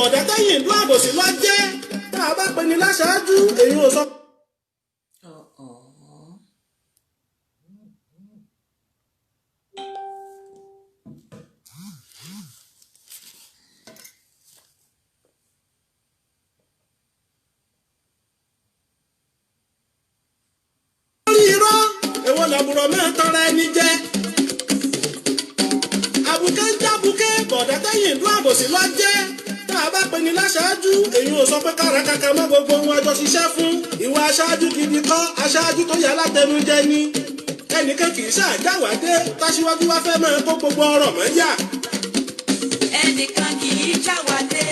bọ̀dá tẹ́yìn ìlú àbòsí lọ jẹ́ tá a bá pe ni láṣáájú èyí ò sọ. Èwo làbùrọ̀ mẹ́tọ́ra ẹni jẹ́ àbùkẹ́ ń jábùkẹ́ bọ̀dá tẹ́yìn ìlú àbòsí lọ jẹ́ tá a bá pe ni láṣáájú èyí ò sọ pé kárakáka mọ́ gbogbo ohun àjọ ṣiṣẹ́ fún ìwà aṣáájú gidi kọ́ aṣáájú tó yẹ látẹnujẹ ni ẹnìkan kì í ṣàjáwádé táṣíwájú wá fẹ́ máa kó gbogbo ọ̀rọ̀ mọ́ yà. ẹnìkan kì í jáwádé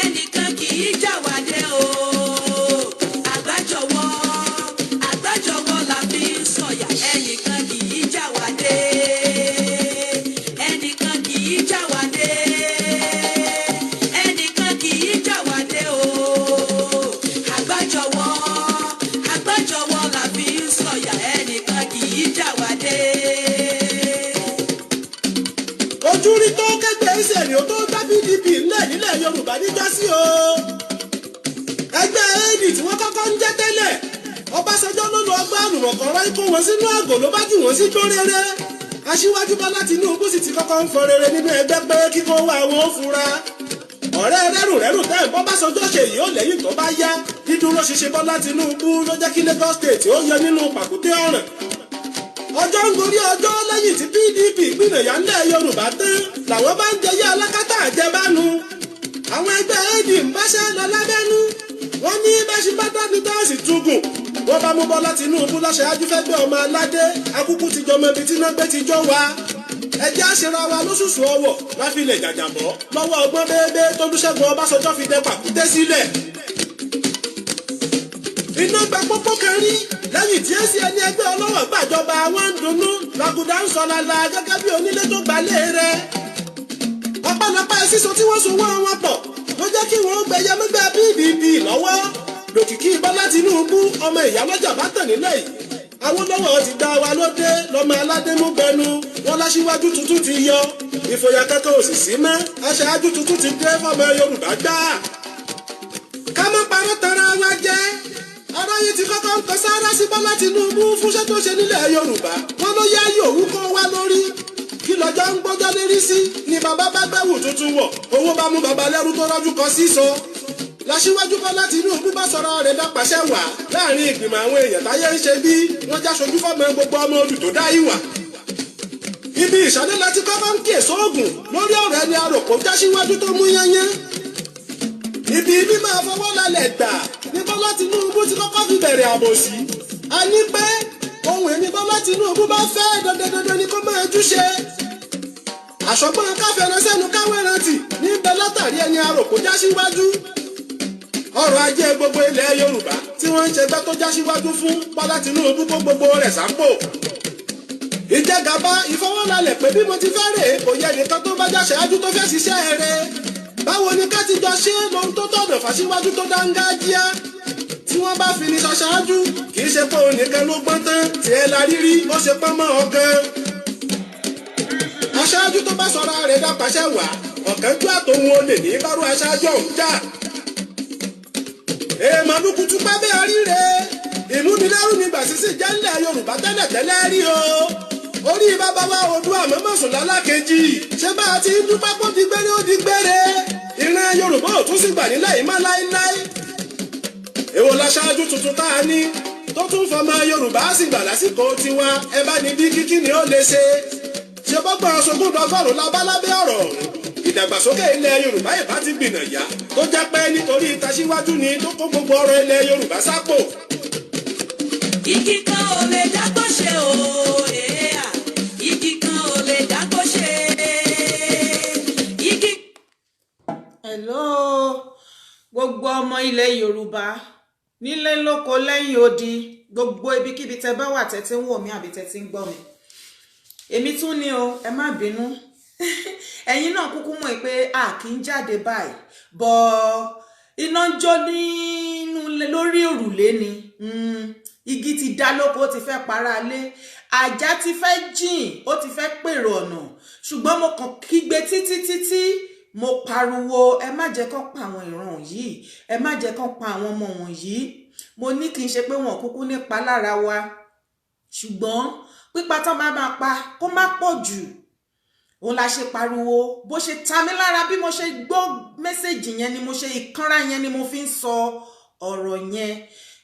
ẹnìkan kì í jáwádé o àgbájọwọ́ la fi ń sọ̀yà ẹnìkan kì í jáwádé ẹnìkan kì í jáwádé ẹnìkan kì í jáwádé o àgbájọwọ́ la fi ń sọ̀yà ẹnìkan kì í jáwádé. ojú rí tó kẹ́gbẹ́ ìṣẹ̀lẹ̀ tó gbá PDP nílẹ̀ Yorùbá níjọ́sí o ẹgbẹ́ AD tí wọ́n kọ́kọ́ ń jẹ́ tẹ́lẹ̀ Ọbásanjọ́ ló lọ gbá àlùmọ̀kọ́rọ́ ikú wọn sínú àgò ló bá jù wọ́n sí gbóréré Aṣíwájú Bọ́lá Tinubu sì ti kọ́kọ́ ń fọ rere nínú ẹgbẹ́ pé kíkó wá wọn ó fura ọ̀rẹ́ rẹ́rù tẹ́ ẹ̀ bọ́básanjọ́ ṣe yìí ó lẹ́yìn tó bá yá dídúró ṣiṣẹ́ Bọ́lá Tinubu ló jẹ́ kí Lagos State ó yọ nínú pàkúté ọ̀ràn ọjọ́ ń gorí ọjọ́ lẹ́yìn tí PDP gbìnàyà ńlẹ̀ Yorùbá tán làwọn bá ń jẹyẹ alákátà àjẹbánu àwọn ẹgbẹ́ AD ń báṣẹ́ lọ lábẹ́nú wọ́n ní bẹ́ṣí bá dání dáàsì túgùn wọ́n bá mú Bọ́lá Tinubu láṣáájú fẹ́ gbé ọmọ aládé akúkú ti jọmọ ibi tí náà gbé ti jọ wá ẹjẹ́ àṣírà wa lóṣùṣù ọwọ̀ láfi lè jàjàbọ́ lọ́wọ́ ọgbọ́n bẹ́ẹ̀bẹ́ tó Olúṣẹ́gun Ọbásanjọ́ fi dẹ pàkúté sílẹ̀ iná gba pópó kan rí lẹ́yìn tí èsì ẹni ẹgbẹ́ ọlọ́wọ̀ gbàjọba wọn ń dunnú làgùdà ń sọ lala gẹ́gẹ́ bí onílé tó gbalé rẹ̀ ọ̀pọ̀lọpọ̀ sísọ tí wọ́n so wọ́n wọn pọ̀ ló jẹ́ kí wọ́n gbẹ̀yẹ mẹ́gbẹ́ PDP lọ́wọ́ lòkìkí Bọ́lá Tinubu ọmọ ìyálọ́jà bá tàn nílẹ̀ yìí Awólọ́wọ̀ ti dá wa lóde lọ́mọ aládé mú gbẹnu wọn láṣíwájú tuntun ti yọ ìfòyà kankan òsì sí mọ́ aṣáájú tuntun ti dé fọmọ Yorùbá gbà ká má parọ́ tara wa jẹ́ aráyé ti kọ́kọ́ ń kọ sáárá sí Bọ́lá Tinubu fúnṣẹ́ tó ṣe nílẹ̀ Yorùbá wọn ló yá yòówù kọ́ wá lórí kí lọ́jọ́ ń gbọ́jọ́ lérí sí ni bàbá bá gbẹ́wò tuntun wọ̀ owó bá mú bàbá lẹ́rú tó rọ́jú kọ sísọ láṣíwájú Bọ́lá Tinubu bá sọ̀rọ̀ rẹ̀ dápàṣẹ wà láàrin ìgbìmọ̀ àwọn èèyàn táyé ń ṣe bí wọ́n já ṣojú fọ́mọ gbogbo ọmọ olù tó dá ìwà ibi ìṣàdé láti kọ́kọ́ ń kíyè sóògùn lórí ọ̀rọ̀ ẹni àròkó jáṣíwájú tó mú yányán ibi máa fọwọ́ lálẹ́ gbà ní Bọ́lá Tinubu ti kọ́kọ́ fi bẹ̀rẹ̀ àbòsí a ní pé ohun èmi Bọ́lá Tinubu bá fẹ́ dandandandan ni kó máa júṣe àṣọgbọ́n káfẹ́ránṣẹ́nu káwé rántí níbẹ̀ látàrí ẹni àròkó jáṣíwájú ọrọ̀ ajé gbogbo ilẹ̀ Yorùbá tí wọ́n ń ṣe gbẹ́ tó jáṣíwájú fún Bọ́lá Tinubu kó gbogbo rẹ̀ sápò ìjẹgàba ìfọwọ́lálẹ̀ pé bí mo ti fẹ́ rèé kò yẹ nìkan tó bá jáṣáájú tó fẹ́ ṣiṣẹ́ rẹ̀ báwo ni ká ti jọ ṣe lóhun tó tọ̀nà fàṣíwájú tó dángájíá tí wọ́n bá fi ní ṣaṣáájú kì í ṣe pé òun nìkan ló gbọ́n tán tí ẹ la rírí ó ṣe pọ́n mọ́ ọ̀gán aṣáájú tó bá sọra rẹ̀ dápàṣẹ wà ọ̀kánjú àtòhun olè ní bárò aṣáájú ọ̀hún jà èèmọ̀ lùkùtù pábẹ́ àríre ìmúnilẹ́rù nígbà sísè jẹ́ńlẹ̀ Yorùbá tẹ́lẹ̀tẹ́lẹ̀ rí o orí bàbá wa Oòduà mọ́mọ́sùn lálákejì ṣé bá a ti ń dúpẹ́ kó di gbére ó di gbére ìran Yorùbá ò tún sì gbà nílẹ̀ yìí má láéláé èwo láṣáájú tuntun tá a ní tó tún fọmọ Yorùbá sì gbà lásìkò tiwa ẹ bá ní bí kíkí ni ó lè ṣe ṣe bọ́gbọ́n ṣogún dọ́gọ́rùn lábálábẹ́ ọ̀rọ̀ ìdàgbàsókè ilẹ̀ Yorùbá ìbá ti gbìnàyà tó jẹ́ pé nítorí ìtaṣíwájú ni tó kó gbogbo ọrọ̀ ilẹ̀ Yorùbá sápò. Igi kan ò lè dágbó ṣe o èèyà igi kan ò lè dágbó ṣe igi. Hello gbogbo ọmọ ilẹ̀ Yorùbá nílé lóko lẹ́yìn odi gbogbo ibikíbi tẹ́ bá wà tẹ́ tí ń wò mí àbí tẹ́ tí ń gbọ́ mi èmi tún ni o ẹ má bínú ẹ̀yin náà kúkú mọ̀ pé a kì í jáde báyìí bọ́ iná ń jó nínú lórí òrùlé ni igi ti dá lóko ó ti fẹ́ para lé ajá ti fẹ́ jìn ó ti fẹ́ pèrò ọ̀nà ṣùgbọ́n mo kàn kígbe títí mo pariwo ẹ má jẹ́ kán pa àwọn ìran yìí, ẹ má jẹ́ kán pa àwọn ọmọ wọ̀nyí. Mo ní kì í ṣe pé wọn kúkú nípa lára wa, ṣùgbọ́n pípa tán bá máa pa kó má pọ̀ jù. Òun la ṣe pariwo. Bó ṣe ta mí lára bí mo ṣe gbọ́ mẹ́sẹ̀jì yẹn ni mo ṣe ìkanra yẹn ni mo fi ń sọ ọ̀rọ̀ yẹn.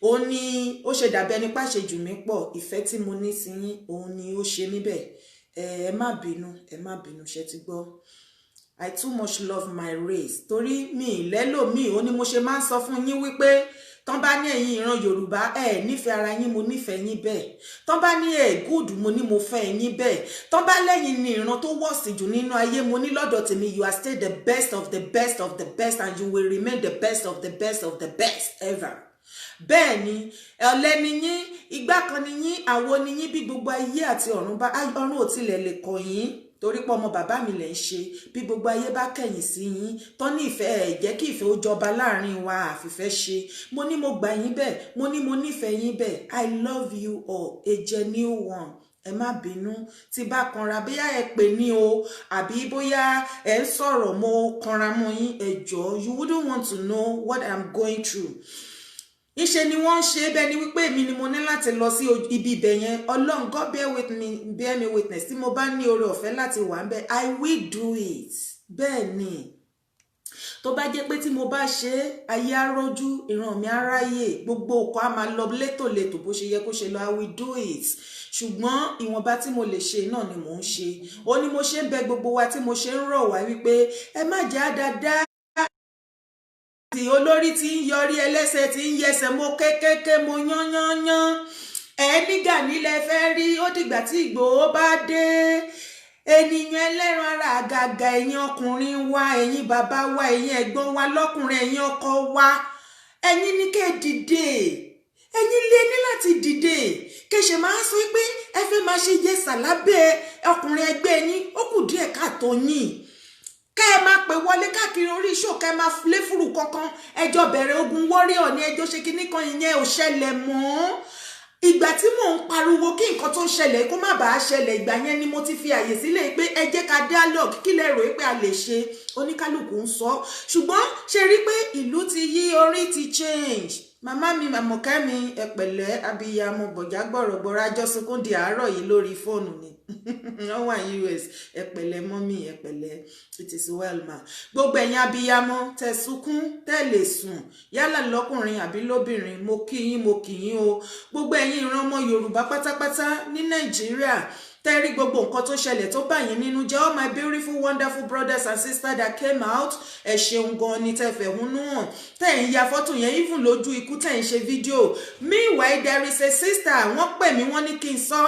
Ó ní ó ṣe dàbí ẹni pàṣẹ jù mí pọ̀, ìfẹ́ tí mo ní sí yín òun ni ó ṣe mí bẹ́ẹ̀. Ẹ má bínú ṣe ti gbọ́. I too much love my race. Torí mi lẹ́lòmíì, ó ní mo ṣe máa ń sọ fún yín wípé tán bá ní ẹ̀yin ìran Yorùbá nífẹ̀ẹ́ ara yín, mo nífẹ̀ẹ́ yín bẹ́ẹ̀. Tán bá ní good, mo ní mo fẹ́ yín bẹ́ẹ̀. Tán bá lẹ́yìn ní ìran tó wọ̀sì jù nínú ayé, mo ní lọ́dọ̀ tèmi you are still the best of the best of the best and you will remain the best of the best of the best ever. Bẹ́ẹ̀ ni ọ̀lẹ ni yín, igbá kan ni yín, àwo ni yín, bí gbogbo ayé àti ọ̀run ò tilẹ̀ lè kọ̀ yín. Torí pé ọmọ bàbá mi lẹ̀ ń ṣe, bí gbogbo ayé bá kẹ̀yìn sí yín tán ní ìfẹ́ jẹ́ kí ìfẹ́ ó jọba láàrin wa, àfìfẹ́ ṣe. Mo ní mo gbà yín bẹ́ẹ̀, mo ní mo nífẹ̀ẹ́ yín bẹ́ẹ̀. I love you all, a genuine one. Ẹ má bínú tí bá kanra, bóyá ẹ pè ní o àbí bóyá ẹ ń sọ̀rọ̀ mo kanra mọ́ yín, ẹ jọ̀ọ́, you wouldn't want to know what I'm going through. Ìṣe ni wọ́n ṣe bẹ́ẹ̀ ni wípé èmi ni mo ní láti lọ sí ibi ibẹ̀ yẹn. Ọlọ́run, God bear me witness, tí mo bá ní oore ọ̀fẹ́ láti wà ńbẹ̀, I will do it. Bẹ́ẹ̀ ni tó bá jẹ́ pé tí mo bá ṣe ayé arójú, ìran mi aráyè, gbogbo ọkọ̀ á máa lọ létòlétò bó ṣe yẹ kó ṣe lọ, I will do it. Ṣùgbọ́n ìwọ̀nba tí mo lè ṣe náà ni mò ń ṣe. Ó ní mo ṣe ń bẹ gbogbo wa, tí mo ṣe ń rọ̀ wá wípé ẹ má jẹ́ àdáadáa. Olórí tí ń yọrí, ẹlẹ́sẹ̀ tí ń yẹsẹ̀, mo kékéké, mo yányányán. Nígà nílẹ̀ fẹ́ rí, ó dìgbà tí Ìgbòho bá dé. Ènìyàn ẹlẹ́ran ara àgàgà, ẹ̀yin ọkùnrin wa, ẹ̀yin bàbá wa, ẹ̀yin ẹ̀gbọ́n wa lọ́kùnrin, ẹ̀yin ọkọ wa, ẹ̀yin ní kẹ́ dìde. Ẹ̀yin lè ní láti dìde. Kẹ́ṣe máa sọ pé ẹ fẹ́ máa ṣe yẹsà lábẹ́ ọkùnrin ẹgbẹ́ yín, ó kù díẹ̀ káàtó yín. Kẹ́ ẹ máa pè wọlé káàkiri orí show, kẹ́ ẹ máa lé fúrù kankan, ẹjọ́ bẹ̀rẹ̀ ogun warrior ní ẹjọ́ ṣe kíní kan, ìyẹn ò ṣẹlẹ̀ mọ́. Ìgbà tí mò ń pariwo kí nǹkan tó ṣẹlẹ̀ kó má bàa ṣẹlẹ̀, ìgbà yẹn ni mo ti fi àyè sílẹ̀ pé ẹ jẹ́ ká dialogue, kí lẹ rò pé a lè ṣe. Oníkálùkù ń sọ, ṣùgbọ́n ṣe rí pé ìlú ti yí, orí ti change. Màmá mi, Àmọ̀kẹ́ mi, ẹ pẹ̀lẹ́, abiyamọ gbọ̀já gbọ̀rọ̀gbọ̀rọ̀, àjọsùnkún di àárọ̀ yìí lórí fóònù ni. Wọ́n wà US, ẹ pẹ̀lẹ́ mọ́mí, ẹ pẹ̀lẹ́, it is well ma. Gbogbo ẹ̀yin abiyamọ tẹ́ sunkún, tẹ́ lè sùn, yálà lọ́kùnrin àbí lóbìnrin, mo kí yín o. Gbogbo ẹ̀yin ìran ọmọ Yorùbá pátápátá ní Nàìjíríà, tẹ́rí gbogbo nǹkan tó ṣẹlẹ̀ tó bá yín nínú jẹ́, all my beautiful wonderful brothers and sisters that came out, ẹ ṣeun gan ni tẹ́ fẹ̀hónú hàn, tẹ́ ń ya fọ́tò yẹn even lójú ikú, tẹ́ ń ṣe fídíò. Meanwhile there is a sister, wọ́n pè mí, wọ́n ní kí n sọ,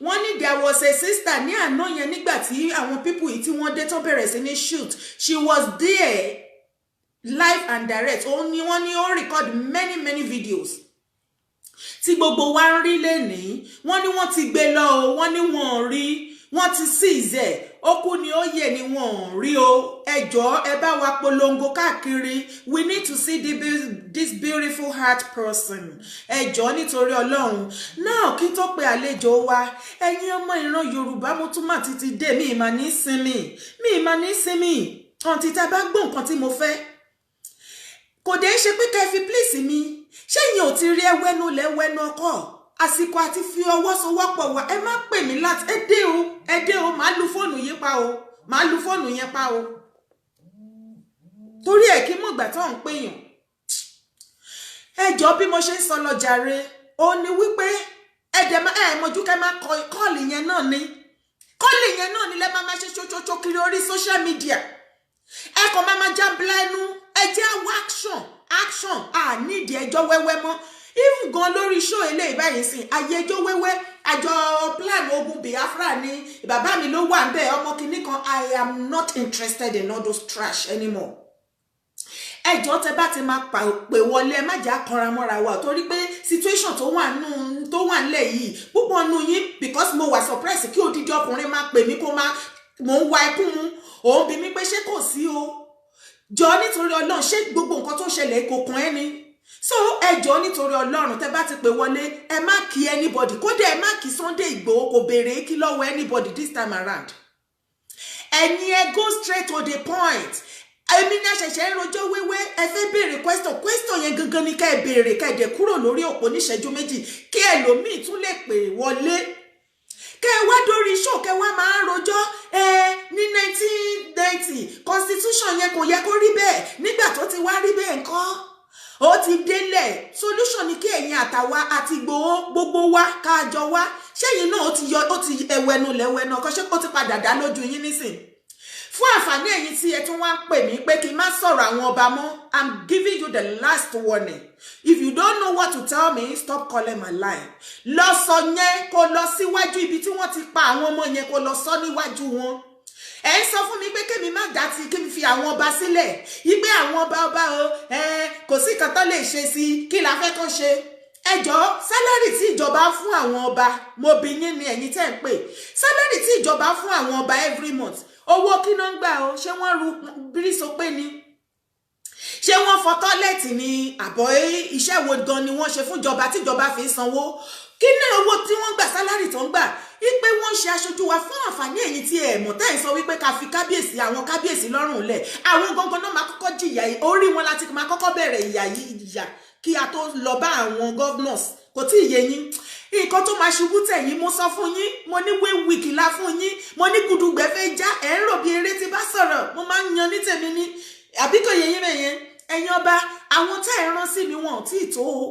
wọ́n ní there was a sister ní àná yẹn nígbà tí àwọn people yìí tí wọ́n dé tó bẹ̀rẹ̀ sí ní shoot, she was there live and direct. Ó ní wọ́n ní ó record many videos tí gbogbo wa ń rí lénìí. Wọ́n ní wọ́n ti gbé lọ o, wọ́n ní wọ́n rí, wọ́n ti seize ẹ̀, ó kú ni ó yẹ ni wọ́n rí o. Ẹ jọ̀ọ́ ẹ bá wa polongo káàkiri, we need to see this beautiful heart person. Ẹ jọ̀ọ́ nítorí Ọlọ́run. Náà kí tó pe àlejò wa, ẹ̀yin ọmọ ìran Yorùbá, mo tún mà títí dé, mi ìmà ní sinmi ọ̀ntí tá bá gbọ́ nǹkan tí mo fẹ́. Kò dé ṣe pé kẹ́ fi please mi, ṣé yín ò ti rí ẹwẹ́nu lẹ́wẹ́nu ọkọ̀, àsìkò àti fi ọwọ́ sowọ́pọ̀ wá. Ẹ má pè mí láti ẹ dé o, màá lu fóònù yẹn pa o, torí ẹ̀ kí mọ̀gbà tó ń pèyàn. Ẹ jọ̀ọ́ bí mo ṣe ń sọ lọ jàre, ó ní wípé mọ̀jú kẹ́ máa kọ́ọ̀lì yẹn náà ni lẹ́ máa ṣe ṣoṣoṣo kiri orí social media. Ẹ kàn máa jábla ẹnu, ẹ jẹ́ àwọn action, nídìí ẹjọ́ wẹ́wẹ́ mọ́. Even gan lórí show eléyìí báyìí sìn, ayé ẹjọ́ wẹ́wẹ́, àjọ plan ogun Biafra ni bàbá mi ló wà ńbẹ̀, ọmọ kìíní kan. I am not interested in all those trash anymore. Ẹjọ́ tẹ́ bá ti máa pè wọlé, má jà kanra mọ́ra wa, torí pé situation tó wà nílẹ̀ yìí, púpọ̀ nù yín, because mo wà surprise kí odidi ọkùnrin máa pè mí kó máa, mò ń wa ẹkún mu, òun bí mi pé ṣé kò sí o. Jọ nítorí Ọlọ́run, ṣé gbogbo nǹkan tó ṣẹlẹ̀ kò kàn ẹ́ ni? So ẹ jọ nítorí Ọlọ́run, tẹ́ bá ti pè wọlé, ẹ má kí anybody, kódà ẹ má kí Sunday Igboho, kò béèrè kí lọ́wọ́ anybody this time around. Ẹ̀yin ẹ go straight to the point. èmi ní àṣẹ̀ṣẹ̀ ń rojọ́ wéwé ẹ fẹ́ béèrè question yẹn gangan ni ká ẹ béèrè ká ẹ dẹ̀ kúrò lórí òpó níṣẹ́jú méjì kí ẹlòmíì tún lè pè wọlé kẹ wá dórí show kẹ wá máa ń rojọ́ ní 1990 constitution yẹn kò yẹ kó rí bẹ́ẹ̀ nígbà tó ti wá rí bẹ́ẹ̀ nǹkan ó ti délẹ̀ solution ni kí ẹ̀yin àtàwa àti gbogbo wa káàjọ wá ṣẹ́yìn náà ó ti ẹwẹ́nu lẹ́wẹ́nu ọkọ ṣé kó ti padà dá lójú yín nísìn fún àǹfààní ẹ̀yin tí ẹ tún wá ń pè mí pé kí n má sọ̀rọ̀ àwọn ọba mọ́ I'm giving you the last warning if you don't know what to tell me stop calling my line lọ sọ yẹn kó lọ síwájú ibi tí wọ́n ti pa àwọn ọmọ yẹn kó lọ sọ níwájú wọn ẹ ń sọ fún mi pé kémi má dá ti kí n fi àwọn ọba sílẹ̀ ìgbé àwọn ọba o kò sí kan tó lè ṣe sí kí la fẹ́ kó ṣe ẹjọ́ sálárì tí ìjọba fún àwọn ọba mo bi yín ni ẹ̀yin tẹ́ ń pè sálárì tí ìjọba fún àwọn ọba every month owó kí náà ń gbà o ṣé wọ́n ru bírísọpé ni ṣé wọ́n fọ tọ́lẹ̀tì ni àbọ̀ iṣẹ́ wo gan ni wọ́n ṣe fún ìjọba tíjọba fi ń sanwó kí ní owó tí wọ́n gbà sálárì tó ń gbà wípé wọ́n ṣe aṣojú wa fún àǹfààní ẹ̀yin tí ẹ̀ mọ̀ tẹ́ ẹ̀ sọ wípé ká fi kábíyèsí àwọn kábíyèsí lọ́rùn lẹ̀ àwọn gangan náà máa kọ́kọ́ jìyà orí wọn láti máa kọ́kọ́ bẹ̀rẹ̀ ìyà kí a tó lọ bá àwọn governors kò tí ì yé yín nǹkan tó máa ṣubú tẹ̀yìn mo sọ fún yín mo ní wíìkì la fún yín mo ní gudugbẹ fẹ́ já ẹ̀ ń rò bí eré tí bá sọ̀rọ̀ mo máa ń yan ní tèmi ní àbí kò yé yín mẹ́yẹn ẹ̀yin ọba àwọn tá ẹ̀ rán sí mi wọn ò tí ì tó o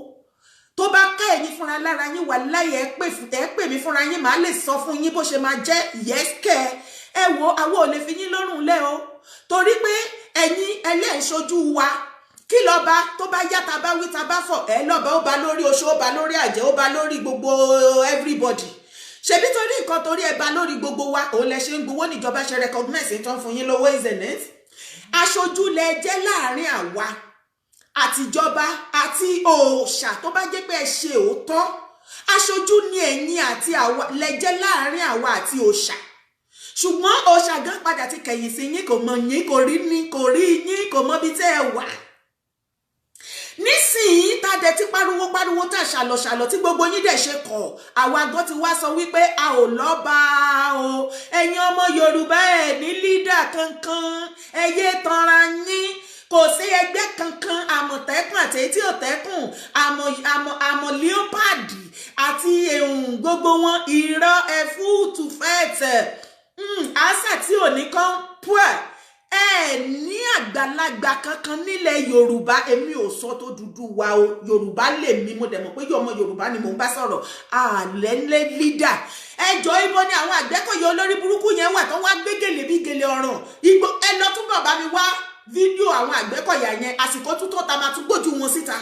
tó bá ká ẹ̀yin fúnra lára yín wà láyé ẹ pè mí fúnra yín màá lè sọ fún yín bó ṣe máa jẹ́ yẹ́sìkẹ́ ẹ wo àwọn ò lè fi yín lọ́rùn lẹ́ o torí pé ẹ̀yin ẹlẹ́ṣojú wa kí lọ́ba tó bá yá ta bá wí ta bá fọ̀ ẹ lọ́ba ó ba lórí oṣó ó ba lórí àjẹ́ ó ba lórí gbogbo everybody ṣebí torí nǹkan torí ẹ ba lórí gbogbo wa òun lẹ ṣe ń gbowó níjọba ṣe recognize tán fún yín lówó ìzẹ̀nẹ́ aṣojú lẹ jẹ́ láàrin àwa àtijọba àti òòṣà tó bá jẹ́ pé ẹ ṣe òótọ́ aṣojú ni ẹ̀yin àti àwa lẹ jẹ́ láàrin àwa àti òòṣà ṣùgbọ́n òòṣà gan padà ti kẹ̀yìn sí yín kò mọ̀ yín kò rí yín kò mọ̀ bí tẹ́ ẹ wà nísìnyí tá dẹ̀ ti pariwo tá ṣàlọ̀ tí gbogbo yín dẹ̀ ṣe kọ̀ àwa gan ti wá sọ wípé a ò lọ́ba o ẹ̀yin ọmọ Yorùbá ẹ̀ ní lídà kankan ẹ yé tanra yín kò sí ẹgbẹ́ kankan àmọ̀tẹ́kùn àti etí òtẹ́kùn àmọ̀ leopard àti gbogbo wọn irọ́ ẹ̀fúùtù fẹ́ẹ̀tẹ̀ àṣà tí ò ní kán pọ̀ ẹ ní àgbàlagbà kankan nílẹ̀ Yorùbá èmi ò sọ tó dúdú wa o Yorùbá lè mí mo dẹ̀ mọ̀ pé ọmọ Yorùbá ni mò ń bá sọ̀rọ̀ àlẹ́lẹ́ lídà ẹjọ́ ibo ni àwọn Àgbẹ̀kọ̀yà olórí burúkú yẹn wà tó wá gbé gèlè bí gèlè ọ̀ràn igbó ẹ lọ túbọ̀ bá mi wá fídíò àwọn Àgbẹ̀kọ̀yà yẹn àsìkò tútọ́ ta máa tún gbójú wọn síta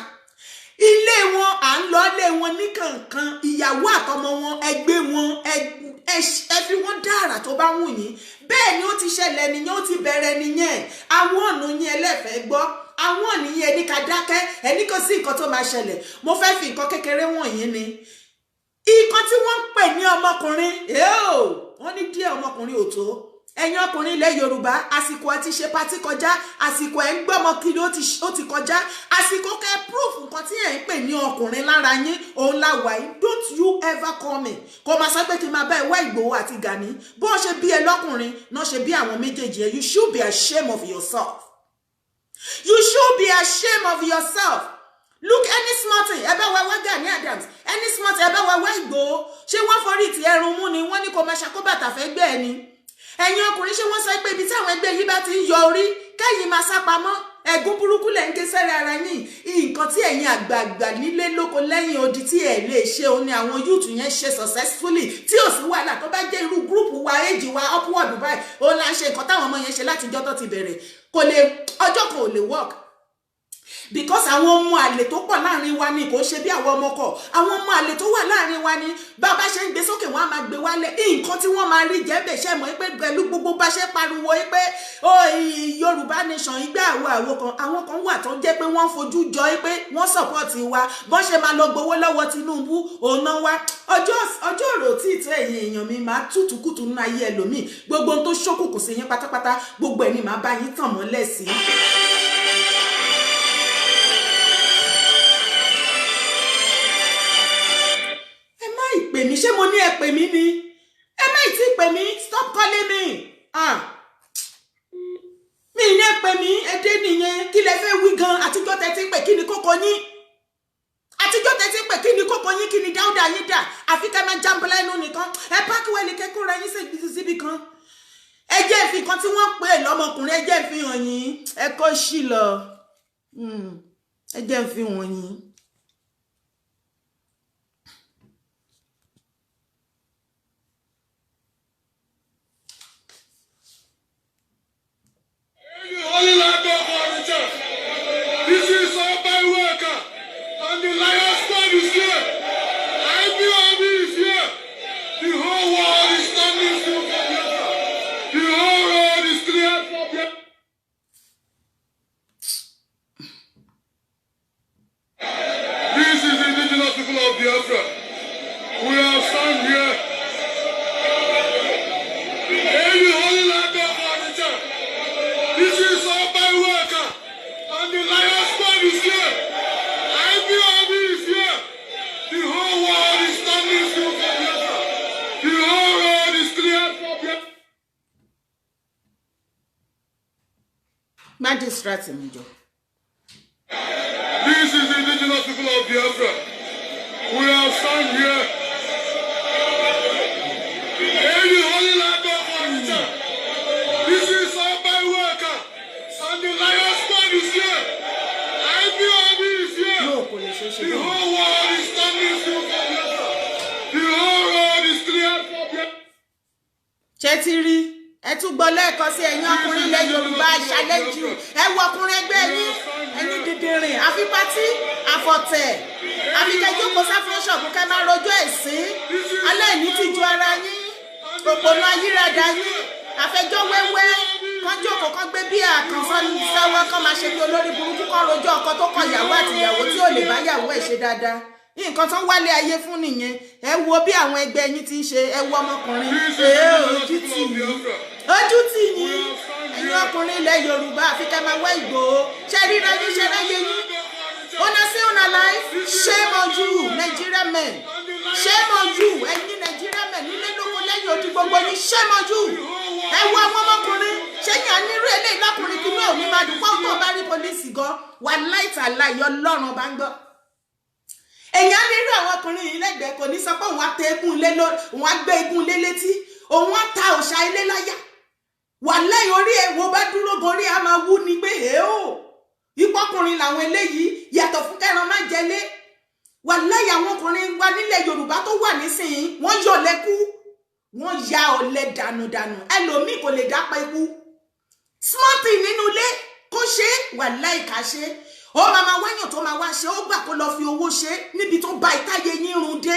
ilé wọn à ń lọ ilé wọn ní kankan ìyàwó àtọmọ wọn ẹgbẹ́ wọn ẹ fi wọn dára tó bá wù yín bẹ́ẹ̀ ni ó ti ṣẹlẹ̀ nìyẹn ó ti bẹ̀rẹ̀ nìyẹn àwọn ọ̀nà yín ẹlẹ́fẹ̀ẹ́ gbọ́ àwọn ọ̀nà yín ẹni ká dákẹ́ ẹni kò sí nǹkan tó máa ṣẹlẹ̀ mo fẹ́ fi nǹkan kékeré wọ̀nyí ni nǹkan tí wọ́n ń pè ní ọmọkùnrin wọ́n ní díẹ̀ ọmọkùnrin ò tó ẹ̀yin ọkùnrin ilẹ̀ Yorùbá àsìkò ẹ ti ṣe patí kọjá àsìkò ẹ ń gbọ́mọ kiri ó ti kọjá àsìkò kẹ́ proof nǹkan tí ẹ̀ ń pè ní ọkùnrin lára yín òun la wà yín don't you ever call me kò máa sọ pé kí n máa bá ẹ wá Ìgbòho àti Gani bó ṣe bí ẹ lọ́kùnrin náà ṣe bí àwọn méjèèjì ẹ you should be ashamed of yourself you should be ashamed of yourself look any small thing ẹ bá wá Gani Adams any small thing ẹ bá wá Ìgbòho ṣé wọ́n forí ti ẹrun mú ni wọ́n ní kó máa ṣàkóbàtà fẹ́ gbé ẹ ni ẹ̀yin ọkùnrin ṣé wọ́n sọ pé ibi tí àwọn ẹgbẹ́ yìí bá ti ń yọ orí kẹ́yìn máa sá pamọ́ ẹ̀gún burúkú lẹ̀ ń gé sẹ́rẹ̀ ara yín nǹkan tí ẹ̀yin àgbààgbà nílé lóko lẹ́yìn odi tí ẹ̀ lè ṣe òun ni àwọn youth yẹn ṣe successfully tí ò sí wàhálà tó bá jẹ́ irú gúrùpù wa éjì wa upward báyìí òun là ń ṣe nǹkan táwọn ọmọ yẹn ṣe látijọ́ tó ti bẹ̀rẹ̀ kò lè ọjọ́ kan ò lè work because àwọn ọmọ àlè tó pọ̀ láàrin wa ni kò ṣe bí àwọn ọmọ kọ̀ àwọn ọmọ àlè tó wà láàrin wa ni bàbá ṣe ń gbé sókè wọn á máa gbé wálẹ̀ nǹkan tí wọ́n máa rí jẹ́bẹ̀ ṣe mọ̀ pé pẹ̀lú gbogbo bá ṣe pariwo pé Yorùbá nation ìgbà àwọn kan wà tó jẹ́ pé wọ́n fojú jọ pé wọ́n support wa bọ́n ṣe máa lọ gbowó lọ́wọ́ Tinubu òun náà wá ọjọ́ ọ̀rọ̀ tí ìtọ́ ẹ̀yin èèyàn mi máa tútùkùtù nínú ayé ẹlòmíì gbogbo ohun tó ṣókùnkùn sí yín pátápátá gbogbo ẹ̀ ni màá bá yín tàn mọ́lẹ̀ sí. Pè mí ṣé mo ní ẹ pè mí ni ẹ má tí pè mí stop calling me mi ní ẹ pè mí lẹ fẹ́ wí gan àtijọ́ tẹ́tí pé kí ni kókó yín àtijọ́ tẹ́tí pé kí ni kókó yín kí ni dáúdà yín dà àfi kẹ́ máa jàǹbọ̀lá ẹnu nìkan ẹ pákíwẹ́lì kẹ́kọ̀ọ́ ra yín síbi kan ẹ jẹ́ ìfi kan tí wọ́n pè lọ́mọkùnrin ẹ jẹ́ ìfi hàn yín ẹ kó sí lọ ẹ jẹ́ ìfi hàn yín. Holy Land of Origin. This is all my worker, and the Lion Squad is here. IPOB is here. The whole world is standing still for Biafra. The whole road is cleared for Biafra. This is the indigenous people of Biafra. We are stand here. In the Holy Land of Origin. This is all my worker, and the Lion Squad is here. IPOB is here. The whole world is standing still for Biafra. The whole road is cleared for Biafra. Má distract mi jọ. This is the indigenous people of Biafra. We are stand here. In the Holy Land of Origin. This is all my worker, and the Lion Squad is here. IPOB is here. No, kò lè ṣe é ṣe The bẹ́ẹ̀. whole world is standing still for Biafra. The whole road is cleared for Biafra. Ṣé ti rí ẹ tún gbọ́ lẹ́ẹ̀kan sí ẹ̀yin ọkùnrin ilẹ̀ Yorùbá ṣàlẹ́jù ẹ wọ ọkùnrin ẹgbẹ́ yín ẹ̀yin dídìrín àfi pátí àfọ̀tẹ̀ àfi kẹjọ kó sáfúnṣọ̀kù kẹ máa rojọ́ ẹ̀sìn aláìní ti ju ara yín òpònà ayírádá yín àfẹjọ́ wẹ́wẹ́ kán jókòó kán gbé bí àkànṣán sáwọ́ kán máa ṣe bí olórí burúkú kán rojọ́ ọkọ tó kọ ìyàwó àti ìyàwó tí ò lè bá ìyàwó ẹ̀ ṣe dáadáa nǹkan tó ń wálé ayé fún nìyẹn ẹ wo bí àwọn ẹgbẹ́ yín ti ń ṣe ẹ wo ọmọkùnrin ojú tì yín ẹ̀yin ọkùnrin ilẹ̀ Yorùbá àfi kẹ́ máa wẹ́ Ìgbòho ṣe ríra yín ṣe ráyé yín una see una life shame on you Nigeria men shame on you ẹ̀yin Nigeria men nílé lóko lẹ́yìn odi gbogbo yín shame on you ẹ wo àwọn ọmọkùnrin ṣẹ́yìn ànírú eléyìí lọ́kùnrin kí ní òní máa dùn pọ́n tó bá rí pólísì gan wà láìta láì yọ lọ́rùn bá ń gbọ́ èèyàn nírú àwọn ọkùnrin yìí lẹ́gbẹ̀ẹ́ kò ní sọ pé òun á tẹ egun lé lórí òun á gbé egun lé létí òun á ta òòṣà ilé láyà wà lẹ́yìn orí èwo bá dúró gorí a máa wú ni pé èèó ìpọkùnrin làwọn eléyìí yàtọ̀ fún kẹran má jẹlé wà lẹ́yìn àwọn ọkùnrin wa nílẹ̀ Yorùbá tó wà nísìnyí wọ́n yọ lẹ́kú wọ́n ya ọ̀lẹ dànùdànù ẹlòmíì kò lè dápa ikú smọ́tì nínú ilé kó ṣe wà láì ká ṣe ó máa wẹ́yàn tó máa wá ṣe ó gbà kó lọ fi owó ṣe níbi tó bá ìtàyè yín run dé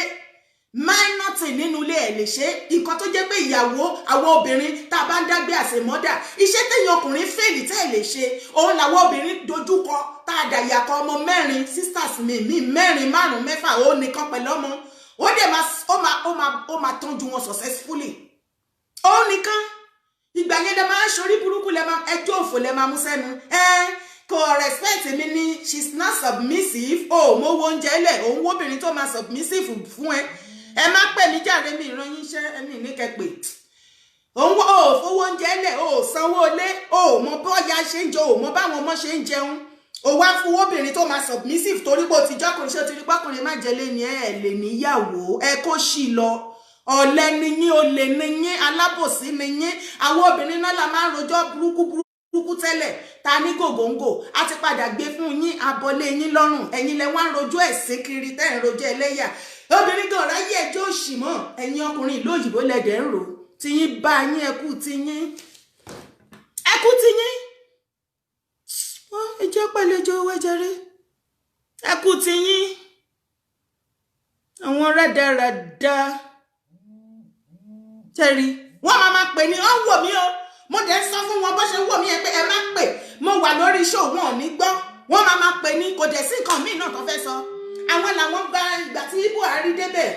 máínọ́tì nínú ilé ẹ̀ lè ṣe nǹkan tó jẹ́ pé ìyàwó àwọn obìnrin tá a bá ń dágbé àṣemọ́dà iṣẹ́ téèyàn ọkùnrin fèlì tẹ́ ẹ̀ lè ṣe òun làwọn obìnrin dojúkọ tá a dàyàkọ ọmọ mẹ́rin sisters mi mẹ́rin márùn mẹ́fà ó nìkan pẹ̀lú ọmọ ó dẹ̀ máa tọ́jú wọn successfully ó nìkan ìgbà yẹn lẹ máa ń ṣorí burúkú lẹ máa ẹjọ́ òfò lẹ máa mú sẹ́nu kò respect mi ni she's not submissive mo wo oúnjẹ lẹ̀ òun wóbìnrin tó máa submissive fún ẹ má pè mí jàre mi ìran yín iṣẹ́ ẹ̀mí ní kẹpẹ́ òun fowó oúnjẹ lẹ̀ sanwó lé mọ bọ́ọ̀yà ṣe ń jẹ mọ báwọn ọmọ ṣe ń jẹun wá fún obìnrin tó máa submissive torí pé o ti jọkùnrin ṣé o ti rí pọkùnrin má jẹlé ni ẹ lè níyàwó ẹ kó ṣì lọ ọ̀lẹ ni yín olè ni yín alábòsí ni yín àwọn obìnrin náà la máa ń rojọ́ burúkú tẹ́lẹ̀ ta ní gògóńgò á ti padà gbé fún yín abọ́lé yín lọ́rùn ẹ̀yin lẹ wá ń rojọ́ ẹ̀sìn kiri tẹ́ ń rojọ́ ẹlẹ́yà obìnrin gan ráyè ẹjọ́ òṣì mọ́ ẹ̀yin ọkùnrin ìlú òyìnbó lẹ́dẹ̀ ń rò tí yín bá yín ẹkú tí yín ẹjọ́ pẹ̀lẹ́jọ́ owó ẹjẹrẹ ẹkú tí yín àwọn rádaràda tẹ́rí wọ́n máa pè ní wọ́n wò mí o mo dẹ̀ sọ fún wọn bó ṣe wò mí ẹ pé ẹ má pè mo wà lórí show wọn ò ní gbọ́ wọ́n máa pè ní kò dẹ̀ sí nǹkan míì náà tó fẹ́ sọ àwọn làwọn gba ìgbà tí Buhari débẹ̀.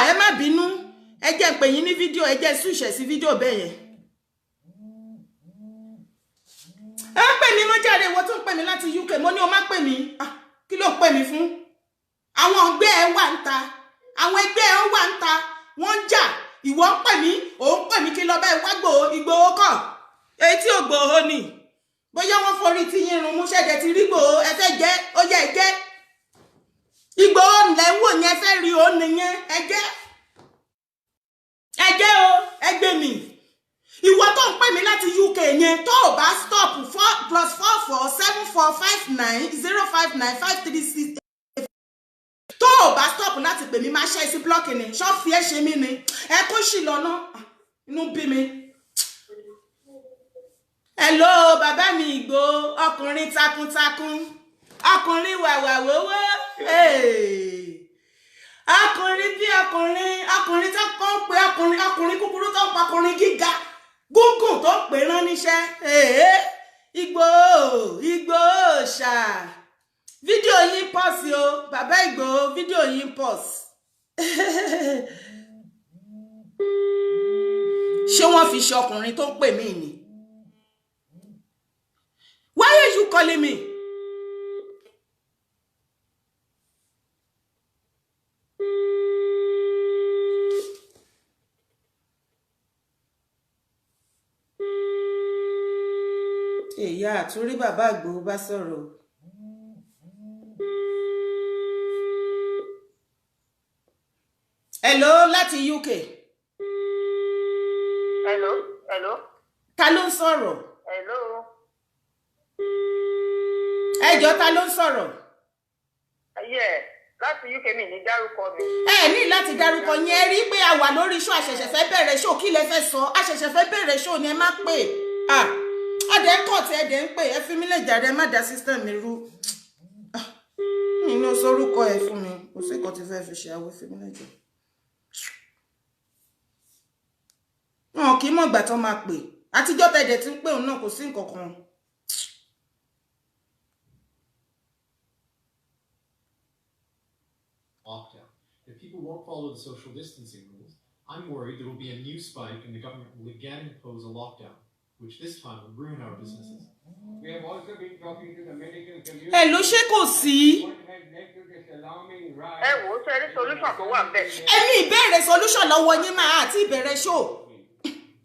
ẹ má bínú ẹ jẹ́ pè yín ní fídíò ẹ jẹ́ súṣẹ̀ sí fídíò bẹ́ẹ̀ yẹn. ẹ pè mí mo jáde wo tó ń pè mí láti UK mo ní o má pè mí kí ló pè mí fún àwọn ọgbẹ́ ẹ wà ń ta àwọn ẹgbẹ́ ẹ wà ń ta wọ́n ń jà ìwọ ń pè mí òun pè mí kí lọ bá ìwá Ìgbòho kọ̀ èyí tí ò Ìgbòho ni bóyá wọ́n forí tí yín rún mú ṣẹ̀dẹ̀ ti rí Ìgbòho ẹ fẹ́ jẹ́ ó yẹ ẹ jẹ́ Ìgbòho ńlẹ̀ ń wò yẹn ẹ fẹ́ rí ó nìyẹn ẹ jẹ́ o ẹ gbé mi ìwọ tó ń pè mí láti UK yẹn tó o bá stop 4+447459059536 tó o bá stop láti pè mí máa ṣe sí blọọkì ni ṣọ́ọ̀fì ẹ̀ ṣe mí ni ẹ kó sì lọ́nà inú bí mi. Hello bàbá mi Ìgbòho ọkùnrin takuntakun ọkùnrin wàwàwówó ọkùnrin bí ọkùnrin tó kàn pé ọkùnrin kúkúrú tó ń pa ọkùnrin gíga gúngùn tó ń pè rán níṣẹ́ Ìgbòho ṣá fídíò yín pọ́s o bàbá Ìgbòho fídíò yín pọ́s ṣé wọ́n fi ṣe ọkùnrin tó ń pè mí ni? Why are you calling me? Èyá àtúrí bàbá Ìgbòho bá sọ̀rọ̀. Hello láti UK. Hello. Ta ló ń sọ̀rọ̀? Hello. Ẹjọ́ ta ló ń sọ̀rọ̀? Láti UK mi ní dárúkọ mi. Ẹ ní láti dárúkọ yẹn rí pé a wà lórí show àṣẹ̀ṣẹ̀ fẹ́ bẹ̀rẹ̀ show kí lẹ fẹ́ sọ àṣẹ̀ṣẹ̀ fẹ́ bẹ̀rẹ̀ show ni ẹ má pè. Ọdẹ kọ̀ tí ẹ̀dẹ̀ ń pè ẹ fi mí lè jàre má da system mi rú. Inú sorúkọ ẹ fún mi kò sí nǹkan tí fẹ́ fi ṣe àwọ̀ fi mí lè jọ. Wọn kì í mọ̀ ìgbà tán máa pè àtijọ́ tẹ̀dẹ̀ tí ń pè òun náà kò sí nǹkan kan. Lockdown. If people won't follow the social distancing rules, I'm worried there will be a new spike and the government will again impose a lockdown, which this time will ruin our businesses. We have also been talking to the medical community. Ẹ ló ṣe kò sí. What has led to this alarming rise? Ẹ wò ó ṣe rí solution tó wà bẹ́ẹ̀. Èmi ìbéèrè solution lọ́wọ́ yín máa àti ìbẹ̀rẹ̀ show.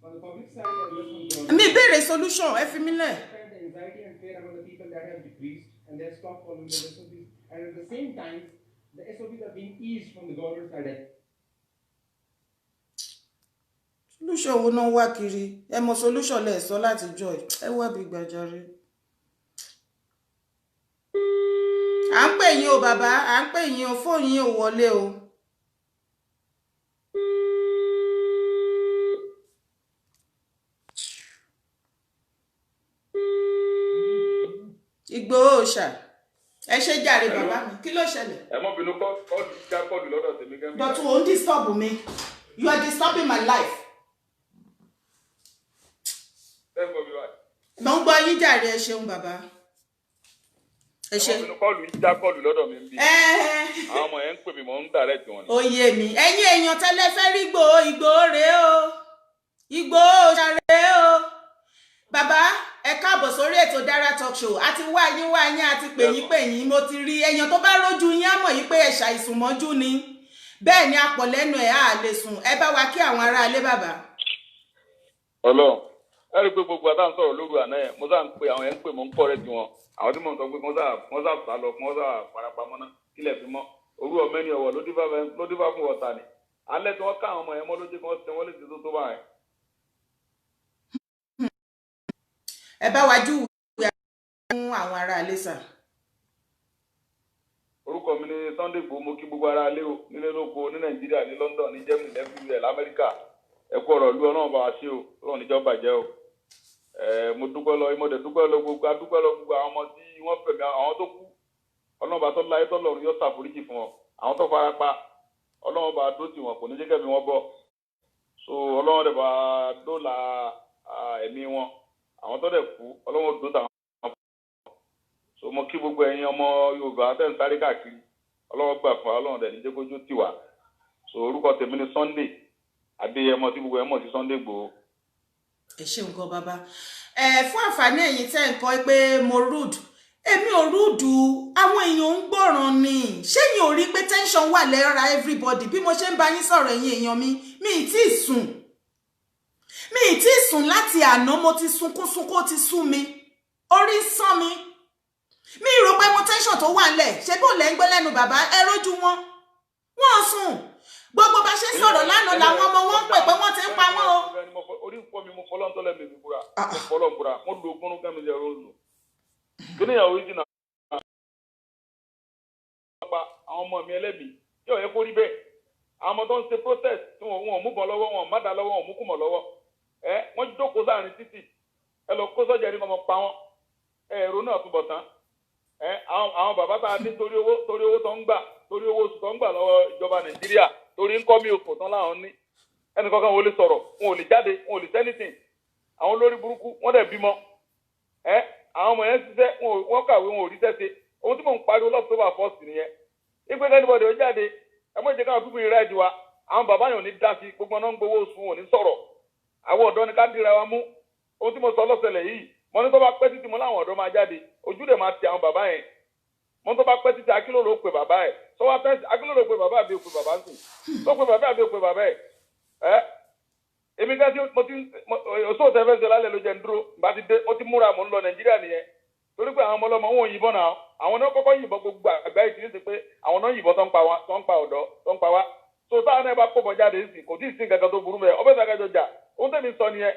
On the public side, there was some Èmi ìbéèrè solution ẹ fi mí lẹ̀. the anxiety and fear among the people that have decreased and they have stopped following the SOPs. And at the same time, the SOPs are being eased from the government side. Solution wo náà wá kiri? Ẹ mọ solution lẹ sọ láti joy. Ẹ wá bí gbàjarè. À ń pè yín o bàbá, à ń pè yín o fóònù yín ò wọlé o. Ìgbòho ṣá. Ẹ ṣe jàre bàbá mi. Kí ló ṣẹlẹ̀? ẹ mọ bínú kọ́ọ̀dù já kọ́ọ̀dù lọ́dọ̀ tèmi gan. But you won't disturb me. You are disturbing my life. ẹ mọ bí wáyé. Mo ń gbọ́ yín jàre ẹ ṣeun bàbá. Ẹ ẹ ṣe. mọ bínú kọ́ọ̀dù já kọ́ọ̀dù lọ́dọ̀ mi ń bí. àwọn ọmọ yẹn ń pè mí mọ́ ń direct wọn ni. Ó yé mi. Ẹ̀yin èèyàn tẹ́lẹ̀ fẹ́ rí Ìgbòho rèé o. Ìgbòho ṣàrèé o. Bàbá ẹ káàbọ̀ sórí ètò Dara Talk Show. A ti wá yín àti pè yín mo ti rí èèyàn tó bá rójú yín á mọ̀ yín pé ẹ ṣàìsùn mọ́jú ni. Bẹ́ẹ̀ ni apọ̀ lẹ́nu ẹ̀ á lè sùn. Ẹ bá wa kí àwọn ará ilé bàbá. Ọlọ́run ẹ rí i pé gbogbo àtàwọn sọ̀rọ̀ lóru àná yẹn mo sá ń pe àwọn yẹn ń pè mọ́ ń kọ́ rẹ̀ tiwọn àwọn tí mo ń sọ pé wọ́n sá sá lọ wọ́n sá farapamọ́ náà kílẹ̀ fi mọ́ òru ọ̀mẹ́ni ọ̀wọ̀ ló dífá fún ọ̀tá ni alẹ́ tí wọ́n ká àwọn ọmọ yẹn mọ́ lójú kí wọ́n tẹ wọ́n lè ti tó báyìí. Ẹ bá wa júwe fún àwọn ará ilé sà. Orúkọ mi ni Sunday Igboho mo kí gbogbo ará ilé o nílé lóko ní Nàìjíríà ní London ní Germany lẹ́fíwẹ̀ l'Amẹ́ríkà ẹ kú ọ̀rọ̀ ìlú Ọlọ́run bá wa ṣe o Ọlọ́run níjọ́ bàjẹ́ o. Mo dúpẹ́ lọ gbogbo adúpẹ́ lọ gbogbo àwọn ọmọ tí wọ́n fẹ̀mí àwọn tó kú Ọlọ́run bá tó láyé tọ́lọ́run yóò ṣàforíjì fún wọn àwọn tó fara pa Ọlọ́run bá dó tì wọ́n kò ní jẹ́ kẹ́mi wọn bọ́ so Ọlọ́run dẹ̀ bá dóòlà ẹ̀mí wọn àwọn tó dẹ̀ kú Ọlọ́run dó tàwọn so mo kí gbogbo ẹ̀yin ọmọ Yorùbá tẹ̀ ń sáré káàkiri Ọlọ́run gbà fún Ọlọ́run dẹ̀ ní jẹ́ kójú tì wá so orúkọ tèmi ni Sunday Adéyẹmọ tí gbogbo ẹ̀ mọ̀ sí Sunday Igboho. Ẹ ṣeun gan bàbá. Fún àǹfààní ẹ̀yin tẹ́ ń kọ́ pé mo rude èmi ò rúdù àwọn èèyàn ń gbọ́ràn ni ṣéyìn ò rí pé tension wà lẹ́ra everybody bí mo ṣe ń bá yín sọ̀rọ̀ ẹ̀yin èèyàn mi ì tí ì sùn láti àná mo ti sunkún ó ti sú mi orí sán mi mi rò pé mo tẹ́sán tó wà ńlẹ̀ ṣe bó lẹ́ ń gbé lẹ́nu bàbá ẹ rójú wọn wọ́n sùn gbogbo bá ṣe sọ̀rọ̀ lánàá làwọn ọmọ wọn ń pè pé wọ́n ti ń pa wọ́n o. orí nǹkan mi mo fọlọ́ ń tọ́lẹ̀ mi búra mo fọlọ́ ń búra mo lo ogún kẹ́mi lè ro lò kí ni ìyàwó yìí jìnnà pa àwọn ọmọ mi ẹlẹ́mìí tí ò yẹ kó rí bẹ́ẹ̀ àwọn ọmọ tó ń ṣe protest tí wọn ò mú bọ̀ lọ́wọ́ wọn ò má dá lọ́wọ́ wọn ò mú kùmọ̀ lọ́wọ́ wọ́n jókòó sáàrin títì ẹ lọ kó sọ́jà ní ọmọ pa wọn ẹ̀rọ náà túbọ̀ tán àwọn bàbá tá a ní torí owó tó ń gbà torí owó oṣù tó ń gbà lọ́wọ́ ìjọba Nàìjíríà torí ń kọ́ mi òkò tán láwọn ní ẹnì kankan wọn ò lè sọ̀rọ̀ wọn ò lè jáde wọn ò lè sẹ́nìtìn àwọn olórí burúkú wọ́n dẹ̀ bímọ àwọn ọmọ yẹn ṣiṣẹ́ wọ́n kàwé wọn ò rí sẹ́sẹ́ ohun tí mò ń pariwo lọ́kùtọ́bà fọ́ọ̀sì nìyẹn ìpè kẹ́nìbọ̀dì ó jáde ẹ̀mọ́ ìjẹ́ káwọn pípé ìrẹ́ ìdíwá àwọn bàbá yẹn ò ní dá sí gbogbo náà ń gbowó oṣù wọn ò ní sọ̀rọ̀ àwọn ọ̀dọ́ ni ká dira wa mú ohun tí mo sọ lọ́sẹ̀lẹ̀ yìí mo ní tó bá pẹ́ títí mo láwọn ọ̀dọ́ máa jáde ojú dẹ̀ máa ti àwọn bàbá yẹn mo ní tó bá pẹ́ títí akílòrò pè bàbá ẹ̀ tó wá fẹ́ akílòrò pè bàbá àbí òpè bàbá ń sìn tó pè bàbá àbí òpè bàbá ẹ̀ èmi gá tí mo ti òṣòwò tẹ́ fẹ́ ṣe lálẹ́ ló jẹ́ ń dúró bá ti dé mo ti múra mo ń lọ Nàìjíríà nìyẹn torí pé àwọn ọmọ ọlọ́mọ wọn ò yìnbọn náà àwọn náà kọ́kọ́ yìnbọn gbogbo àgbáyé tí ń ṣe pé àwọn náà yìnbọn tó ń pa ọ̀dọ́ tó ń pa wá so táwọn náà bá kó bọ jáde sí kò tí ì sí nǹkan kan tó burú mẹ́ ọbẹ̀ sàkájọ jà ohun tẹ̀mí sọ nìyẹn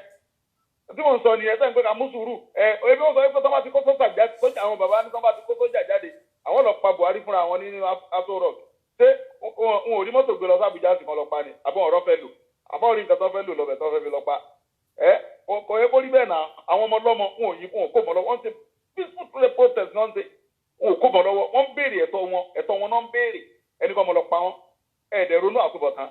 tí mò ń sọ nìyẹn sẹ́yìn pé ká mú sùúrù ebi wọ́n sọ pé tó bá ti kó sọ́jà jáde àwọn bàbá ní tó bá ti kó sọ́jà jáde àwọn lọ pa Buhari fúnra wọn nínú Aso Rock ṣé wọn ò rí mọ́tò gbé lọ sí Àbújá sì kan lọ pa ni àbọ̀ ọ̀rọ̀ fẹ́ lò àbọ̀ orí nǹkan tó fẹ́ lò lọ́bẹ̀ tó fẹ́ fi lọ pa kò yẹ kó rí bẹ́ẹ̀ náà àwọn ọmọ ọlọ́mọ wọn ò yí fún òkú mọ́ lọ wọ́n ti peaceful protest náà ń ṣe wọn ò kó bọ̀ lọ́wọ́ wọ́n ń béèrè ẹ̀tọ́ wọn náà ń béèrè ẹni kan mọ̀ lọ pa wọn ẹ̀ẹ́dẹ̀ ronú àtúbọ̀tán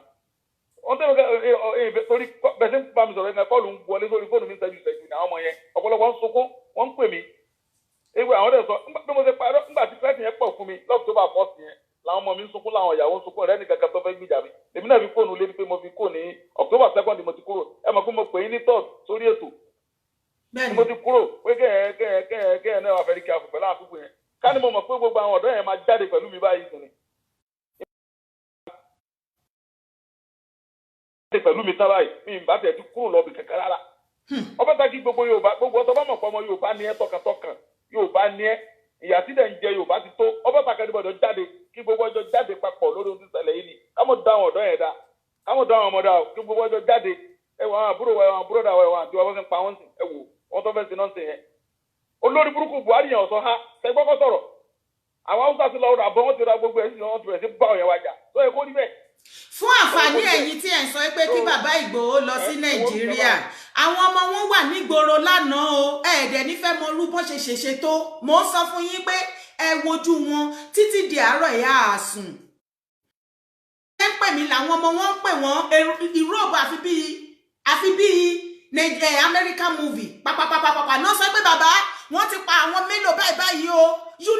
wọ́n tẹ́lẹ̀ torí bẹ́sẹ̀ ń bá mi sọ̀rọ̀ ẹ̀ka kọ́ọ̀lù ń wọlé sórí fóònù mi ṣẹ́jú ní àwọn ọmọ yẹn ọ̀pọ̀lọpọ̀ ń sunkún wọ́n ń pè mí ewé àwọn dẹ̀ sọ bí mo ṣe parọ́ nígbà tí fẹ́ẹ̀tì yẹn pọ̀ fún mi lọ́kùtọ́bà fọ́ọ̀sì yẹn làwọn ọmọ mi ń sunkún làwọn ìyàwó ń sunkún rẹ́ ní kankan tó fẹ́ gbìjà mi èmi náà fi fóònù lé ní pé mo fi kó ní October 2nd mo ti kúrò ẹ mọ̀ pé mo pè é ní third sórí ètò mo ti kúrò pé kẹ́ẹ̀ náà wà fẹ́ rí kí a fò pẹ̀lú àkókò yẹn ká ní mo mọ̀ pé gbogbo àwọn ọ̀dọ́ yẹn máa jáde pẹ̀lú mi báyìí sùn ni. jáde pẹ̀lú mi tán báyìí mi ìbá tẹ̀ ti kúrò lọ́bì kankan rárá. ọbẹ̀ tá kí gbogbo Yorùbá gbogbo ọtọ́ bá mọ̀ pé ọmọ Yorùbá ní ẹ tọkàntọkàn Yorùbá ní ẹ ìyà tí dẹ̀ ń jẹ Yorùbá ti tó ọbẹ̀ tá kẹ́ni bọ̀dọ̀ jáde kí gbogbo ọjọ́ jáde papọ̀ lórí ohun tí ṣẹlẹ̀ yìí ni kámọ̀ dá àwọn ọ̀dọ́ yẹn dá kámọ̀ dá àwọn ọmọ dá kí gbogbo ọjọ́ jáde ẹwà àwọn àbúrò wa àwọn búrọ́dà wa àti wọn fẹ́ pa wọn sí ẹwò wọn tó fẹ́ sí náà sí yẹn olórí burúkú Buhari yẹn ọ̀sán ha tẹgbọ́kọ́ sọ̀rọ̀ àwọn Haúsá ti lọ rà bọ́ wọn ti ra gbogbo ẹ̀sìn wọn ti bẹ̀rẹ̀ sí bá ọ̀yàn wájà tó yẹ kó rí bẹ́ẹ̀. fún àǹfààní ẹ̀yin tí ẹ̀ ń sọ pé kí bàbá Ìgbòho lọ sí Nàìjíríà àwọn ọmọ wọn wà nígboro lánàá o ẹ̀ẹ́dẹ̀ nífẹ̀ẹ́ mọ irú bọ́n ṣe ṣèṣe tó mò ń sọ fún yín pé ẹ wojú wọn títí di àárọ̀ ìyá àsùn ẹ ń pè mí làwọn ọmọ wọn ń pè wọn ìrọ́bù àfi bíi American movie pàpàpàpàpà náà sọ pé bàbá wọ́n ti pa àwọn mélòó báyìí o you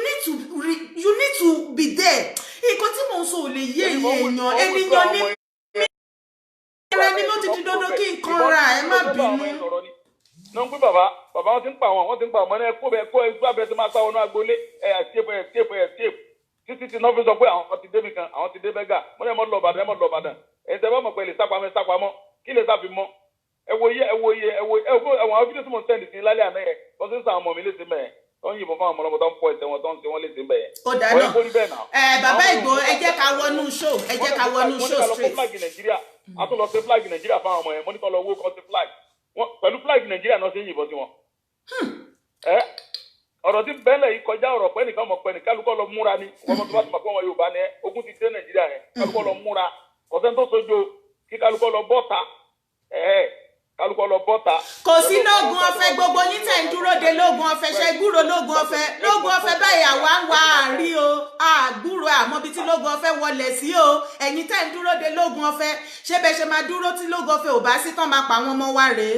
need to be there nǹkan tí mò ń sọ ò lè yé èèyàn ènìyàn ní ẹrẹ ni ló ti di dandan kí nǹkan ra ẹ má bínú. náà ń pín bàbá wọn ti ń pa wọn ti ń pa ọmọ náà kó ẹgbẹ́ abẹ́rẹ́ tó máa pa ọ̀nà agboolé escape títí tí náà fi sọ pé àwọn ti débi kan àwọn ti dé bẹ́gà mo ní ẹ mọ́ lọ Ìbàdàn ẹ̀yin tẹ́ bá mọ̀ pé lè sápamọ́ kí lè sáfi mọ́ ẹwọ fídíò tí mo sẹ́ndì sí lálẹ́ àná yẹn wọ́n ti ń sàn ọmọ mi léṣe mẹ́ẹ̀ wọ́n yìnbọn fún àwọn ọmọ tó ń pọ̀ ẹ̀sẹ̀ wọn tó ń ṣe wọ́n léṣe mẹ́ẹ̀. ó dáná bàbá Ìgbòho ẹ jẹ́ ká wọnú show straight. a tún lọ sí flag Nàìjíríà fáwọn ọmọ yẹn mo ní kọ́ lọ owó kan sí flag pẹ̀lú flag Nàìjíríà náà ṣe ń yìnbọn sí wọn. ọ̀rọ̀ tí bẹ́ẹ̀lẹ̀ yìí kọjá ọ̀rọ̀ pẹ́ nìkan mọ̀ pẹ́ ní kálukọ́ lọ múra ni ọmọ tó bá ti mọ̀ pé wọn Yorùbá ni ogun ti dé Nàìjíríà yẹn kálukọ́ lọ múra ọ̀sẹ̀ tó sojo kí kálukọ́ lọ bọ́ta kálukọ́ lọ bọ́ta. kò sí lóògùn ọ̀fẹ́ gbogbo yín tẹ̀ ń dúró de lóògùn ọ̀fẹ́ ṣe gbúrò lóògùn ọ̀fẹ́ báyìí àwa ń wá àárí o àgbúrò àmọ́ bíi tí lóògùn ọ̀fẹ́ wọlé sí o ẹ̀yin tẹ̀ ń dúró de lóògùn ọ̀fẹ́ ṣé bẹ́ẹ̀ ṣe máa dúró tí lóògùn ọ̀fẹ́ ò bá sí tán máa pa àwọn ọmọ wa rèé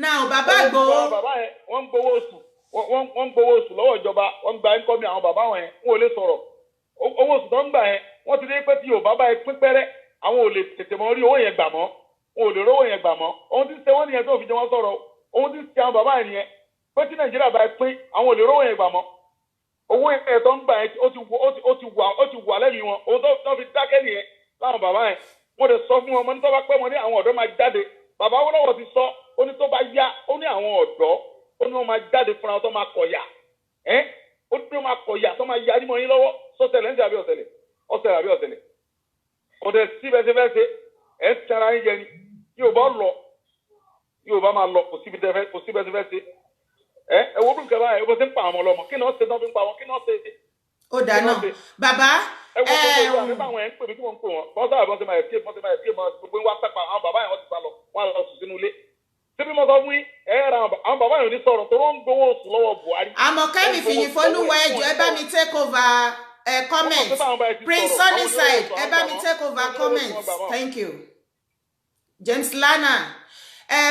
náà bàbá Ìgbòho. bàbá yẹn wọ́n ń gbowó oṣù lọ́wọ́ ìjọba wọ́n ń gba ẹ̀ńkọ́mì àwọn bàbá wọn yẹn wọn ò lè sọ̀rọ̀ owó oṣù tó ń gbà yẹn wọ́n ti rí pé tí Yorùbá bá yẹ pín pẹ́rẹ́ àwọn ò lè tètè mọ́ rí owó yẹn gbà mọ́ wọn ò lè rówó yẹn gbà mọ́ ohun tí ṣe wọ́n nìyẹn tó fi jẹ́ wọ́n sọ̀rọ̀ ohun tí ṣe àwọn bàbá yẹn nìyẹn pé tí Nàìjíríà bá pín àwọn ò lè rówó yẹn gbà mọ́ owó yẹn tó ń gbà yẹn ó ti wà lẹ́mìí wọn ohun tó fi dákẹ́ nìyẹn láwọn bàbá yẹn wọ́n lè sọ fún wọn mo ní tó bá pẹ́ wọn ní àwọn ọ̀dọ́ máa jáde bàbá Awólọ́wọ̀ ti sọ ó ní tó bá yá ó ní àwọn ọ̀dọ́ ó ní wọ́n máa jáde fúnra wọn tó máa kọ̀yà ó ní wọ́n máa kọ̀yà tó máa yarí mọ́ yín lọ́wọ́ sọ́sẹ̀lẹ̀ ń jẹ́ àbí ọ̀sẹ̀lẹ̀ ọ̀sẹ̀lẹ̀ àbí ọ̀sẹ̀lẹ̀ kò dẹ̀ síbẹ̀síbẹ̀sẹ̀ ẹ̀ ń tẹ̀ra yín jẹ ni yóò bá máa lọ kò síbẹ̀síbẹ̀sẹ̀ ẹ wo bí nǹkan báyìí bó ṣe ń pa àwọn ọlọ́mọ kí ni wọ́n ṣe tán fi ń pa wọn kí ni wọ́n ṣe. ó dáná bàbá ẹ wo gbogbo ìwà nípa àwọn ẹ̀ ń pè mí kí wọ́n ń pè wọ́n bọ́n sábà bọ́n ṣe máa escape gbogbo ń wá sápá àwọn bàbá yẹn wọ́n ti sá lọ wọ́n á lọ sùn sínú ilé síbí mo sọ fún yín ra àwọn bàbá yẹn ò ní sọ̀rọ̀ tó ń gbowó oṣù lọ́wọ́ Buhari. àmọ́ kẹ́mi fìyìn fọlúwa ẹjọ́ ẹ bá mi take over comment Prince Sunnyside ẹ bá mi take over comment thank you James Lana.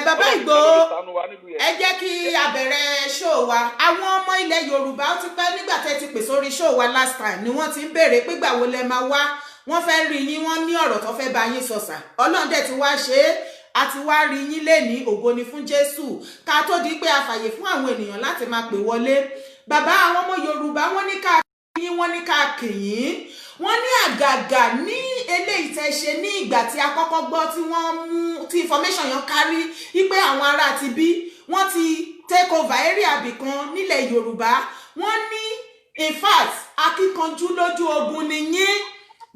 Bàbá Ìgbòho ẹ jẹ́ kí a bẹ̀rẹ̀ show wa àwọn ọmọ ilẹ̀ Yorùbá ó ti pẹ́ nígbà tẹ́ ti pè sórí show wa last time ni wọ́n ti ń béèrè pé gbà wo lẹ máa wá wọ́n fẹ́ rí yín wọ́n ní ọ̀rọ̀ tó fẹ́ bá yín sọ̀sà Ọlọ́run dẹ̀ ti wá ṣe é a ti wá rí yín lénìí ògo ni fún Jésù ká tó di pé a fàyè fún àwọn ènìyàn láti máa pè wọlé bàbá àwọn ọmọ Yorùbá wọ́n ní ká yín wọ́n ní ká kì yín wọ́n ní àgàgà ní eléyìí tẹ́ ṣe ní ìgbà tí a kọ́kọ́ gbọ́ tí wọ́n mú tí information yẹn kárí wípé àwọn ará ti bí wọ́n ti take over area bìkan nílẹ̀ Yorùbá wọ́n ní in fact akíkanjú lójú ogun ni yín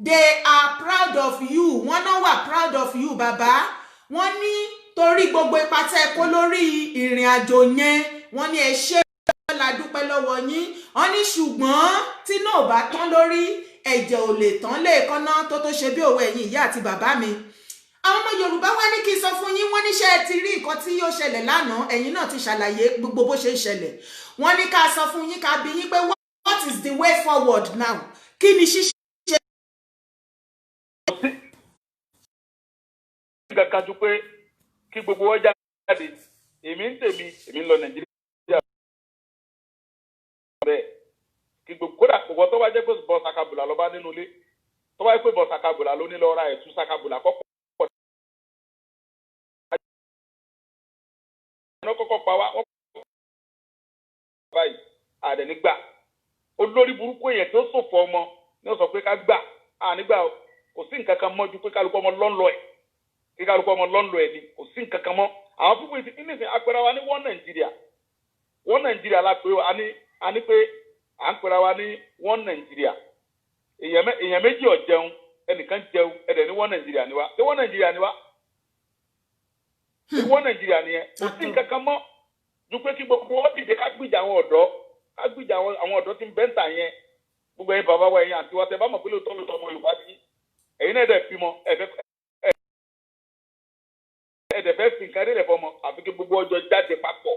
they are proud of you wọ́n náà wà proud of you bàbá wọ́n ní torí gbogbo ipa tẹ́ kó lórí ìrìn àjò yẹn wọ́n ní ẹ ṣé la dúpẹ́ lọ́wọ́ yín wọ́n ní ṣùgbọ́n tí náà bá tán lórí ẹ̀jẹ̀ ò lè tán lẹ́ẹ̀kan náà tó ṣe bí òwe ẹ̀yin ìyá àti bàbá mi àwọn ọmọ Yorùbá wá ní kí n sọ fún yín wọ́n níṣẹ́ ti rí nǹkan tí yóò ṣẹlẹ̀ lánàá ẹ̀yin náà ti ṣàlàyé gbogbo bó ṣe ń ṣẹlẹ̀ wọ́n ní ká sọ fún yín ká bi yín pé what is the way forward now kí ni ṣíṣe. kankan ju pé kí gbogbo ọjà jáde èmi ń tèmi èmi ń lọ Nàìjíríà bẹ́ẹ̀ kí gbogbo kódà gbogbo tó bá jẹ́ pé bọ́ sakabula ló bá nínú ilé tó bá jẹ́ pé bọ́ sakabula ló ní lọ́ọ́ ra ẹ̀tú sakabula kọ́kọ́ pa wá báyìí àdẹ̀nígbà olórí burúkú èèyàn tó ṣòfò ọmọ ní ó sọ pé ká gbà ànígbà kò sí nǹkan kan mọ́ ju pé kálukú ọmọ lọ́nlọ́ ẹ̀ kí kálukú ọmọ lọ́nlọ́ ẹ̀ ni kò sí nǹkan kan mọ́ àwọn púpọ̀ ìsìn nísìnyí apẹ̀rẹ̀ wa ní wọ́n Nàìjíríà lápẹ́ a ní pé à ń pẹ̀rẹ̀ wa ní wọ́n Nàìjíríà èèyàn méjì ò jẹun ẹnìkan jẹun ẹ̀dẹ̀ ní wọ́n Nàìjíríà ni wá ṣé wọ́n Nàìjíríà ni wá ṣé wọ́n Nàìjíríà ni yẹn kò sí nǹkan kan mọ́ ju pé kí gbogbo wọn dìde ká gbìjà àwọn ọ̀dọ́ tí ń bẹ́ńtà yẹn gbogbo ẹ̀yin bàbá wa ẹ̀yin àti wa tẹ bá mọ̀ pé lóòótọ́ ọmọ Yorùbá ti ẹ̀yin náà dẹ̀ bímọ ẹ̀dẹ̀ fẹ́ fi nǹkan rẹ̀ fọmọ àfi kí gbogbo ọjọ́ jáde papọ̀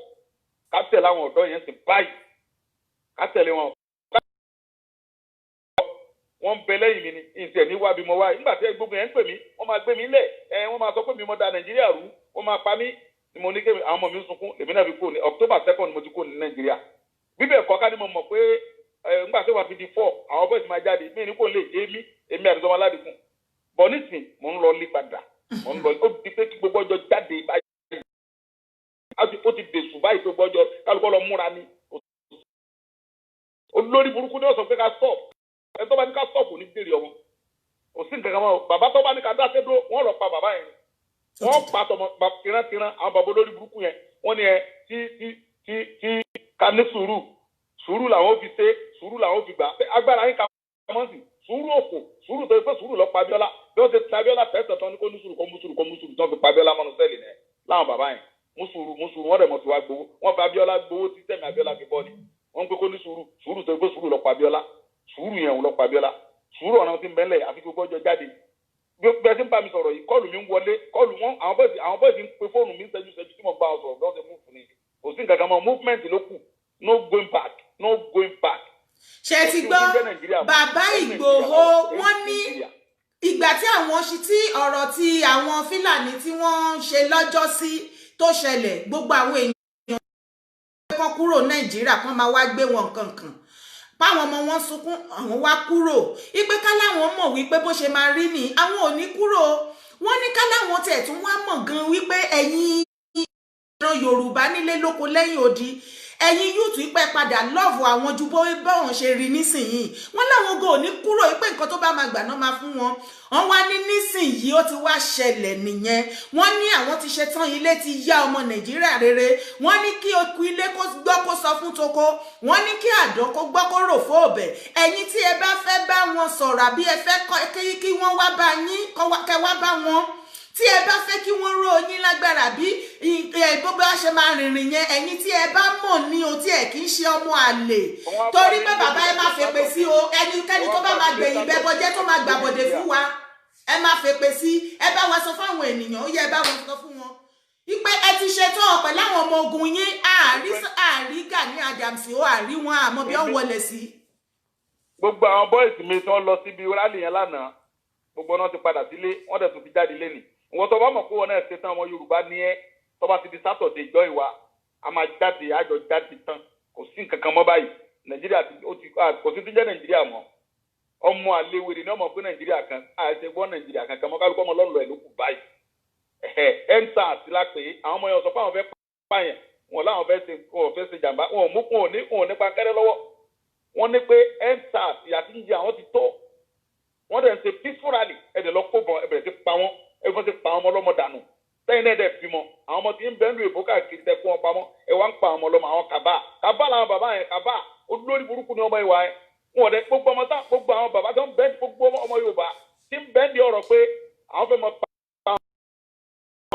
ká tẹ̀lé àwọn ọ̀dọ́ yẹn sì báyìí ká tẹ̀lé wọn. wọ́n ń bẹ lẹ́yìn mi ni ìṣẹ̀ ní wá bí mo wá nígbà tí gbogbo yẹn ń pè mí wọ́n máa gbé mi lẹ̀ wọ́n máa sọ pé mi mo da Nàìjíríà rú wọ́n máa pa mí ni mo ní kémi àwọn ọmọ mi ń sunkún èmi náà fi kúrò ní October 2nd mo ti kúrò ní Nàìjíríà bíbẹ̀ ẹ̀kọ́ ká ní mo mọ̀ pé nígbà tí wọ́n fi di 4 àwọn bọ́ọ̀sì máa jáde mí ní kò lè èmi àti sọmọ aládìkún bọ̀ nísìn mò ń lọ lé padà mò ń lọ ó di pé kí gbogbo ọjọ́ jáde báyìí ó ti dèṣù báyìí tó gbọ́jọ́ kálukọ́ lọ múra ní olórí burúkú ní ọ̀sán pé ká stop ẹ tó bá ní ká stop ní bèrè ọmọ kò sí nǹkan kan mọ́ bàbá tó bá ní ká dá sédó wọ́n lọ pa bàbá yẹn wọ́n pa tọmọ tìrantìran àwọn bàbá olórí burúkú yẹn wọ́n ní tí ká ní sùúrù làwọn fi ṣe sùúrù làwọn fi gbà agbára yín ká mọ́ sí sùúrù òfò sùúrù tó yẹ pé sùúrù lọ pa Abíọ́lá bí wọ́n ti ta Abíọ́lá tẹ̀sán tán ní kó ní sùúrù kó mú sùúrù tó fi pa Abíọ́lá mọ́nu sẹ́ẹ̀lì náà láwọn bàbá yẹn mú sùúrù wọ́n dẹ̀ mọ̀ sí wa gbowó wọ́n fi Abíọ́lá gbowó tí tẹ̀mí Abíọ́lá fi bọ́ ni wọ́n ń pé kó ní sùúrù tó yẹ pé sùúrù lọ pa Abíọ́lá sùúrù yẹn lọ pa Abíọ́lá sùúrù ọ̀nà tí ń bẹ́ńlẹ̀ àfi gbogbo ọjọ́ jáde bẹ́ẹ̀ tí ń bá mi sọ̀rọ̀ yìí kọ́ọ̀lù mi ń wọlé kọ́ọ̀lù wọn àwọn bọ́ọ̀sì ń pe fóònù mi ń ṣẹ́jú tí mo bá ọ sọ̀rọ̀ lọ́sẹ̀ mú fún mi kò sí nǹkan kan mọ́ movement ló kù no going back. ṣe ti gbọ́ bàbá Ìgbòho wọ́n ní ìgbà tí àwọn tí ọ̀rọ̀ tí àwọn Fúlàní tí wọ́n ń ṣe lọ́jọ́ sí tó ṣẹlẹ̀ gbogbo àwọn èèyàn kan kúrò Nàìjíríà kan máa wá gbé wọn kankan páwọn ọmọ wọn sunkún àwọn wá kúrò ipe ká láwọn mọ̀ wípé bó ṣe máa rí ni àwọn ò ní kúrò wọ́n ní ká láwọn tẹ̀ tún wá mọ̀ gan wípé ẹ̀yin ìran Yorùbá nílé lóko lẹ́yìn odi ẹ̀yin yúùtù ìpẹ́ padà lọ́ọ̀fù àwọn ju bọ́ọ̀n ṣe rí nísìnyìí wọ́n láwọn go ní kúrò pé nǹkan tó bá máa gbà náà máa fún wọn wọ́n wá ní nísìnyìí ó ti wá ṣẹlẹ̀ nìyẹn wọ́n ní àwọn ti ṣe tán ilé ti yá ọmọ nàìjíríà rere wọ́n ní kí okùn ilé kó gbọ́ kó sọ fún toko wọ́n ní kí àdán kó gbọ́ kó rò fún òbẹ̀ ẹ̀yin tí ẹ bá fẹ́ bá wọn sọ̀rọ̀ àbí ẹ fẹ́ kí wọ́n wá bá yín kẹ́ wá bá wọn tí ẹ bá fẹ́ kí wọ́n ró yín lágbára bí gbogbo ṣe máa rìnrìn yẹn ẹ̀yin tí ẹ bá mọ̀ ní o tí ẹ kì í ṣe ọmọ àlè torí pé bàbá ẹ máa fèpè sí o ẹnikẹ́ni tó bá máa gbẹ̀yìn bẹ́bọjẹ́ tó máa gbàbọ̀dé fún wa ẹ máa fèpè sí ẹ bá wa sọ fáwọn ènìyàn ó yẹ ẹ bá wọn sọ fún wọn ipe ẹ ti ṣètò pẹ̀lú àwọn ọmọ ogun yín àárí Gani Adams ó àárí wọn àmọ́ bí wọ́n wọlé sí. gbogbo àwọn bọ́ìsì mi tí wọ́n lọ síbi rálì yẹn lánàá gbogbo náà ti padà sílé wọ́n dẹ̀ tún ti jáde lẹ́nìí ìwọ́n tó bá mọ̀ pé wọn náà ṣe tán ọmọ Yorùbá ní ẹ́ tó bá ti di sátọ̀dé ìjọ ìwà a máa jáde àjọ jáde tán kò sí nǹkan kan mọ́ báyìí Nàìjíríà kò sí ti jẹ́ Nàìjíríà mọ́ ọmọ àlewèrè ní ọmọ pé Nàìjíríà kan àìsè gbọ́ Nàìjíríà kan kan mọ́ kálukọ́ ọmọ lọ́nà ẹ̀ ló kù báyìí ẹ̀ńtà àti lápè àwọn ọmọ yẹn sọ fún àwọn fẹ́ pààyàn wọn láwọn fẹ́ ṣe jàmbá wọn ò mú wọn ò ní pankẹ́rẹ́ lọ́wọ́ wọn ní pé ẹ̀ńtà àti àtijọ́ àwọn ti tó wọn dẹ̀ ń ṣe peaceful rally ẹ̀dẹ̀ lọ kó bọ̀ ẹ̀bẹ̀rẹ̀ ti pa wọn ẹ̀fọn ti pa ọmọ ọlọ́mọ dànù sẹ́yìn náà dẹ̀ bímọ àwọn ọmọ tí ń bẹ́ẹ̀ ń lu èbó káàkiri tẹ fún wọn pamọ́ ẹ̀ wá ń pa ọmọ ọlọ́mọ àwọn kàbá làwọn bàbá yẹn kàbá olórí burúkú ni ọmọ ìwà yẹn wọn ò dẹ gbogbo ọmọ tá gbogbo àwọn bàbá tó ń bẹ́ẹ̀ gbogbo ọmọ Yorùbá tí ń bẹ́ẹ̀ di ọ̀rọ̀ pé àwọn fẹ́ mọ pa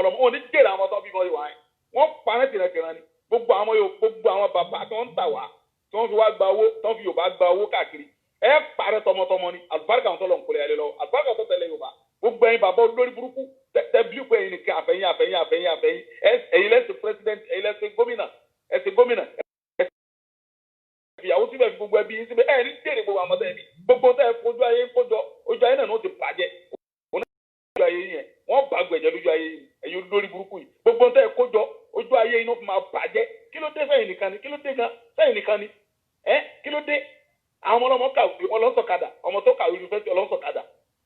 ọlọ́mọ wọn ò ní jèrè àwọn tó bímọ ìwà yẹn wọ́n parẹ́ tìrẹ̀tìrẹ̀ ni gbogbo àwọn bàbá tó ń tà wá tí wọ́n fi wá gba owó tó ń fi Yorùbá gba owó káàkiri ẹ parẹ́ tọmọtọmọ ni àlùbáríkà tó lọ ń kólé ayé lọ àlùbáríkà tó tẹ̀lé Yorùbá gbogbo ẹ̀yin bàbá olórí burúkú tẹ bílù pé ẹ̀yin nìkan àfẹ̀yìn ẹ̀yin lẹ́sìn president ẹ̀yin lẹ́sìn gómìnà ìyàwó síbẹ̀ fi gbogbo ẹbí yín síbẹ̀ ẹ̀ ní jèrè gbogbo àmọ́tẹ́ ẹbí gbogbo tẹ́ ẹ fojú ayé ń kójọ ojú ayé náà ní ó ti bàjẹ́ òun náà ojú ayé yẹn wọ́n bá gbẹ̀jẹ̀ lójú ayé yìí ẹ̀yin olórí burúkú yìí gbogbo tẹ́ ẹ kójọ ojú ayé yìí ní ó fi máa bàjẹ́ kí ló dé sẹ́yìn nìkan ni kí ló dé gan sẹ́yìn nìkan ni kí ló dé àwọn ọmọ kàwé ọlọ́sọ̀kadà ọmọ tó kàwé yunifásitì ọlọ́sọ̀kadà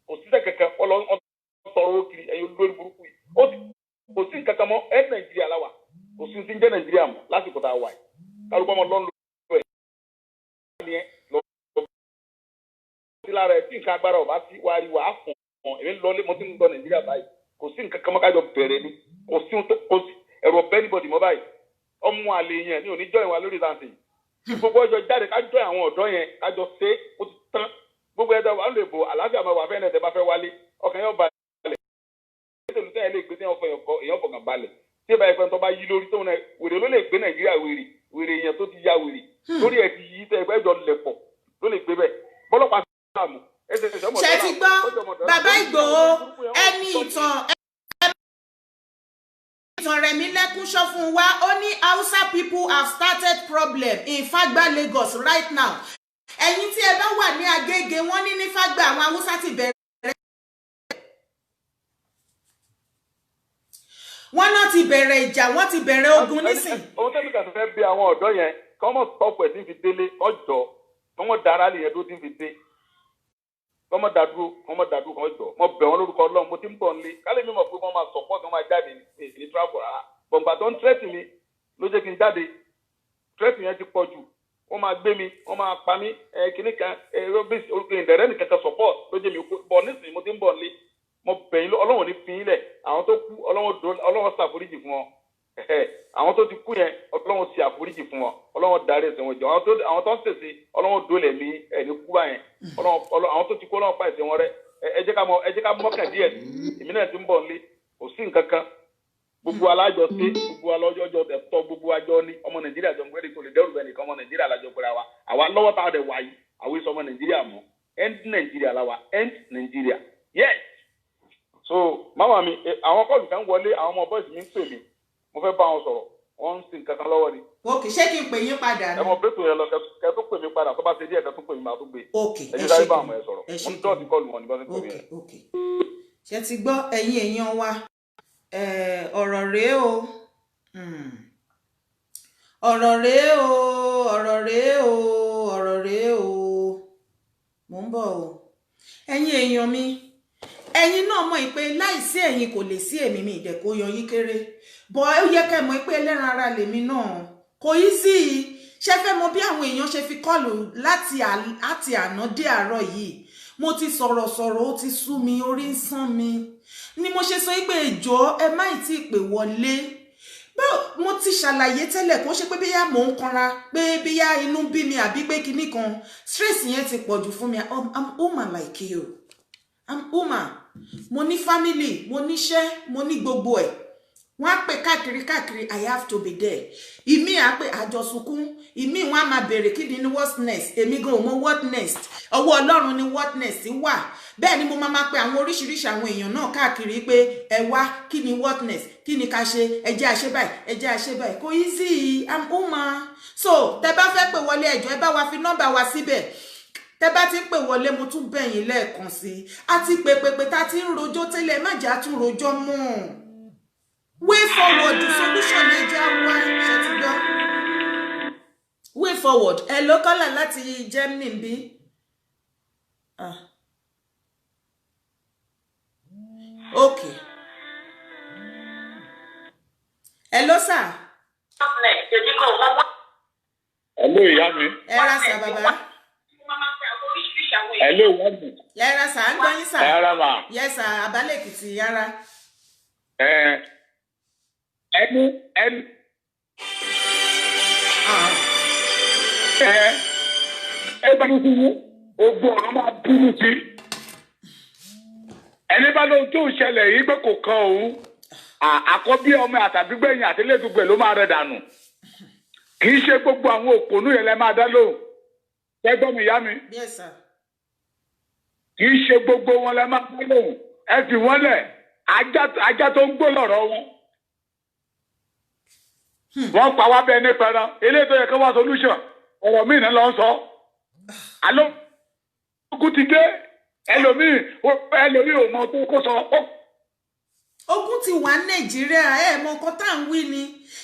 kò síṣẹ́ kankan ọlọ́sọ̀rọ̀ kiri ẹ̀yin olórí burúkú yìí kò sí kankan mọ́ Nàìjíríà láwà kò sí ti ń jẹ́ Nàìjíríà mọ́ lásìkò tá a wà yìí kálukọ́ ọmọ lọ́nù lára ẹ tí nǹkan agbára ọba tí wàá rí wàá fún ọ èmi lọlé mo ti ń lọ Nàìjíríà báyìí kò sí nǹkan kan mọ́ kájọ bẹ̀rẹ̀ ni kò sí ẹ̀rọ bẹ́nibọ̀dì mọ́ báyìí ọmọ àlè yẹn ní òní jọyìn wa lórí ìdáǹsì tí gbogbo ọjọ́ jáde kájọ àwọn ọ̀dọ́ yẹn kájọ ṣe ó ti tán gbogbo ẹ̀dá wà lè bò àlàáfíà máa wà fẹ́ ẹ̀ bá fẹ́ wálé ọkàn yóò balẹ̀ nítorí tẹ́yẹ lè gbé èèyàn fọkàn balẹ̀ tí ẹ bá yẹ pé tó bá yí lórí tóun náà wèrè ló lè gbé Nàìjíríà wèrè yẹn tó ti ya wèrè lórí ẹ̀ ti yí tẹ́ ẹgbẹ́ jọ lẹ̀ pọ̀ ló lè gbé bẹ́ẹ̀ bọ́lọ́pàá ṣe ti gbọ́ bàbá Ìgbòho ẹni ìtàn Rẹ̀mílẹ́kún sọ fún wa ó ní Hausa people have started problem in Fagba Lagos right now ẹ̀yin tí ẹ bá wà ní Agége wọ́n ní Fagba àwọn Hausa ti bẹ̀rẹ̀ wọ́n náà ti bẹ̀rẹ̀ ìjà wọ́n ti bẹ̀rẹ̀ ogun nísìn. ohun tẹ́lẹ̀ kan fẹ́ bí àwọn ọ̀dọ́ yẹn kọ́ mọ̀ stop ẹ̀ tí ń fi délé ọjọ́ kọ́mọ dára lè yẹn tó ti ń fi dé kọ́mọ dàdúró kan jọ mo bẹ̀ wọ́n lórúkọ Ọlọ́run mo ti ń bọ̀ nílé kálí mi mọ̀ pé wọ́n máa support wọ́n máa jáde ní travel rárá bọ̀ǹgbà tó ń tírẹ́tì mi ló jẹ́ kí n jáde tírẹ́tì yẹn ti pọ̀ jù wọ́n máa gbé mi wọ́n máa pa mí kìnnì kan robins ìdẹ̀rẹ́ nìkan kan support ló jẹ́ mi bọ̀ nísìnyí mo ti ń bọ̀ nílé mo bẹ̀ yín Ọlọ́run ní fi yín lẹ̀ àwọn tó kú Ọlọ́run ṣàforíjì fún wọn àwọn tó ti kú yẹn Ọlọ́run ṣe àforíjì fún wọn Ọlọ́run darí ẹ̀ṣẹ̀ wọn jọ àwọn tó ń ṣèṣe Ọlọ́run dólẹ̀ mí ẹ̀ní kú báyẹn àwọn tó ti kú Ọlọ́run pa ẹ̀ṣẹ̀ wọn rẹ́ ẹ jẹ́ ká mọ́kàn díẹ̀ èmi náà ti ń bọ̀ nílé kò sí nǹkan kan gbogbo alájọ ṣe gbogbo alájọ ẹ̀tọ́ gbogbo àjọ ní ọmọ Nàìjíríà jọ ń gbé kò lè dẹ́rù bẹ́ẹ̀ nìkan ọmọ Nàìjíríà lájọ pẹ̀lú àwa lọ́wọ́ táwọn dẹ̀ wáyé àwọn èso ọmọ Nàìjíríà mọ́ end Nàìjíríà láwa end Nàìjíríà yes so mama mi àwọn kọ́ọ̀lù kan wọlé àwọn ọmọ bọ́ọ̀sì mi ń pè mí mo fẹ́ bá wọn sọ̀rọ̀ wọ́n ń sin kankan lọ́wọ́ ni. ok ṣé kí n pè yín padà ni. ẹ mọ bẹ́tù yẹn lọ kẹ tó pè mí padà tó bá ṣe díẹ̀ kẹ tó pè mí máa tó gbé. ok ẹ ṣe dárí bá àwọn ẹ sọ̀rọ̀ wọ́n ń dọ́ọ̀tì kọ́ọ̀lù wọn ní bá ṣe pè mí yẹn. ok ṣe ti gbọ́ ẹ̀yin èèyàn wa ọ̀rọ̀ rèé o ọ̀rọ̀ rèé o ọ̀rọ̀ rèé o ọ̀rọ̀ rèé o mò ń bọ̀ o ẹ̀yin èèyàn mi ẹ̀yin náà mọ̀ pé láìsí ẹ̀yin kò lè sí èmi mi ìdẹ̀kọ́ yan yín kéré bọ́ ó yẹ kẹ́ mọ̀ pé ẹlẹ́ran ara lèmi náà kò kò easy ṣe fẹ́ mọ̀ bí àwọn èèyàn ṣe fi kọlù láti àná dé àárọ̀ yìí mo ti sọ̀rọ̀ ó ti sú mi orí ń sán mi ni mo ṣe sọ pé ẹjọ́ ẹ má tí pè wọlé mo ti ṣàlàyé tẹ́lẹ̀ kó ṣe pé bíyá mò ń kanra pé bíyá inú bí mi àbí pé kinní kan stress yẹn ti pọ̀jù fún mi I'm woman like you I'm woman mo ní family mo níṣẹ́ mo ní gbogbo ẹ̀ wọ́n á pè káàkiri I have to be there ìmí á pè àjọsùnkún ìmí wọ́n á máa bèèrè kí ni what next èmi gan ò mọ what next ọwọ́ Ọlọ́run ni what next wà bẹ́ẹ̀ ni mo máa pe àwọn oríṣiríṣi àwọn èèyàn náà káàkiri pé ẹ wá kí ni what next kí ni ká ṣe ẹ jẹ́ a ṣe báyìí kò easy I'm woman so tẹ́ bá fẹ́ pè wọlé ẹjọ́ ẹ bá wa fi nọ́mbà wa síbẹ̀ tẹ́ bá ti pè wọlé mo tún bẹ̀yìn lẹ́ẹ̀kan sí àti pé tá ti ń rojọ́ tẹ́lẹ̀ má jà tún rojọ́ mọ́ way forward the solution ẹ já wá ṣe ti gbọ́ way forward ẹ ló kọ́là láti Germany bí okay hello sir hello ìyá mi ẹ ra sà bàbá hello ìyá mi ẹ ra sà ń gbọ́ yín sà ẹ ra mà yes sir Abálẹ̀ Èkìtì yára ẹni bá ní fún ogun ọ̀rọ̀ máa bínú sí ẹni bá lóhun tó ṣẹlẹ̀ yìí pé kò kan òun àkọ́bí ọmọ àtàbígbẹ̀yìn àtìlẹ́dùgbẹ̀ ló máa rẹ̀ dànù kì í ṣe gbogbo àwọn òpònú yẹn lẹ máa dá lóhùn ṣẹ́gbọ́n mi ìyá mi yes sir kì í ṣe gbogbo wọn lẹ máa dá lóhùn ẹ fi wọ́n lẹ̀ ajá tó ń gbó lọ́rọ̀ wọn wọ́n pa wá bẹ́ẹ̀ ní pẹran eléyìí tó yẹ kó wá solution ọ̀rọ̀ míì náà lọ sọ àlọ́ ogun ti dé ẹlòmíì ò mọ tó kó sọ. ogun ti wà Nàìjíríà mọ nǹkan tá à ń wí ni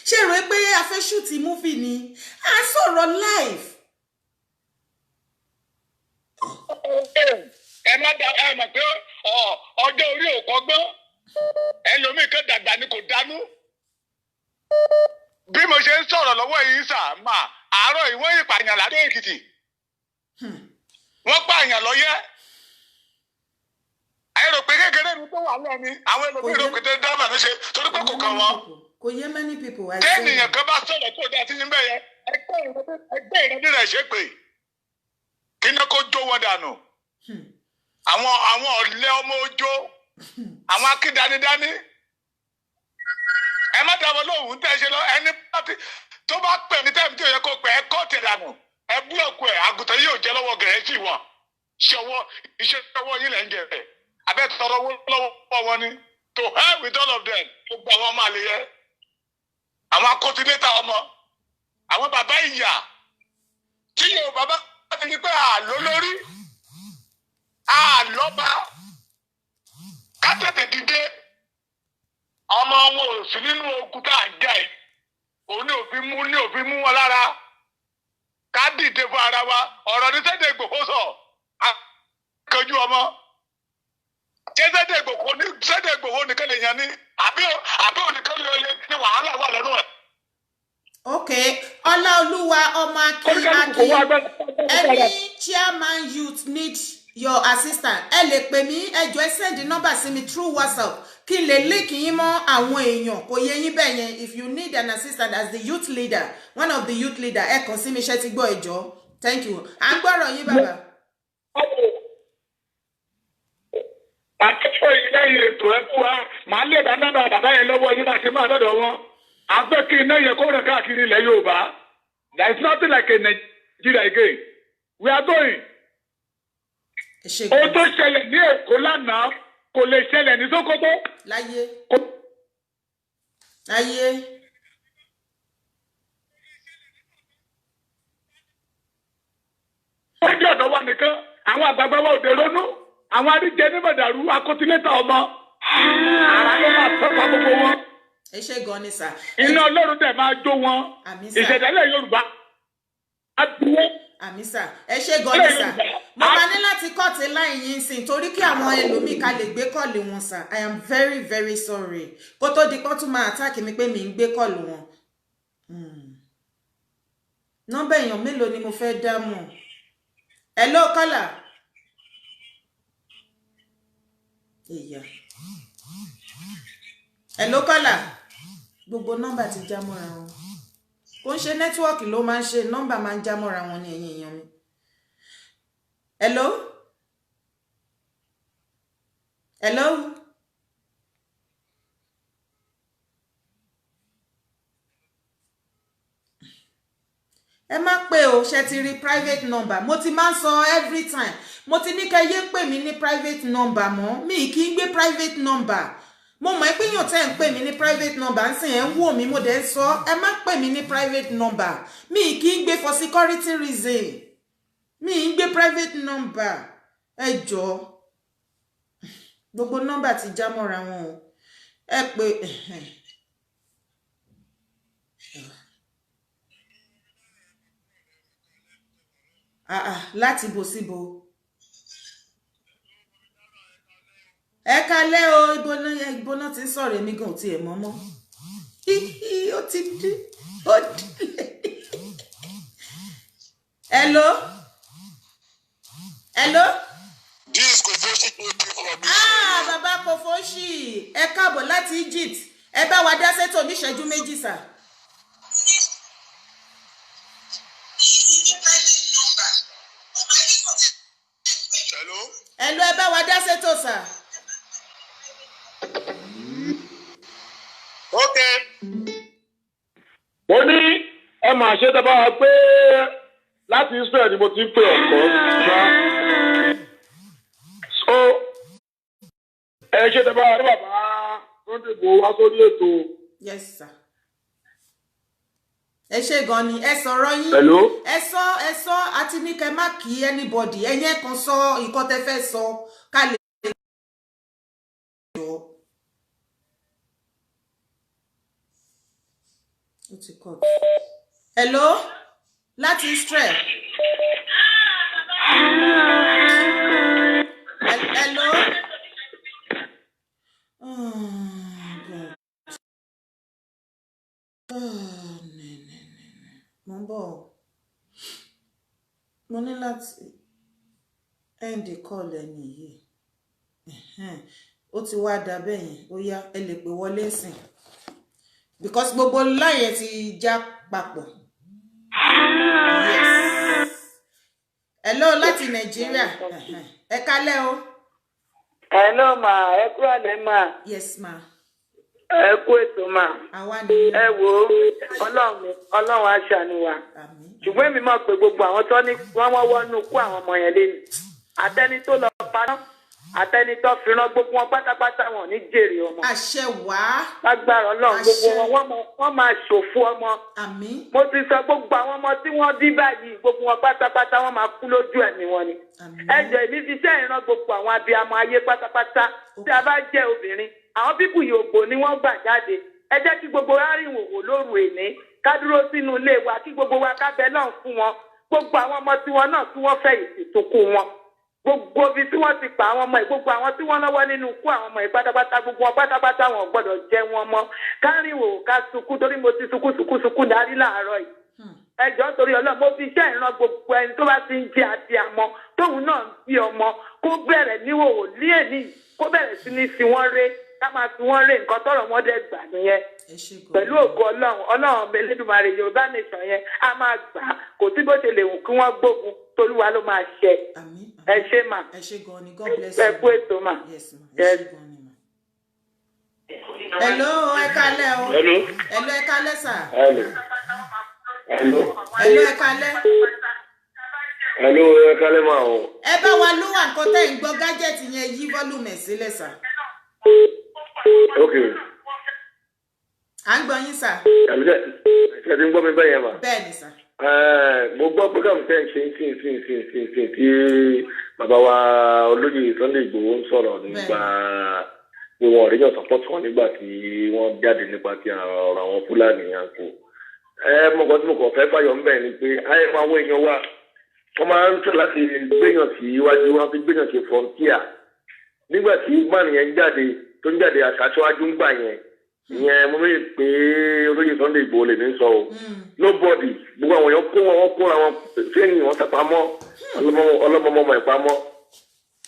ṣé rò pé a fẹ́ ṣùtì múfì ni à ń sọ̀rọ̀ live. ẹ má da ẹ mọ̀ pé ọjọ́ orí ò kọ́gbọ́n ẹlòmíì kan dàgbà ni kò dánú. bí mo ṣe ń sọ̀rọ̀ lọ́wọ́ yìí sà máa àárọ̀ ìwọ́n ìpààyàn ládó Èkìtì wọ́n pààyàn lọ́yẹ́ àìrò pé kékeré ni tó wà lẹ́ni àwọn ẹlòmíì rò pé tó dábàá ló ṣe torí pé kò kàn wọ́n. kò yẹ many people wá. téèyàn kan bá sọ̀rọ̀ tó dá sí níbẹ̀ yẹn ẹgbẹ́ ìrẹ́bí rẹ̀ ṣe pé kí ni kó jó wọn dànù àwọn ọ̀lẹ́ ọmọ ojó àwọn akídanidání ẹ má dábọ̀ lóhùn tẹ́ ẹ ṣe lọ ẹni pàtì tó bá pè ní tẹ́ẹ̀mù tí ò yẹ kó pè ẹ kọ́ tẹ̀lánù ẹ búlọ̀kù ẹ àgùntàn yóò jẹ́ lọ́wọ́ gẹ̀ẹ́sì wọn iṣẹ́ ọwọ́ yín lẹ̀ ń jẹ ẹ̀ abẹ́ tọrọ lọ́wọ́ wọn ni to hell with all of them gbogbo àwọn ọmọ àlè yẹ àwọn akọ́tìlétà ọmọ àwọn bàbá ìyà tí yóò bàbá ti ní pé àlọ́ lórí àlọ́ba ká tètè dìde ọmọ wọn ò sí nínú ogun tá à ń jà yìí òun ní òfin mú wọn lára ká dìde fún ara wa ọ̀rọ̀ ní Sunday Igboho sọ akẹ́jú ọmọ ṣé Sunday Igboho nìkan lè yan ní àbí ònìkan lè yẹ ní wàhálà wà lẹ́nu ẹ̀. ok Ọláolúwa ọmọ Akin any chairman youth need your assistant ẹ lè pè mí ẹ jọ̀ọ́ ẹ send number sí mi through WhatsApp kí n lè link yín mọ́ àwọn èèyàn kò yé yín bẹ́ẹ̀ yẹn if you need an assistant as the youth leader one of the youth leader ẹ kàn sí mi ṣe ti gbọ́ ẹ jọ̀ọ́ thank you à ń gbọ́rọ̀ yín bàbá. àtúntò ìlẹ́yìn ètò ẹ̀kú wa màá lè bá náà bàbá yẹn lọ́wọ́ yín láti máa lọ́dọ̀ wọn àgbẹ̀ kí iná yẹ kó rẹ̀ káàkiri ilẹ̀ Yorùbá there is nothing like a Nigeria again we are going. ohun tó ṣẹlẹ̀ ní Èkó lánàá kò lè ṣẹlẹ̀ ní Sókótó. láyé. wọ́n jẹ́ ọ̀dọ́ wa nìkan àwọn àgbàgbà wa ò dé ronú àwọn àríjẹ ní mọ̀dàrú akọ́tílétà ọmọ ara ló máa tọ́pa gbogbo wọn. ẹ ṣe gan ni sà. iná Ọlọ́run dẹ̀ máa jó wọn ìṣẹ̀dálẹ̀ Yorùbá á dúró. àmì sà ẹ ṣe gan ni sà mo máa ní láti kọ́ọ̀tì láì yín sìn torí kí àwọn ẹlòmíì ká lè gbé kọ́ọ̀lù wọn sà I am very very sorry kó tó di pọ́n tún máa attack mi pé mi ń gbé kọ́ọ̀lù wọn. nọ́mbà èèyàn mélòó ni mo fẹ́ dá mọ̀. Hello caller. Ìyá. Hello caller. Gbogbo nọ́mbà ti já mọ́ra wọn. Kò ń ṣe nẹ́tíwọ́ọ̀kì ló máa ń ṣe, nọ́mbà máa ń já mọ́ra wọn ní ẹ̀yìn èèyàn mi. Hello? Hello? Ẹ má pè o, ṣe ti rí private number. Mo ti máa ń sọ every time. Mo ti ní kẹ́ yé pè mí ní private number mọ́. Mi kì í gbé private number. Mo mọ̀ pé yàn tẹ́ ń pè mí ní private number ń sìn ẹ̀ ń wò mí mo dẹ̀ ń sọ ẹ má pè mí ní private number. Mi kì í gbé for security reason. Mi ń gbé private number. Ẹ jọ̀ọ́. Gbogbo number ti já mọ́ra wọn o. Ẹ pè láti bo síbo. Ẹ kálẹ́ o, ìbóná ti ń sọ̀rọ̀ èmi gan ti ẹ̀ mọ́mọ́. Ó ti dé, ó dé. Hello? Hello? This Kofoshi from Bàbá Kofoshi, ẹ káàbọ̀ láti Egypt. Ẹ bá wa dá sétò ní ìṣẹ́jú méjì sà. Hello? Hello, ẹ bá wa dá sétò sà. Okay. Mo ní ẹ máa ṣe tẹ́ bá wa pé láti Israel ni mo ti ń pè ọ̀pọ̀ ṣá. So ẹ ṣe tẹ́ bá wa ní bàbá Sunday Igboho wá sórí ètò. Yes sir. Ẹ ṣé gan ni ẹ sọ̀rọ̀ yín. Hello? Ẹ sọ àti ní kẹ́ má kí anybody. Ẹ̀yin kan sọ nǹkan tẹ́ fẹ́ sọ ká lè Hello? Láti Israel. Hello? Mo ń bọ̀. Mo ní láti end call ẹni yìí. Ó ti wá dà bẹ́yẹn. Ó yá ẹ lè pè wọlé sìn. Because gbogbo láyé ti já papọ̀. Yes. Hello láti Nigeria. Ẹ kálẹ́ o. Hello ma, ẹ kúrò lẹ́ ma. Yes ma. Ẹ kú ètò ma. Àwa ni. Ẹ wò ó, Ọlọ́run á ṣàánú wa. Ṣùgbọ́n èmi mọ̀ pé gbogbo àwọn tó ní wọ́n wọ́nú kú àwọn ọmọ yẹn lé ní. Àtẹni tó lọ paná. Àtẹni tó fi rán gbogbo wọn pátápátá wọn ní jèrè ọmọ. Àṣẹ wá. Lágbára Ọlọ́run gbogbo wọn máa ṣòfò ọmọ. Àmín. Mo ti sọ gbogbo àwọn ọmọ tí wọ́n bí báyìí gbogbo wọn pátápátá wọn máa kú lójú ẹ̀mí wọn ni. Ẹ jẹ́ èmi fi iṣẹ́ ìran gbogbo àwọn abiyamọ ayé pátápátá tí a bá jẹ́ obìnrin. Àwọn pípù yòògbò ni wọ́n gbà jáde. Ẹ jẹ́ kí gbogbo wa rìn wòwò lóru èní. Ká dúró sínú ilé wa kí gbogbo wa ká bẹ náà fún wọn. Gbogbo àwọn ọmọ tiwọn náà tí wọ́n fẹ́ ìsìnkú wọn. Gbogbo ibi tí wọ́n ti pa àwọn ọmọ yìí gbogbo àwọn tí wọ́n lọ́wọ́ nínú ikú àwọn ọmọ yìí pátápátá gbogbo wọn pátápátá wọn gbọ́dọ̀ jẹ wọn mọ́. Ká rìn wòwò ká sunkún torí mo ti sunkún darí láàárọ̀ yìí. Ẹ jọ̀ọ́ torí Ọlọ́run mo fi iṣẹ́ ìran gbogbo ẹni tó bá ti ń jẹ àti àmọ́ tóun náà ń bí ọmọ kó bẹ̀rẹ̀ níwòwò ní èní kó bẹ̀rẹ̀ sí ní fi wọ́n ré ká máa fi wọ́n ré nǹkan tọ́rọ̀ wọn dẹ̀ gbà nìyẹn. Pẹ̀lú ògo Ọlọ́run Elédùmarè Yorùbá nation yẹn á máa gbà kò sí bó ṣe lè wù kí wọ́n gbógun tolúwa ló máa ṣe. Ẹ ṣé mà. Ẹ ṣé gan ni God bless you. Ẹ kú ètò mà. Yes ma. Ẹ ṣé gan ni ma. Hello ẹ kálẹ́ o. Hello? Hello ẹ kálẹ́ sà. Hello? Hello? Hello ẹ kálẹ́. Hello, ẹ kálẹ́ máa o. Ẹ bá wa ló wà nǹkan tẹ́ ń gbọ́ gájẹ́tì yẹn yí volume sílẹ̀ sà. Okay. À ń gbọ́ yín sà. Ṣé ti ń gbọ́ mi bẹ́ẹ̀ yẹn mà? Bẹ́ẹ̀ ni sà. Mo gbọ́ program tẹ́ ń ṣe tí bàbá wa olóyè Sunday Igboho ń sọ̀rọ̀ nípa pé wọn ọ̀rẹ́yàn support wọn nígbà tí wọ́n jáde nípa ti ọ̀rọ̀ àwọn Fúlàní yẹn kò. Mo kàn tí mo kàn fẹ́ fàyọ̀ ńbẹ̀ ni pé ayé máa wọ èèyàn wá wọ́n máa ń tẹ̀ láti gbéyàn sí iwájú wọn fi gbéyàn sí frontier nígbà tí gbàǹ yẹn jáde tó ń jáde aṣáájú ń gbà yẹn ìyẹn mo rí pé olóyè Sunday Igboho lè ní sọ o nobody gbogbo àwọn èèyàn kó wọn kóra wọn sẹ́yìn wọn sàpamọ́ ọlọ́mọmọ ìpamọ́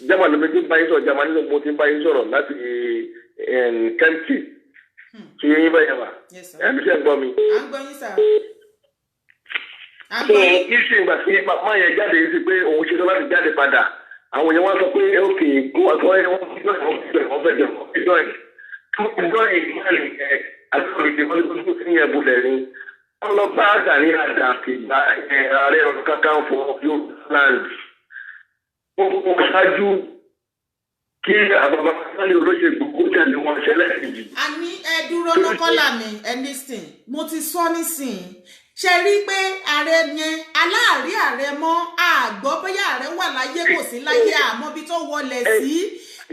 jama ló méjì báyìí sọ̀rọ̀ jama nígbà mo ti báyìí sọ̀rọ̀ láti kẹ́ntì tí yẹn bá yẹn wà ẹni sẹ́ ń gbọ́ mi. à ń gbọ́ yín sà. so iṣẹ́ ìgbà tí máa yẹn jáde sí pé òun ṣe tó láti jáde padà àwọn èèyàn wá sọ pé ókè kó wà sọ ẹ wọ́n fẹ́ jẹ wọ́n fi dọ́ọ̀yìn wọ́n lọ bá Gani Adams ìgbà ààrẹ ọ̀nà kakanfò Yorùbá wọ́n ṣáájú kí àbàbà sáré olóṣèlú kó tẹ̀lé wọn ṣẹlẹ̀ yìí. a ní ẹ dúró lọ́kọ́lá mi ẹnìsìn mo ti sọ nísìnyí ṣe rí pé ààrẹ yẹn aláàrí ààrẹ mọ́ àgbọ́ bóyá ààrẹ wà láyé kò sí láyé àmọ́ bí tó wọlé sí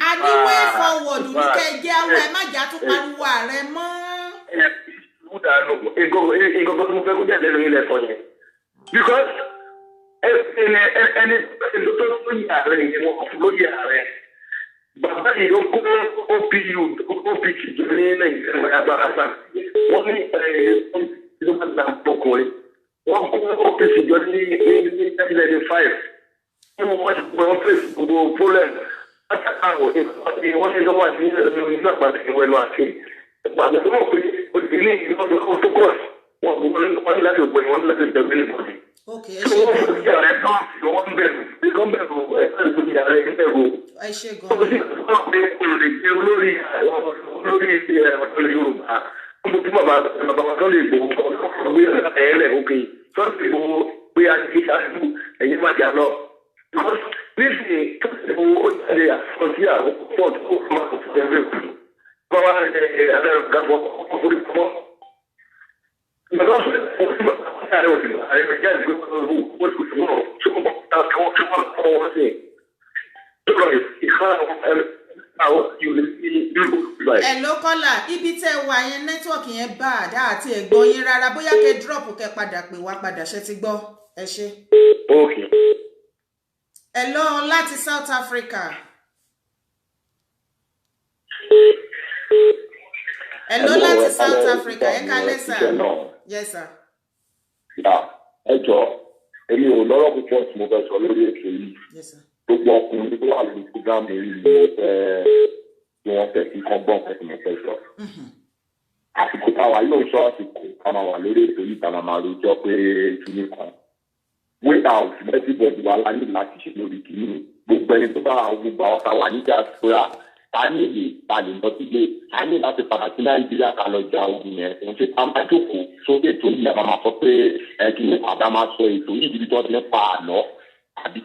a ní way forward ní kẹjẹ àwọn ẹ má jà tún pariwo ààrẹ mọ́. nǹkan tó mo fẹ́ kó jáde lórí ilẹ̀ sọ yẹn because ẹni tó lóye ààrẹ yẹn wọ́n fún lóye ààrẹ bàbá yìí ó kó OPC jọ ní Nàìjíríà agbára wọ́n ní ìjọba náà tọkùnrin wọ́n kó OPC jọ ní 1995 wọ́n fèsì gbogbo problem wọ́n ní lọ́wọ́ àti ìlú àpàtì ìwẹ̀lú àti ìpàdé tó mọ̀ pé ilé ìlú ọdún tó kọ̀ wọ́n ní láti gbẹ̀yìn wọ́n ní láti dẹ̀gbẹ́ nìkan. tí wọ́n fún ìjà rẹ̀ tán wọ́n bẹ̀rù wọ́n bẹ̀rù ìjà rẹ̀ bẹ̀rù. ẹ ṣe gan. wọ́n sì wọ́n pe olè jẹ́ olórí Yorùbá wọ́n tún bàbá tó lè gbòó gbé ẹ̀ẹ́lẹ̀ òkè tó lè gbòó gbé aṣáájú ẹ̀yìn májà lọ. nísìnyí tó lè gbòó ó jáde àfọ̀sí àwọn pọ̀ tó máa kó fún ẹgbẹ́ òkú. wọ́n wá gàgbọ́ orí pamọ́. Hello kọ́là ibi tẹ́ wà yẹn nẹ́tíwọ̀kì yẹn bá àdá àti ẹ̀gbọ́n yín rárá bóyá kẹ́ drop kẹ́ padà pè wá padà ṣe ti gbọ́ ẹ ṣe. Hello láti South Africa. Hello láti South Africa ẹ kálẹ́ sà. Yes sir. ẹ jọ èmi ò lọ́rọ̀ púpọ̀ tí mo fẹ́ sọ lórí ètò yìí gbogbo ọkùnrin tó wà lórí program yìí ni mo fẹ́ kí wọ́n fẹ́ kí kán gbọ́n fẹ́ kí mo fẹ́ sọ. àsìkò táwa yóò sọ àsìkò ká máa wà lórí ètò yìí ká máa rojọ́ pé kíní kan way out everybody wà láyé láti ṣe lórí kíní gbogbo ẹni tó bá gbogbo àwọn táwa níjà sọ́ra ta ní èyí ta lè lọ sílé ta ní láti padà sí Nàìjíríà ká lọ jà ogun yẹn òun ṣe ká máa jókòó sókè ètò yìí àbá máa sọ pé kí ni àbá máa sọ ètò yìí ibi tí wọ́n ti ń pa àlọ́ àbí.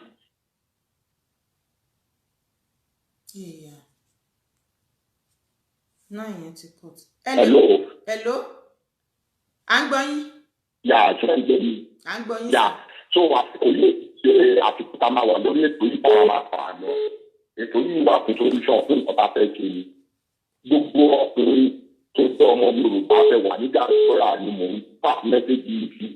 náà yẹn ti cut. Hello. à ń gbọ́ yín. yà á ṣe ń gbé mi. à ń gbọ́ yín. yà tó àsìkò yìí ṣe àsìkò tá a máa wà lórí ètò yìí báwa máa pa àlọ́ ètò yìí wà fún solution fún nǹkan tá a fẹ́ ṣe ni gbogbo ọkùnrin tó tọ́ ọmọ Yorùbá fẹ́ wà ní diaspora ni mò ń pa mẹ́sẹ̀gì yìí sí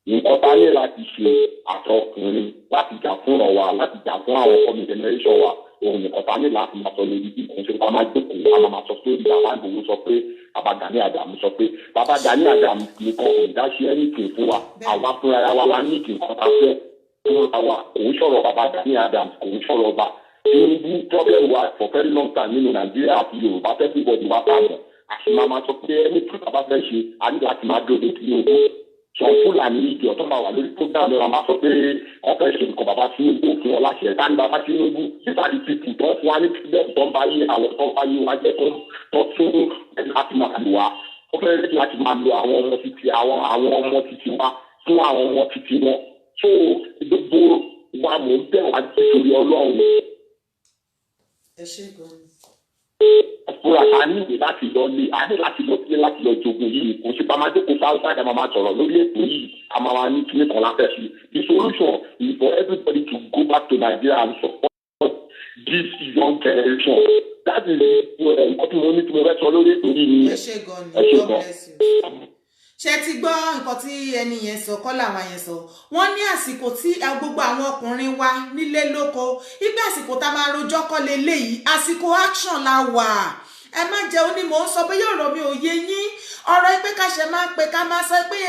nǹkan tá a ní láti ṣe àtọkùnrin láti jà fún ọ̀wà láti jà fún àwọn ọmọ generation wa òun nìkan tá a ní láti máa sọ lórí bí kò ń ṣe ká máa jókòó ká máa sọ sórí bàbá Ìgbòho sọ pé bàbá Gani Adams sọ pé bàbá Gani Adams nìkan kò dá ṣe anything fún wa àwa fúnra wa ní nǹkan tá a fẹ́ fún wa kò ń sọ̀rọ̀ bàbá Gani Adams kò ń sọ̀rọ̀ ọba Tinubu problem wa for very long time nínú Nàìjíríà àti Yorùbá fẹ́ bí bọ́dù wa pààyàn àti máa sọ pé ẹni tí bàbá fẹ́ ṣe a ní láti máa dúró ní Tinubu sọ Fúlàní ìdí ọ̀tọ́ máa wà lórí program lọ́wọ́ máa sọ pé wọ́n fẹ́ ṣe nǹkan bàbá Tinubu fún ọ láṣẹ ẹ̀ka ní bàbá Tinubu nípa ti ti tù tó fún wa ní tíbẹ̀ tó ń bá yé àwọn tó ń bá yé wa jẹ́ tó tún láti máa lò wá ó fẹ́ rí láti máa lo àwọn ọmọ títí àwọn ọmọ títí wa fún àwọn ọmọ títí wọn tó gbogbo wa mò ń bẹ̀ wá nítorí Ọlọ́run. ẹ ṣe gan-an. fúra a ní ìwé láti lọ lé a ní láti lọ sílé láti lọ jogun yìí kò sí pàmò àjẹkù southside a máa sọ̀rọ̀ lórí ètò yìí a máa ní kíní kan láfẹ́ sí the solution is for everybody to go back to Nigeria and support this young generation that is nǹkan tí mo ní tí mo fẹ́ sọ lórí ètò yìí ni. ẹ ṣe gan-an God bless you. ṣe ti gbọ́ nǹkan tí ẹni yẹn sọ kọ́ làwọn yẹn sọ wọ́n ní àsìkò tí gbogbo àwọn ọkùnrin wa nílé lóko ibi àsìkò tá a máa rojọ́ kọ́ leléyìí àsìkò action la wà ẹ má jẹ́ ó ní mò ń sọ bóyá ọ̀rọ̀ mi ò yé yín ọ̀rọ̀ pé ká ṣe máa pè ká máa sọ pé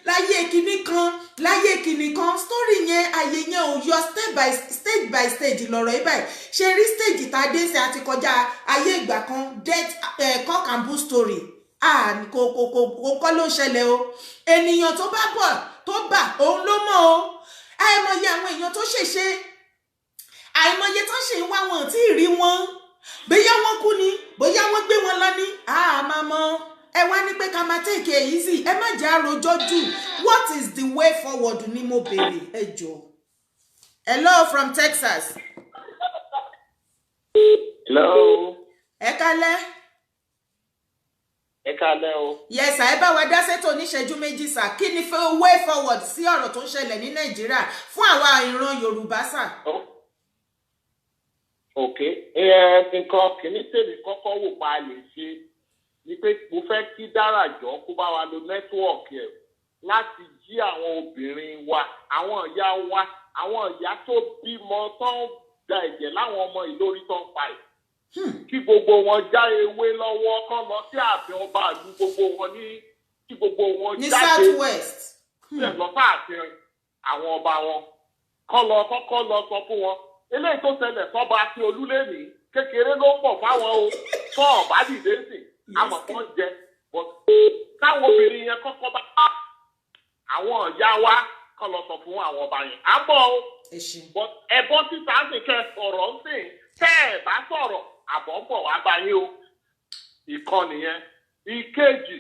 láyé kinní kan story yẹn àyè yẹn ò yọ stage by stage lọ̀rọ̀ yìí báyìí ṣe rí stage tá a dé sí àti kọjá ayé ìgbà kan death cock and bull story kò kọ́ ló ń ṣẹlẹ̀ o ènìyàn tó bá bọ̀ tó bà òun ló mọ̀ o àìmọye àwọn èèyàn tó ṣèṣe àìmọye tó ṣe ń wá wọn tí ì rí wọn bóyá wọn kú ni bóyá wọn gbé wọn lọ ní àmọ́ ẹ wá ní pé ká máa take it easy ẹ má jẹ́ àròjọ jù what is the way forward ni mo béèrè ẹ jọ̀ọ́. Hello from Texas. Hello. Ẹ kálẹ́. Ẹ kálẹ́ o. Yes sir, ẹ bá wa dá sétò oníṣẹ́jú méjì sà kí ni way forward sí ọ̀rọ̀ tó ń ṣẹlẹ̀ ní Nàìjíríà fún àwa ìran Yorùbá sà. Ok, nǹkan kìíní tèmi kọ́kọ́ wò pa lè ṣe ni pé mo fẹ́ kí Dáràjọ kó bá wa lo nẹ́tíwọ̀kì ẹ̀ láti jí àwọn obìnrin wa àwọn ìyá tó bímọ tó ń da ẹ̀jẹ̀ láwọn ọmọ ìlórí tó ń pa ẹ̀. Kí gbogbo wọn já ewé lọ́wọ́ kán lọ sí ààfin ọba ìlú gbogbo wọn kí gbogbo wọn jáde ní Southwest. Ṣé lọ sáàfin àwọn ọba wọn kọ́kọ́ lọ sọ fún wọn eléyìí tó ṣẹlẹ̀ sọ́ba àti olúlẹ́mí kékeré ló pọ̀ fáwọn o tó ọ̀bá dìde sí àmọ̀ kan jẹ káwọn obìnrin yẹn kọ́kọ́ bá àwọn ìyá wa kọ́ lọ sọ fún àwọn ọba yẹn àbọ̀ o ẹ̀bọ́n títa ń sìn kẹ́ sọ̀rọ̀ ń sìn tẹ́ ẹ̀ bá sọ̀rọ̀ àbọ̀ ń bọ̀ wá bá yín o ìkan nìyẹn ìkejì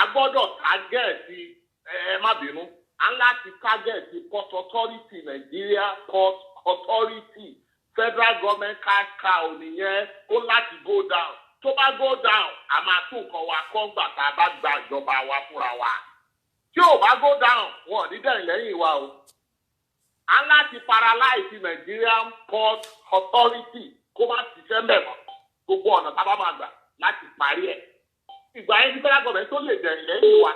a gbọ́dọ̀ tágẹ́ẹ̀tì ẹ má bínú a ń láti tágẹ́ẹ̀tì port authority Nigeria port authority federal government cash cow nìyẹn ó láti go down tó bá go down a máa tún nǹkan wa kọ́ gbà tá a bá gba ìjọba wa fúnra wa tí ò bá go down wọn ò ní dẹ̀yìn lẹ́yìn wa o a ń láti paralyze Nigerian port authority kó má ṣiṣẹ́ mẹ́mọ́ gbogbo ọ̀nà tá a bá máa gbà láti parí ẹ̀ ìgbà yẹn ní federal government tó lè dẹ̀yìn lẹ́yìn wa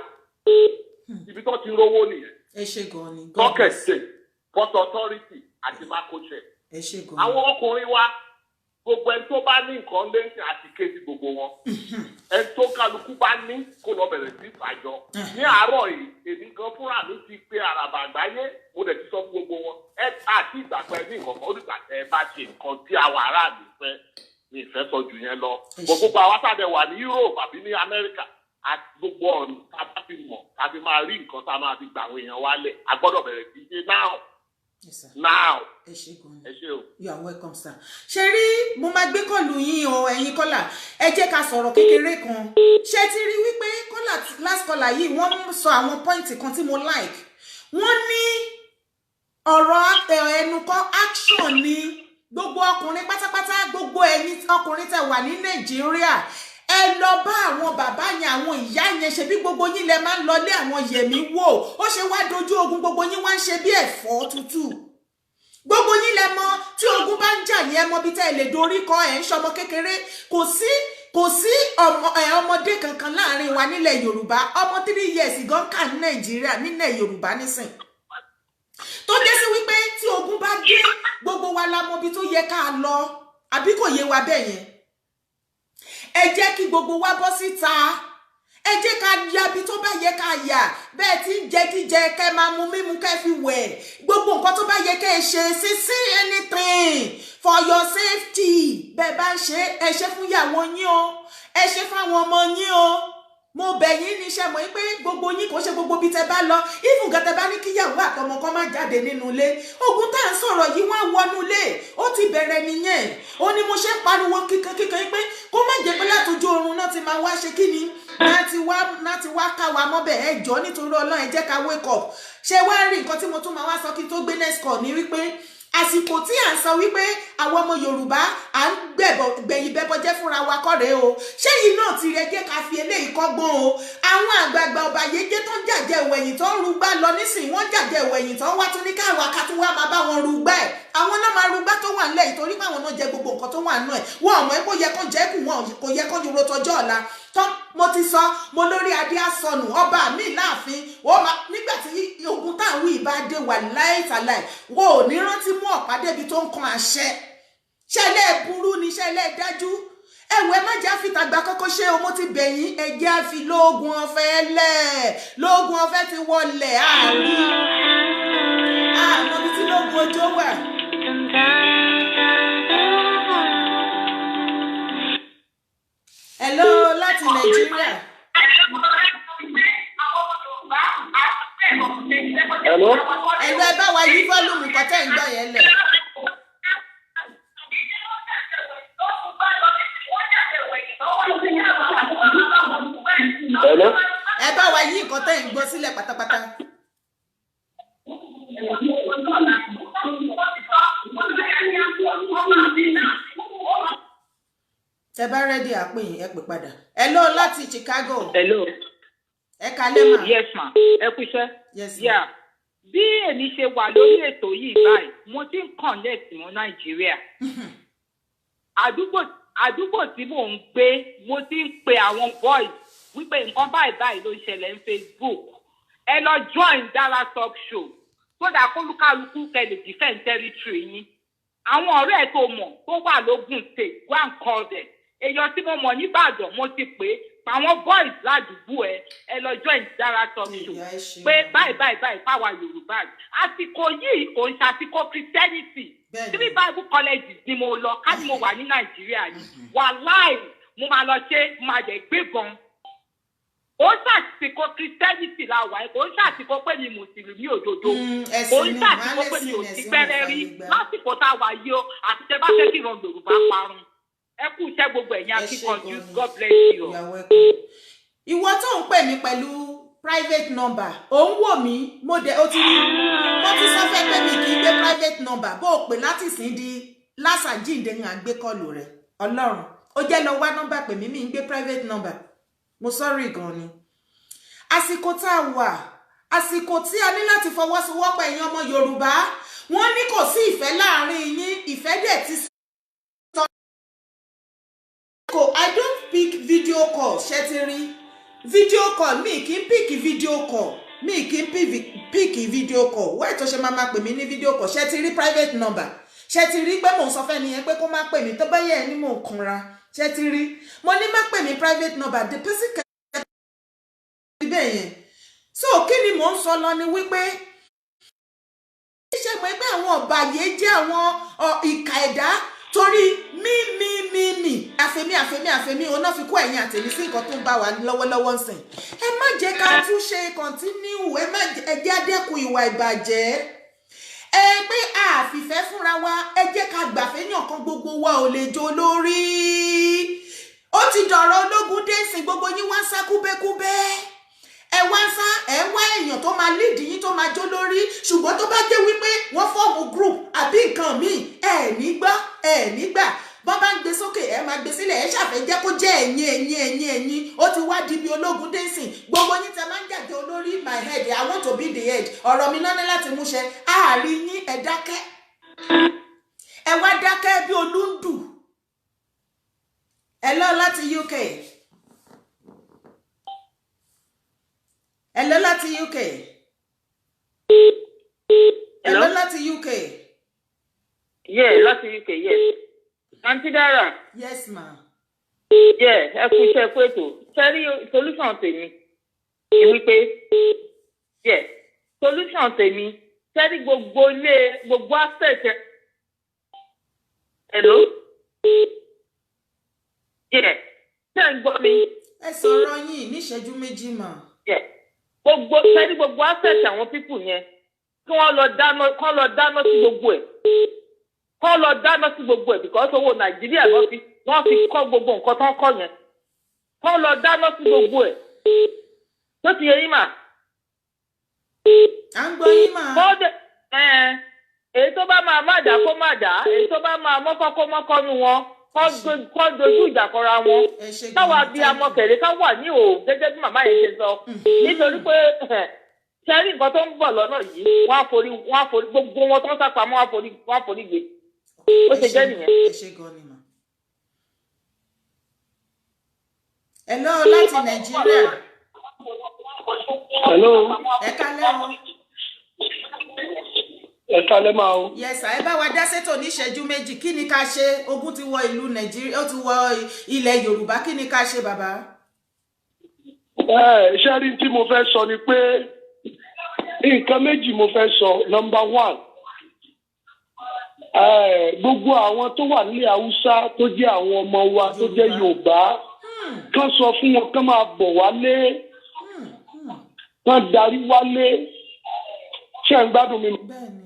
ibi tó ti rówó nìyẹn. Ẹ ṣé gan ni. Bucket state port authority àti makoche. Ẹ ṣé gan ni. Àwọn ọkùnrin wa gbogbo ẹni tó bá ní nǹkan lẹ́sìn àti kéde gbogbo wọn ẹni tó kálukú bá ní kó lọ bẹ̀rẹ̀ sí ìfàjọ. Ní àárọ̀ yìí èmi gan fúnra mi ti pé àràbà àgbáyé mo dẹ̀ ti sọ fún gbogbo wọn ẹ àti ìgbàgbọ́ ní nǹkan kan ó dìgbà tẹ ẹ bá ṣe nǹkan tí àwọn aráàlú fẹ́ ní ìfẹ́ sọ jù yẹn lọ. Gbogbo àwọn àtàdé wà ní Europe àbí ní America àti gbogbo ọ̀nà tá a bá fi mọ̀ tá a fi máa rí nǹkan tá a máa fi gbà àwọn èèyàn wálẹ̀ a gbọ́dọ̀ bẹ̀rẹ̀ sí ṣe now. Yes, sir. Now. Ẹ ṣé gan ni. Ẹ ṣé o. You are welcome, sir. Ṣé rí mo máa gbé kọ́ọ̀lù yín o ẹ̀yin kọ́là ẹ jẹ́ ká sọ̀rọ̀ kékeré kan. Ṣé ti rí wípé kọ́là last kọ́là yìí wọ́n sọ àwọn pọ́ìntì kan tí mo like. Wọ́n ní ọ̀rọ̀ ẹnu kọ́ action ni gbogbo ọkùnrin pátápátá gbogbo ẹ̀yin ọkùnrin tẹ́ wà ní Nàìjíríà ẹ lọ bá àwọn bàbá yẹn àwọn ìyá yẹn ṣe bí gbogbo yín lẹ máa ń lọlé àwọn yẹmí wò ó ṣe wá dojú ogun gbogbo yín wá ń ṣe bí ẹ̀fọ́ tútù gbogbo yín lẹ mọ̀ tí ogun bá ń jà yẹn mọ̀ bí tẹ́ ẹ lè dorí kọ ẹ ń ṣọmọ kékeré kò sí ọmọdé kankan láàrin wa nílẹ̀ Yorùbá ọmọ 3 years gan kà ní Nàìjíríà nílẹ̀ Yorùbá nísìn tó dé sí wípé tí ogun bá dé gbogbo wa la mọ̀ bí tó yẹ ká lọ àbí kò yé wa bẹ́ẹ̀ yẹn ẹ jẹ́ kí gbogbo wa bọ́ síta ẹ jẹ́ ká yabi tó bá yẹ ká yà bẹ́ẹ̀ tí jẹ jíjẹ kẹ́ máa mu mímu kẹ́ fi wẹ̀ gbogbo nǹkan tó bá yẹ kẹ́ ṣe sí anything for your safety bẹ́ẹ̀ bá ń ṣe ẹ ṣe fún ìyàwó yín o ẹ ṣe fún àwọn ọmọ yín o mo bẹ̀ yín níṣẹ́ mọ̀ pé gbogbo yín kò ṣe gbogbo bí tẹ́ bá lọ even gan tẹ́ bá ní kíyàwó àtọmọ kan má jáde nínú ilé ogun tá à ń sọ̀rọ̀ yìí wọ́n wọnú ilé ó ti bẹ̀rẹ̀ nìyẹn ó ní mo ṣe ń pariwo kíkan pé kó má jẹ́ pé látọjú oorun náà ti máa wá ṣe kí ni láti wá ká wa mọ́bẹ̀ ẹ jọ̀ọ́ nítorí Ọlọ́run ẹ jẹ́ ká wake up ṣé wá rí nǹkan tí mo tún máa wá sọ kí n tó gbé next call ní wípé àsìkò tí à ń sọ wípé àwọn ọmọ Yorùbá à ń gbẹ̀yìn bẹ́bọ jẹ́ fúnra wa kọ́rẹ́ o ṣé yìí náà ti rẹ jẹ́ ká fi eléyìí kọ́gbọ́n o àwọn àgbààgbà ọ̀bàyéjẹ́ tó ń jàjẹ́ ìwẹ̀yìn tó ń rúgbà lọ nísìnyí wọ́n jàjẹ́ ìwẹ̀yìn tó ń wá tún ní káwa ká tún wá máa bá wọn rúgbà ẹ̀ àwọn náà máa rúgbà tó wà nílẹ̀ ìtorí pé àwọn náà jẹ gbogbo nǹkan tó wà nù ẹ̀ wọn ò mọ̀ pé ó yẹ kó jẹ́ kù wọn kò yẹ kó dúró tọjọ́ ọ̀la tó mo ti sọ mo lórí adé àsọnù ọba mi láàfin nígbà tí ogun táwọn ìbá dé wà láìtàláì wo ò ní rántí mú ọ̀pá débi tó ń kan àṣẹ ṣẹlẹ̀ burú ni ṣẹlẹ̀ dájú ẹ̀wẹ̀ má jẹ́ àfitàgbà kọ́kọ́ ṣe o mo ti bẹ̀yìn ẹ̀jẹ̀ àfi lóògùn ọ̀fẹ́ lẹ̀ lóògùn ọ̀fẹ́ ti wọlé àárín àmọ́ bí tí lóògùn ojó wà. Hello láti Nàìjíríà. Hello. Hello ẹ bá wa yí fọ́lùmù kọ́tẹ́ ń gbọ́ yẹn lẹ̀. Hello. Ẹ bá wa yí nǹkan tẹ́ ń gbọ́ sílẹ̀ pátápátá. Tẹ́ bá rẹ́dí àpè yín ẹ pè padà. Hello láti Chicago. Hello. Ẹ kalẹ́ mà. Yes ma. Ẹ kú iṣẹ́. Yes ma. Yeah. Bí èmi ṣe wà lórí ètò yìí báyìí, mo ti ń connect mọ́ Nàìjíríà. Àdúgbò tí mò ń gbé, mo ti ń pe àwọn boys wípé nǹkan báyìí ló ń ṣẹlẹ̀ ní Facebook. Ẹ lọ join Dara talk show so that kólúkálukú kẹ́ lè defend territory yín. Àwọn ọ̀rẹ́ ẹ̀ tó mọ̀ tó wà lógùn state, go and call them. Èèyàn tí mo mọ̀ ní Ìbàdàn mo ti pè é àwọn boys ládùúgbò ẹ lọ join Dara talk show pé báyìí fáwa Yorùbá àsìkò yìí kò ń ṣàsìkò Christianity 3 Bible colleges ni mo lọ ká ní mo wà ní Nàìjíríà ni wàláì mo máa lọ ṣe máa jẹ gbébọn ó ṣàsìkò Christianity la wà kò ń ṣàsìkò pé mi mùsùlùmí òdodo kò ń ṣàsìkò pé mi ò sí pẹ́rẹ́ rí lásìkò tá a wà yìí o àti tẹ bá fẹ́ kí ìran Yorùbá parun. Ẹ kú iṣẹ́ gbogbo ẹ̀yin akíkanjú God bless you. Ìwọ tó ń pè mí pẹ̀lú private number ò ń wò mí mo dé o ti rí mo ti sọ fẹ́ pé mi kì í gbé private number bó o pè láti sìn di lásàjíǹde ní àgbékọlù rẹ̀ Ọlọ́run ó jẹ́ lọ wá nọ́mbà pè mí mi ń gbé private number mo sorry gan ni. Àsìkò tá a wà àsìkò tí a ní láti fọwọ́sowọ́pọ̀ ẹ̀yin ọmọ Yorùbá wọ́n ní kò sí ìfẹ́ láàrin yín ìfẹ́ dẹ̀ ti I don't pick video call ṣẹ́tìrí video call mi kì í pick video call mi kì í pick video call why tó ṣe máa pè mí ní video call ṣẹ́tìrí private number ṣẹ́tìrí pé mò ń sọ fẹ́ nìyẹn pé kó má pè mí tó bá yẹ ẹni mò ń kanra ṣẹ́tìrí mo ní má pè mí private number the person can bẹ́ẹ̀ yẹn so kí ni mò ń sọ lọ ni wípé ṣe mọ̀ pé àwọn ọ̀bàyé jẹ́ àwọn ìkà ẹ̀dá torí mi àfẹ́mí ọ̀nà fi kó ẹ̀yìn àtẹ̀mí sí nǹkan tó ń bá wa lọ́wọ́lọ́wọ́ nsìn ẹ má jẹ́ ká tún ṣe continue ẹ má jẹ́ adẹ́kun ìwà ìbàjẹ́ ẹ pé àfìfẹ́ fúnra wa ẹ jẹ́ ká gbàfẹ́yàn kan gbogbo wa ò lè jó lórí ó ti dọ̀rọ̀ ológun dé ìsìn gbogbo yín wá ń sá kúbẹ́kúbẹ́ ẹ wá ń sá ẹ wá èèyàn tó máa lead yín tó máa jó lórí ṣùgbọ́n tó bá jẹ́ wípé wọ́n fọ́ọ̀mù group àbí nǹkan míì ẹ nígbà bọ́n bá ń gbé sókè ẹ máa gbé sílẹ̀ ẹ ṣàfẹ́ jẹ́ kó jẹ́ ẹ̀yin ó ti wá di bí ológun dé ìsìn gbogbo yín tẹ máa ń jàjẹ́ olórí my head I want to be the head ọ̀rọ̀ mi náà ní láti múṣẹ àárín yín ẹ dákẹ́ ẹ wá dákẹ́ bí olúndù ẹ lọ láti UK. Hello láti UK. Hello láti UK. Yeah, láti UK, yes. Aunty Dara. Yes, ma. Yeah, ẹ kú iṣẹ́ pẹ̀tọ́. Sẹ́rí solution tèmi. Ni wípé, yeah, solution tèmi. Sẹ́rí gbogbo aspect. Hello? Yeah, ṣé ń gbọ́ mi? Ẹ sọ̀rọ̀ yín ní ìṣẹ́jú méjì mà. Yeah. Gbogbo access àwọn people yẹn kí wọ́n lọ dáná sí gbogbo ẹ̀ kọ́ lọ dáná sí gbogbo ẹ̀ because owó Nàìjíríà wọ́n fi kọ́ gbogbo nǹkan tó ń kọ́ yẹn kọ́ lọ dáná sí gbogbo ẹ̀ tó ti yẹ yín mà. À ń gbọ́ yín mà. Èyí tó bá máa má dà kó má dà èyí tó bá máa mọ́kọ́ kó mọ́kọ́ nu wọn kọ́ dojú ìjà kọra wọn káwa bí amọ̀kẹ̀rẹ̀ ká wà ní òun gẹ́gẹ́ bí màmá yẹn ṣe sọ nítorí pé ṣẹ́rí nǹkan tó ń bọ̀ lọ́nà yìí wọ́n á forí gbogbo wọn tó ń sápamọ́ wọ́n á forí gbé ó ṣe jẹ́ nìyẹn. ẹ ṣe gan ni mà. Hello láti Nàìjíríà. Hello. Ẹ kálẹ́ o. kálẹ́ máa o. Yes, ẹ bá wa dá sétò ní ìṣẹ́jú méjì. Kí ni ká ṣe? Ogun ti wọ ìlú Nàìjíríà, ó ti wọ ilẹ̀ Yorùbá. Kí ni ká ṣe, bàbá? Ṣé rí tí mo fẹ́ sọ ni pé nǹkan méjì mo fẹ́ sọ. Number one, gbogbo àwọn tó wà nílẹ̀ Haúsá tó jẹ́ àwọn ọmọ wa tó jẹ́ Yorùbá kán sọ fún wọn kán máa bọ̀ wálé, kán darí wálé. Ṣé ń gbádùn mi? Bẹ́ẹ̀ni.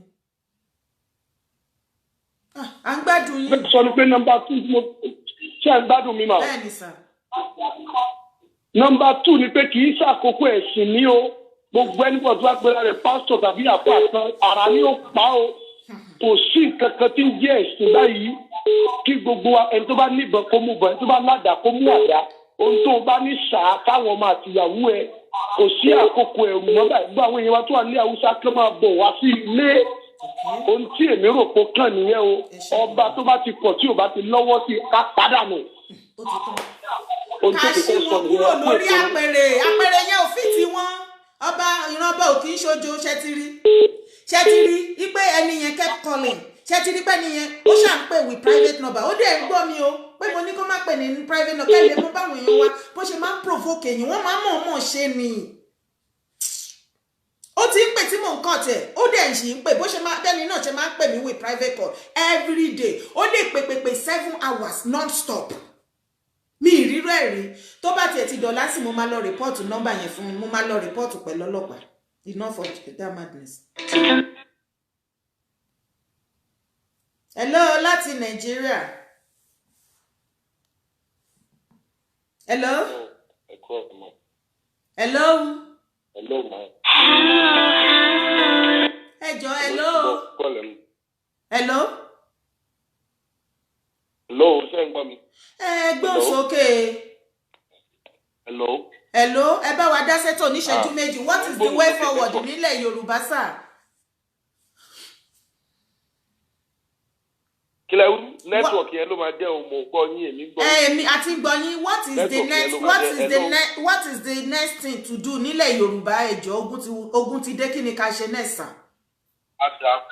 À ń gbádùn yín. Sọ ni pé number two ṣé ń gbádùn mi mà? Bẹ́ẹ̀ni sà. Number two ni pé kì í ṣàkókò ẹ̀sìn ní o. Gbogbo ẹnìbọ̀ tó bá gbéra rẹ̀ pásítọ̀ tàbí àpò àtàn ara ni ó pa o. Kò sí nǹkan kan tí ń jẹ́ ẹ̀sìn báyìí. Kí gbogbo ẹni tó bá níbọn kó mú bọ̀, ẹni tó bá ládàá kó mú àdá. Ohun tó bá ní sàá káwọn ọmọ àtìyàwó ẹ. Kò sí àkókò ẹ̀rù mọ́ báyìí. Gbogbo àwọn èèyàn wa tó wà ní Haúsá kí wọ́n máa bọ̀ wá sí ilé. Ohun tí èmi rò pé kàn nìyẹn o. Ọba tó bá ti pọ̀ tí ò bá ti lọ́wọ́ sí ká pàdánù. Ká ṣí wọn kúrò lórí àpèrè. Àpèrè yẹn ò fi ti wọn. Ọba ìrànbọ ò kì í ṣojo ṣẹtiri wípé ẹni yẹn kept calling. Ṣẹtiri pé ẹni yẹn ó ṣà ń pè with private number. Ó dẹ̀ ń gbọ́ mi o pé mo ní kó má pè ní private number. Kẹ́lẹ́ mo báwọn èèyàn wa bó ṣe máa ń provoke èyàn wọ́n máa ń mọ̀ọ́mọ̀ ṣe ni. Ó ti ń pè tí mò ń kàn tẹ̀ ó dẹ̀ ṣì ń pè bó ṣe máa bẹ́ni náà ṣe máa ń pè mí with private call every day. Ó lè pè 7 hours non-stop. Mi ìrírò ẹ̀rí tó bá tiẹ̀ ti dọ̀lá sí mo máa lọ rìpọ́ọ̀tù nọ́mbà yẹn fún mo máa lọ rìpọ́ọ̀tù pẹ̀lú ọlọ́pàá. Enough of that madness. Hello láti Nàìjíríà. Hello. Hello. Hello ma. Ẹjọ́ hello. Hello. Hello, ṣé ń gbọ́ mi? Gbọ́n sókè. Hello. Hello, ẹ bá wa dá sétò ní ìṣẹ́jú méjì. What is the way forward nílẹ̀ Yorùbá sà? Kílẹ̀ wú network yẹn ló máa jẹ́ òmò gbọ́ yín èmi gbọ́. Èmi àti gbọ́ yín what is the next thing to do nílẹ̀ Yorùbá ẹjọ́ ogun ti dé kí ni ká ṣe next sà? Ada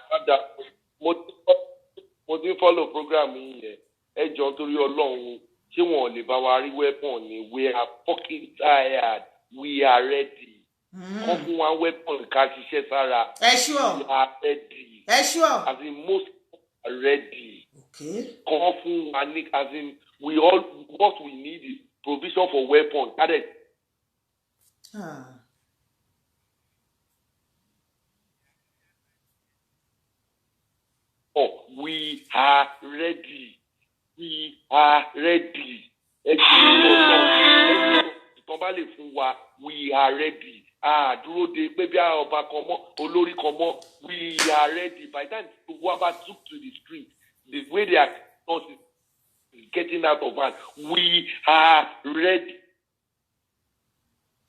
mo ti follow program yín yẹn ẹjọ́ torí Ọlọ́run ṣé wọn ò lè bá wa rí weapon ni we are fucking tired we are ready. Kọ́ fún wa weapon ká ṣiṣẹ́ sára. Ẹ sure. We are ready. Ẹ sure. As in most are ready. Okay. Kọ́ fún wa ní as in we all what we need is provision for weapon. Oh, we are ready. We are ready. Ìtàn bá lè fún wa, we are ready. Dúró de pé bí ọba kan mọ́, olórí kan mọ́, we are ready. By the time whoever took to the street, the way they are not getting out of hand, we are ready.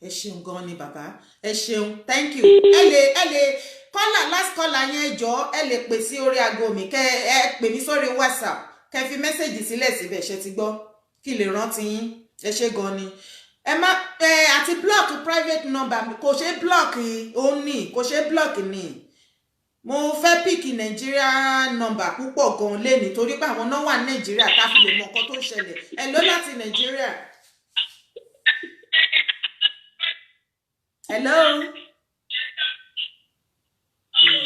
Ẹ ṣeun gan ni bàbá. Ẹ ṣeun. Thank you. Ẹ lè kọ́là last caller yẹn jọ ẹ lè pè sí orí aago mi kẹ́ ẹ pè mí sórí WhatsApp. Kẹ́ fi mẹ́sẹ̀jì sílẹ̀ síbẹ̀ ṣe ti gbọ́ kí lè rántí yín. Ẹ ṣe gan ni. Ẹ má àti block private number kò ṣe block òní kò ṣe block ni. Mo fẹ́ pick Nigeria number púpọ̀ gan lẹ́ni torí pé àwọn náà wà ní Nigeria ká fi lè mọ nǹkan tó ń ṣẹlẹ̀. Hello láti Nigeria. Hello.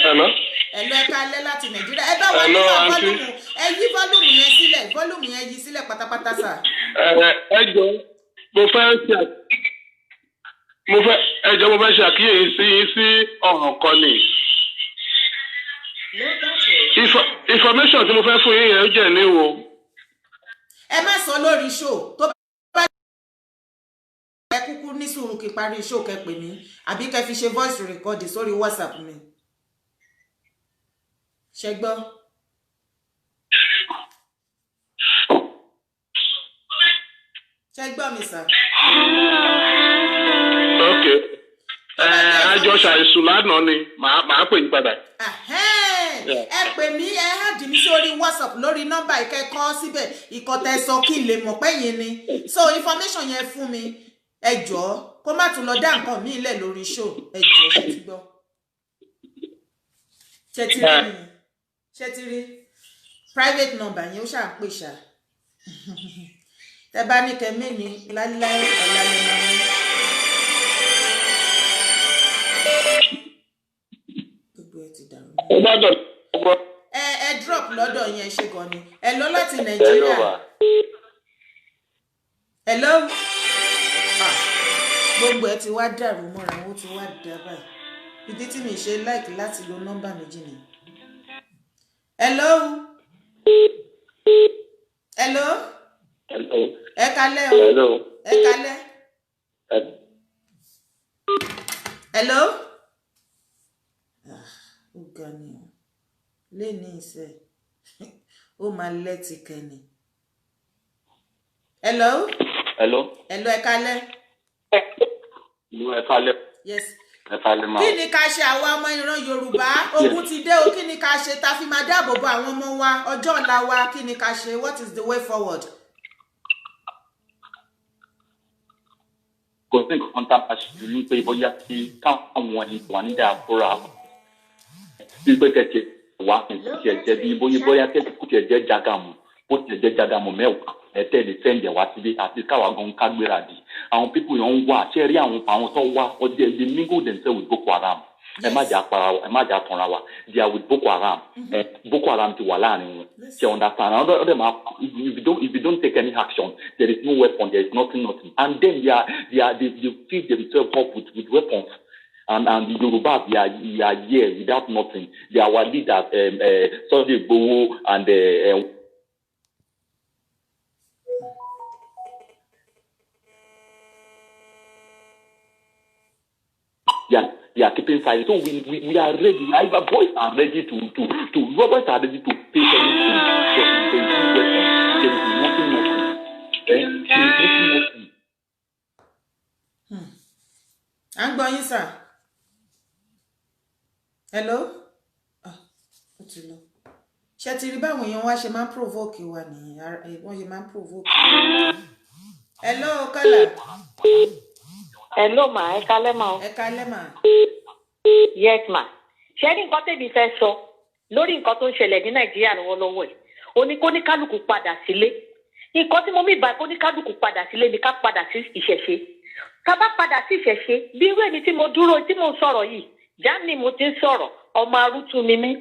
Hello. Hello ẹ káalẹ́ láti Nigeria. Ẹ bá wà ní volume ẹ yí volume yẹn sílẹ̀ volume yẹn yí sílẹ̀ pátápátá sà. Ẹ jọ̀ọ́ mo fẹ́ ṣe àkíyèsí sí ọ̀ràn kan ni. Information tí mo fẹ́ fún yín yẹn jẹ́ ní wo. Ẹ má sọ lórí show tó bá ẹ kúkú ní sùúrù kí parí show kẹ́ pè mí àbí kẹ́ fi ṣe voice record sórí WhatsApp mi. Ṣé gbọ́? Ṣé gbọ́ mi sà? Okay. Àjọ ṣàìsùn lánàá ni màá pè yín padà. Ẹ pè mí ẹ hàdì mí sórí WhatsApp lórí nọ́mbà ìkẹ́kọ̀ọ́ síbẹ̀ ìkọ̀tẹ̀ sọ kí n lè mọ̀ pé yín ni. So information yẹn fún mi ẹ jọ̀ọ́ kó má tún lọ dá nǹkan mi lẹ̀ lórí show ẹ jọ̀ọ́ ṣe ti gbọ́. Ṣé private number yẹn ó ṣà ń pè ṣá. Tẹ́ bá ní kẹ́mí ní láíláí ọ̀làlẹ̀ máa ń. Gbogbo ẹ ti dàrú. Ẹ drop lọ́dọ̀ yẹn ṣe gan ni. Hello láti Nàìjíríà. Hello. Gbogbo ẹ ti wá dàrú mọ́ra wọn ti wá dà báyìí. Ìdí tí mi ṣe like láti lo nọ́mbà méjì ni. Hello. Hello. Hello. Ẹ kálẹ́ o. Hello. Ẹ kálẹ́. Hello. Ó ga ni o. Lẹ́ni ìṣẹ́. Ó máa lẹ́tì kẹ́ni. Hello. Hello. Hello, ẹ kálẹ́. Ẹ kálẹ́. Yes. Ẹ kálẹ́ ma. Kí ni ká ṣe àwọn ọmọ ìran Yorùbá? Ogun ti dé o, kí ni ká ṣe tá fi máa dáàbò bo àwọn ọmọ wa, ọjọ́ ọ̀la wa, kí ni ká ṣe? What is the way forward? Kò sí nǹkan tá a ṣe ní pé bóyá kí káwọn ìwà ní diaspora bí pé kẹ̀kẹ́ wà kí ẹ jẹ́ bí bóyá kẹ́kẹ́ kú tiẹ̀ jẹ́ Jagamu, ó tiẹ̀ jẹ́ Jagamu mẹ́wàá ẹ̀tẹ́ lè fẹ́ǹdẹ̀ wá síbi àti káwa gan kágbéra di. Àwọn pípò yẹn ń wá ṣé rí àwọn tó wá ọdẹ they mingle themselves with Boko Haram. Ẹ má jà tanra wa. They are with Boko Haram. Boko Haram ti wà láàrin wọn. Ṣé understand? If you don't take any action, there is no weapon, there is nothing. And then they feed themselves up with weapons. And the Yoruba, they are here without nothing. They are our leaders, Sunday Igboho and they are keeping silent. So we are ready. Our boys are ready to Robots are ready to face anything. There is nothing. I'm going, sir. Hello? What's it look? Ṣé ti rí báwọn èèyàn wá ṣe máa ń provoke wa ni wọ́n ṣe máa ń provoke. Hello, Kọ́lá. Hello ma, ẹ kálẹ́ ma o. Ẹ kálẹ́ ma. Yes ma. Ṣé ní nǹkan tèmi fẹ́ sọ lórí nǹkan tó ń ṣẹlẹ̀ ní Nàìjíríà lọ́wọ́lọ́wọ́ ẹ̀? Ó ní kó ní kálukú padà sílé. Nǹkan tí mo mí bá kó ní kálukú padà sílé ni ká padà sí ìṣẹ̀ṣe. Ká bá padà sí ìṣẹ̀ṣe bí irú èmi tí mo dúró tí mo sọ̀rọ̀ yìí, Germany mo ti ń sọ̀rọ̀, ọmọ arútú mi mí.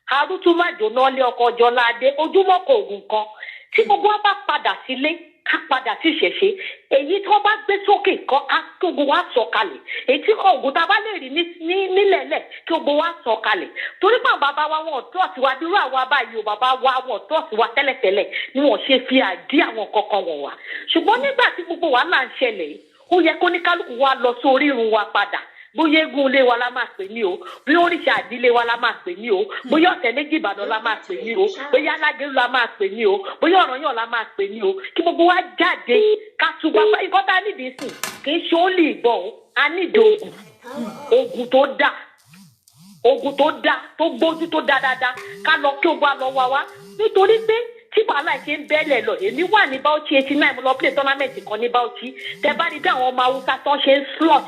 Arútú má jóná lé ọkọ̀ ọjọ́ ládé, ojúmọ́ kò ògùn kan. Tí gbogbo wa bá padà sílé, ká padà sí ìṣẹ̀ṣe. Èyí tí wọ́n bá gbé sókè kan á kí gbogbo wa sọ kalẹ̀. Èyí tí ògùn tá a bá lè rí nílẹ̀lẹ̀ kí gbogbo wa sọ kalẹ̀. Torí pé bàbá wa wọn tọ́ sí wa dúró àwọn abáyé o bàbá wa wọn tọ́ sí wa tẹ́lẹ̀tẹ́lẹ̀ ni wọ́n ṣe fi àdí àwọn kankan wọ̀n wá. Ṣùgbọ́n nígbà tí gbogbo wàhálà ń ṣẹlẹ̀ ó yẹ kó ní kálukú wa lọ sórí irun wa padà. Bóyá eégún ilé wa la máa pè ní o, bóyá òrìṣà àdílé wa la máa pè ní o, bóyá ọ̀sẹ̀ méjì Ìbàdàn la máa pè ní o, bóyá Alágẹ̀lú la máa pè ní o, bóyá Ọ̀rànyàn la máa pè ní o, kí gbogbo wa jáde ká túbọ̀ pé nǹkan tá a nídìí sìn kì í ṣe ó lè gbọ́ o, a nídìí ogun tó dá tó gbójú tó dá dáadáa ká lọ kí o bá lọ wá wá nítorí pé tí wàhálà ṣe ń bẹ́lẹ̀ lọ èmi wà ní Bauchi 89 mo lọ play tournament kan ní Bauchi tẹ bá rí bí àwọn ọmọ Haúsá tó ṣe ń slot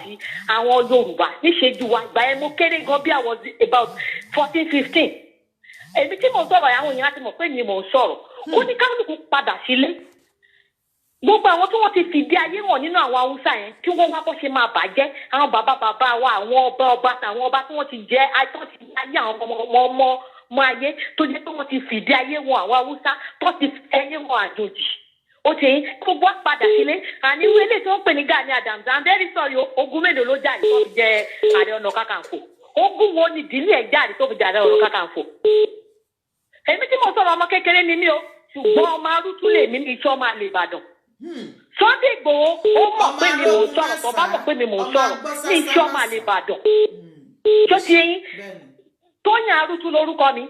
àwọn Yorùbá níṣẹ́jú wa ìgbà yẹn mo kéré gan bí àwọn about 14-15 èmi tí mo sọ̀rọ̀ àwọn èèyàn láti mọ̀ pé ni mo ń sọ̀rọ̀ ó ní kálukú padà sílé gbogbo àwọn tí wọ́n ti fìdí ayé hàn nínú àwọn Haúsá yẹn kí wọ́n wá bó ṣe máa bàjẹ́ àwọn bàbá wa àwọn ọba tí wọ́n ti jẹ́ ayé àwọn ọmọ ayé tó jẹ́ pé wọ́n ti fìdí ayé wọn àwọn Haúsá tó ti ẹyẹ wọn àjòjì ó ti yín gbogbo padà sílé àní irú eléyìí tó ń pè ní Gani Adams I'm very sorry ogun mélòó ló jà tó fi jẹ Ààrẹ Ọ̀nà Kakanfò ogun wo ni ìdílé ẹ̀ jáde tó fi jẹ Ààrẹ Ọ̀nà Kakanfò èmi tí mo sọ̀rọ̀ ọmọ kékeré ni mí o ṣùgbọ́n ọmọ arúgbó lè mí ní iṣẹ́ ọmọ àlè Ìbàdàn Sunday Igboho ó mọ̀ pé mi mò ń sọ̀rọ̀ tó bá mọ̀ pé mi mò ń sọ̀rọ̀ ní iṣẹ́ ọmọ àlè Ìbàdàn tó ti yín Tóyìn Arútú lórúkọ mi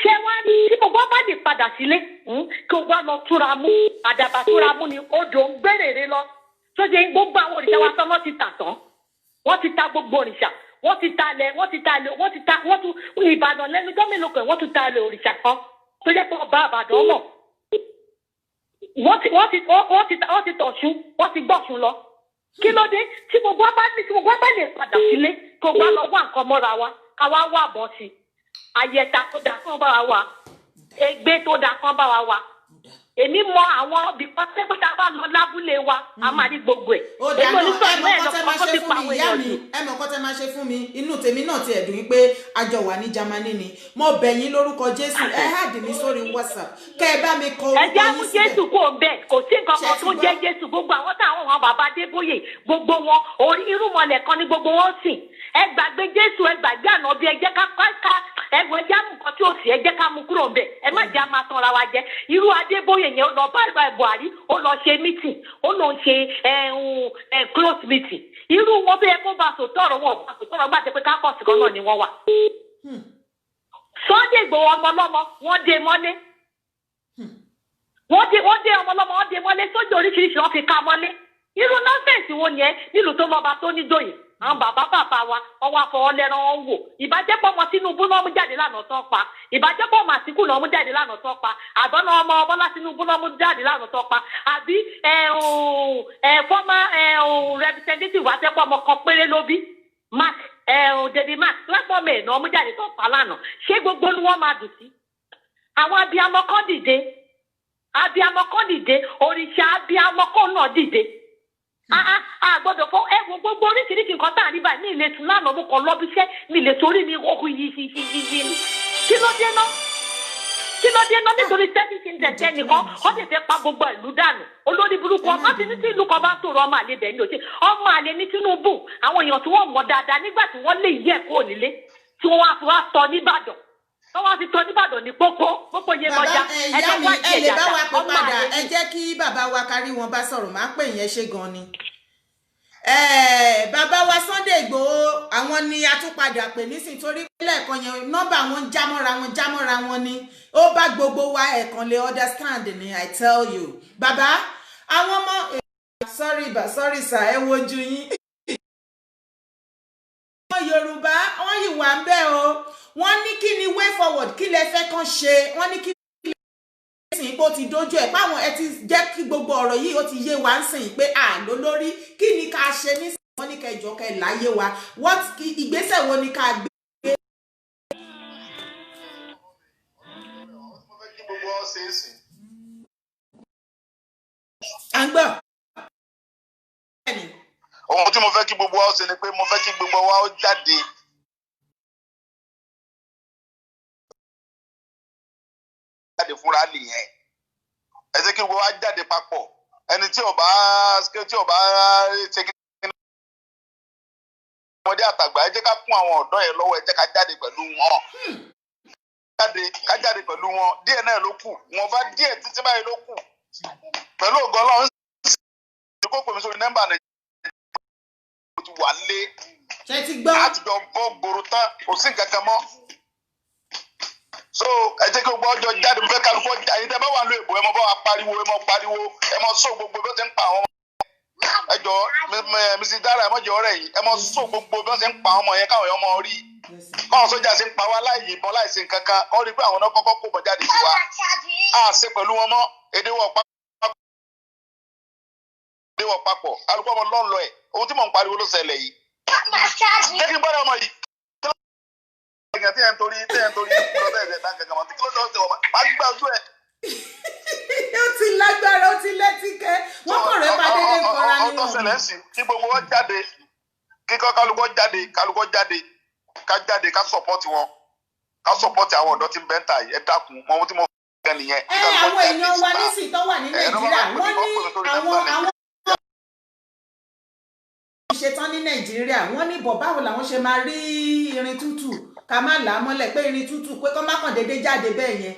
ṣé wá ní tí gbogbo bá lè padà sílé kí o wá lọ túra mú àdàbà túra mú ni odò ń gbèrèrè lọ tó ṣe gbogbo àwọn òrìṣà wa tán wọ́n ti tà tán wọ́n ti ta gbogbo òrìṣà wọ́n ti ta Ìbàdàn lẹ́nu gómìnà kan wọ́n tún ta ilẹ̀ òrìṣà kan tó jẹ́ pé ọba Ìbàdàn mọ̀ wọ́n ti tọ̀ṣun wọ́n ti gbọ̀ṣun lọ kí ló dé tí gbogbo bá lè padà sílé kí o wá lọ wá nǹkan mọ́ra wa káwá wà bọ́ sí ayẹta tó dáa kán bá wa wà ègbé tó dáa kán bá wa wà èmi mọ àwọn bìkan pẹ́pẹ́ta bá lọ lábúlé wa a máa rí gbogbo ẹ̀. ó dáná ẹ mọ̀ kọ́ tẹ́ máa ṣe fún mi ìyá mi ẹ mọ̀ kọ́ tẹ́ máa ṣe fún mi inú tèmi náà ti ẹ̀dùn wípé a jọ wà ní Jámánì ni mo bẹ̀ yín lórúkọ Jésù ẹ háàdì mi sórí WhatsApp kẹ́ ẹ bá mi kọ orúkọ yín sílẹ̀. ẹ jẹ́ mú Jésù kó bẹ́ẹ̀ kò sí nǹkan kan tó jẹ́ Jésù gbogbo àwọn táwọn wọn bàbá Adébóyè gbogbo wọn orí irúmọlẹ̀ kan ní gbogbo wọn sìn ẹ gbàgbé Jésù ẹ gbàgbé Ànábì ẹ jẹ́ ká ẹgbẹ́ ẹ já mú nǹkan tí ó sì ẹ jẹ́ ká mú kúrò ńbẹ̀ ẹ má jẹ́ máa tanra wa jẹ irú Adébóyè yẹn ó lọ bá Buhari ó lọ ṣe meeting ó lọ ṣe close meeting irú wọn bí ẹ kó bá sòtọrọ wọn bá sòtọrọ gbà tẹ pé kápọ̀sì kan náà ni wọ́n wà. Sunday Igboho ọmọlọ́mọ wọ́n dé mọ́lé wọ́n dé ọmọlọ́mọ wọ́n dé mọ́lé sójú oríṣiríṣi wọ́n fi ká mọ́lé irú nọ́ọ̀sẹ̀sì wo yẹn nílùú tó lọ́ba tó ní dòyè àwọn bàbá wa ọwọ́ afọwọ́ lẹ́ran wọn wò ìbájẹ́pọ̀ ọmọ Tinubu náà mú jáde lánàá tán pa ìbájẹ́pọ̀ ọmọ Àtíkù náà mú jáde lánàá tán pa àdánù ọmọ Bọ́lá Tinubu náà mú jáde lánàá tán pa àbí former representative wa tẹ́pọ̀ ọmọ kan péré ló bí Mark David Mark lápọ̀ mẹ́ẹ̀ náà mú jáde tán pa lánàá ṣé gbogbo ni wọ́n máa dùn sí àwọn abiyamọ kan dìde òrìṣà abiyamọ kan náà dìde. Gbọ́dọ̀ fọ ẹ̀wọ̀n gbogbo oríṣiríṣi nǹkan tá à ní báyìí ní ilé tún lánàá mú kan lọ́bíṣẹ́ ní ilé torí mi ó yí kí ló dé ná nítorí sẹ́fíìsì ń tẹ̀tẹ̀ nìkan wọ́n ti fẹ́ pa gbogbo ìlú dànù olórí burúkú ọmọ ti ní tí ìlú kan bá tòrò ọmọ àlè bẹ́ẹ̀ ní òṣè ọmọ àlè ní Tinubu àwọn èèyàn tí wọ́n mọ̀ dáadáa nígbà tí wọ́n lé yẹ̀ kó nílé tí wọ́n wá fi wá sọ nìbàdàn wọ́n fi tọ́ nìbàdàn ní pópó yé lọ́jà ẹ̀jẹ̀ wá jẹ́ ìjàdá ọmọ àlè ẹ jẹ́ kí bàbá wa kárí wọn bá sọ̀rọ̀ máa pè yẹn ṣe gan ni. Bàbá wa Sunday Igboho àwọn ni a tún padà pè nísìn torí lẹ́ẹ̀kan yẹn nọ́mbà wọn jámọ́ra wọn ni ó bá gbogbo wa ẹ̀kan lè understand ni I tell you bàbá àwọn ọmọ sorry sir ẹ wojú yín Yorùbá wọ́n yìí wà ń bẹ̀ o wọ́n ní kí ni way forward kí lẹ fẹ́ kàn ṣe wọ́n ní kí sìn pé ó ti dojú ẹ̀ páwọn ẹ ti jẹ́ kí gbogbo ọ̀rọ̀ yìí ó ti yé wa ń sìn pé ló lórí kí ni ká ṣe ní sìn wọ́n ní kẹjọ kẹ láyé wa ìgbésẹ̀ wo ni ká gbé. à ń gbọ́. ohun tí mo fẹ́ kí gbogbo wa ó ṣe ni pé mo fẹ́ kí gbogbo wa ó jáde. jáde fúnra nìyẹn ẹ jẹ́ kí gbogbo wa jáde papọ̀ ẹni tí ó bá ṣe kí ọmọdé àtàgbà ẹ jẹ́ ká kún àwọn ọ̀dọ́ yẹn lọ́wọ́ ẹ jẹ́ ká jáde pẹ̀lú wọn ká jáde pẹ̀lú wọn díẹ̀ náà ló kù wọn bá díẹ̀ títí báyìí ló kù pẹ̀lú ògo Ọlọ́run ṣe kó pèmí sórí nọ́mbà Nàìjíríà ti wà lé láti jọ bọ́ gbòòrò tán kò sí nǹkan kan mọ́ so ẹ jẹ́ kí gbogbo ọjọ́ jáde mo fẹ́ kálukọ́ ẹ̀yin tẹ́ bá wà lóye ìbò ẹ mọ bá wa pariwo ẹ mọ sọ gbogbo bí wọ́n ti ń pa àwọn ẹ jọ Mrs. Dara ẹ mọ jẹ ọ̀rẹ́ yìí ẹ mọ sọ gbogbo bí wọ́n ti ń pa àwọn ọmọ yẹn káwọn ọmọ rí báwọn sójà ṣe ń pa wá láì yìnbọn láì ṣe nǹkan kan wọ́n rí i pé àwọn náà kọ́kọ́ kó bọ̀ jáde sí wa á ṣe pẹ̀lú wọn mọ́ èdè wọ̀ papọ̀ kálukọ́ ọmọ lọ́nlọ́ ẹ̀ ohun tí mò ń pariwo ló ṣẹlẹ̀ yìí jẹ́ kí n bọ́dọ̀ ọmọ yìí tí ẹ̀ ń torí lọ bẹ́ẹ̀ tán kankan mọ́ kí ló dọ́ sí ọmọ máa gbà ojú ẹ̀. ó ti lágbára ó ti lẹ́tíkẹ́ wọ́n kàn rẹ́ bá dédé kọ́ra nínú. ọ̀tọ̀ ṣẹlẹ̀ sí kí gbogbo wọn jáde kíkọ́ kálukọ́ jáde ká sọ̀pọ̀tì wọn ká sọ̀pọ̀tì àwọn ọ̀dọ́ tí ń bẹ́ńtà ẹ dákun mọ ohun tí mo fẹ́ nìyẹn. àwọn èèyàn wa nísìnyí tó wà ní Nàìjíríà wọ́n ní àwọn ṣetán ní Nàìjíríà wọ́n ní bọ̀ báwo làwọn ṣe máa rí irin tútù ká má là á mọ́lẹ̀ pé irin tútù pé kọ́ má kàn déédéé jáde bẹ́ẹ̀ yẹn.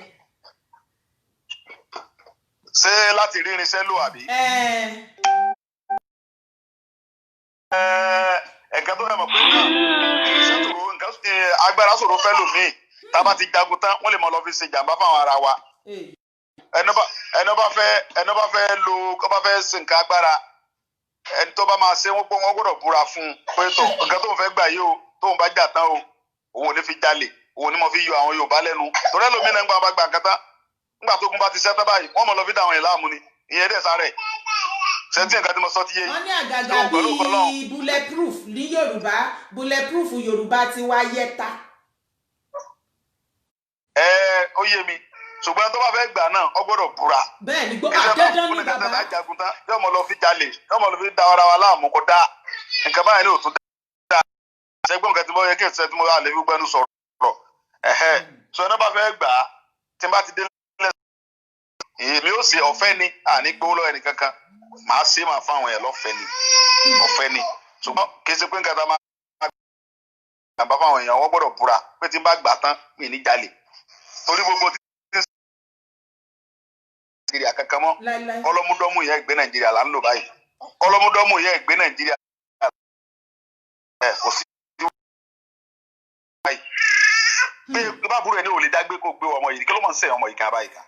ṣé láti rí irinṣẹ́ lò àbí. ẹ̀ka tó yẹ mọ̀ pé agbára ṣòro fẹ́ lò míì tá a bá ti jagun tán wọ́n lè mọ lọ fi ṣe jàǹbá fáwọn ara wa. ẹni bá fẹ́ lo kọ́ bá fẹ́ ṣe nǹkan agbára ẹni tó bá máa ṣe wọ́n gbọ́dọ̀ búra fún un pé tó nǹkan tóun fẹ́ gbà yìí o tóun bá jà tán o òun ò ní fi jalè òun ní mo fi yọ àwọn Yorùbá lẹ́nu torí ẹlòmíín náà ń gbà bá gbà nǹkan tán nígbà tó kún bá ti ṣẹ́tẹ́ báyìí wọ́n mọ̀ lọ fi dá àwọn yẹn láàmú ni ìyẹn dẹ̀ sáré ṣẹ́ntì nǹkan tí mo sọ ti yé yìí. wọ́n ní àgàgà bíi bulletproof ní Yorùbá bulletproof Yorùbá ti wá yẹta. ó yé mi ṣùgbọ́n tó bá fẹ́ gbà náà ọ gbọ́dọ̀ búra. bẹ́ẹ̀ ni dandan ní bàbá. jagun tán yóò mọ lọ fi jalè yóò mọ lọ fi da ara wa láàmú kó dáa nǹkan báyìí ní òtún dáa ṣẹgbọn nǹkan tí mo yẹ kí n ṣe tí mo yà lè fi gbẹnu sọ̀rọ̀ sọ ẹni bá fẹ́ gbà á tí n bá ti dé lẹ́sẹ̀ èmi ó ṣe ọ̀fẹ́ ni àní gbowó lọ́wọ́ ẹnì kankan màá ṣe máa fún àwọn yẹn ọ̀fẹ́ ni ṣùgbọ́n kì í ṣe pé nǹkan tá a máa gbà fún àwọn èèyàn wọ́n gbọ́dọ̀ búra pé tí n bá gbà tán mi ní jalè torí gbogbo Nàìjíríà kankan mọ́ ọlọ́múdọ́mù yẹn gbé Nàìjíríà là ń lò báyìí ọlọ́múdọ́mù yẹn gbé Nàìjíríà kò sí báyìí pé bá burú ẹ ní òòlì dágbé kó gbé ọmọ yìí kí ló mọ̀ ń sẹ́ ọmọ yìí kan báyìí kan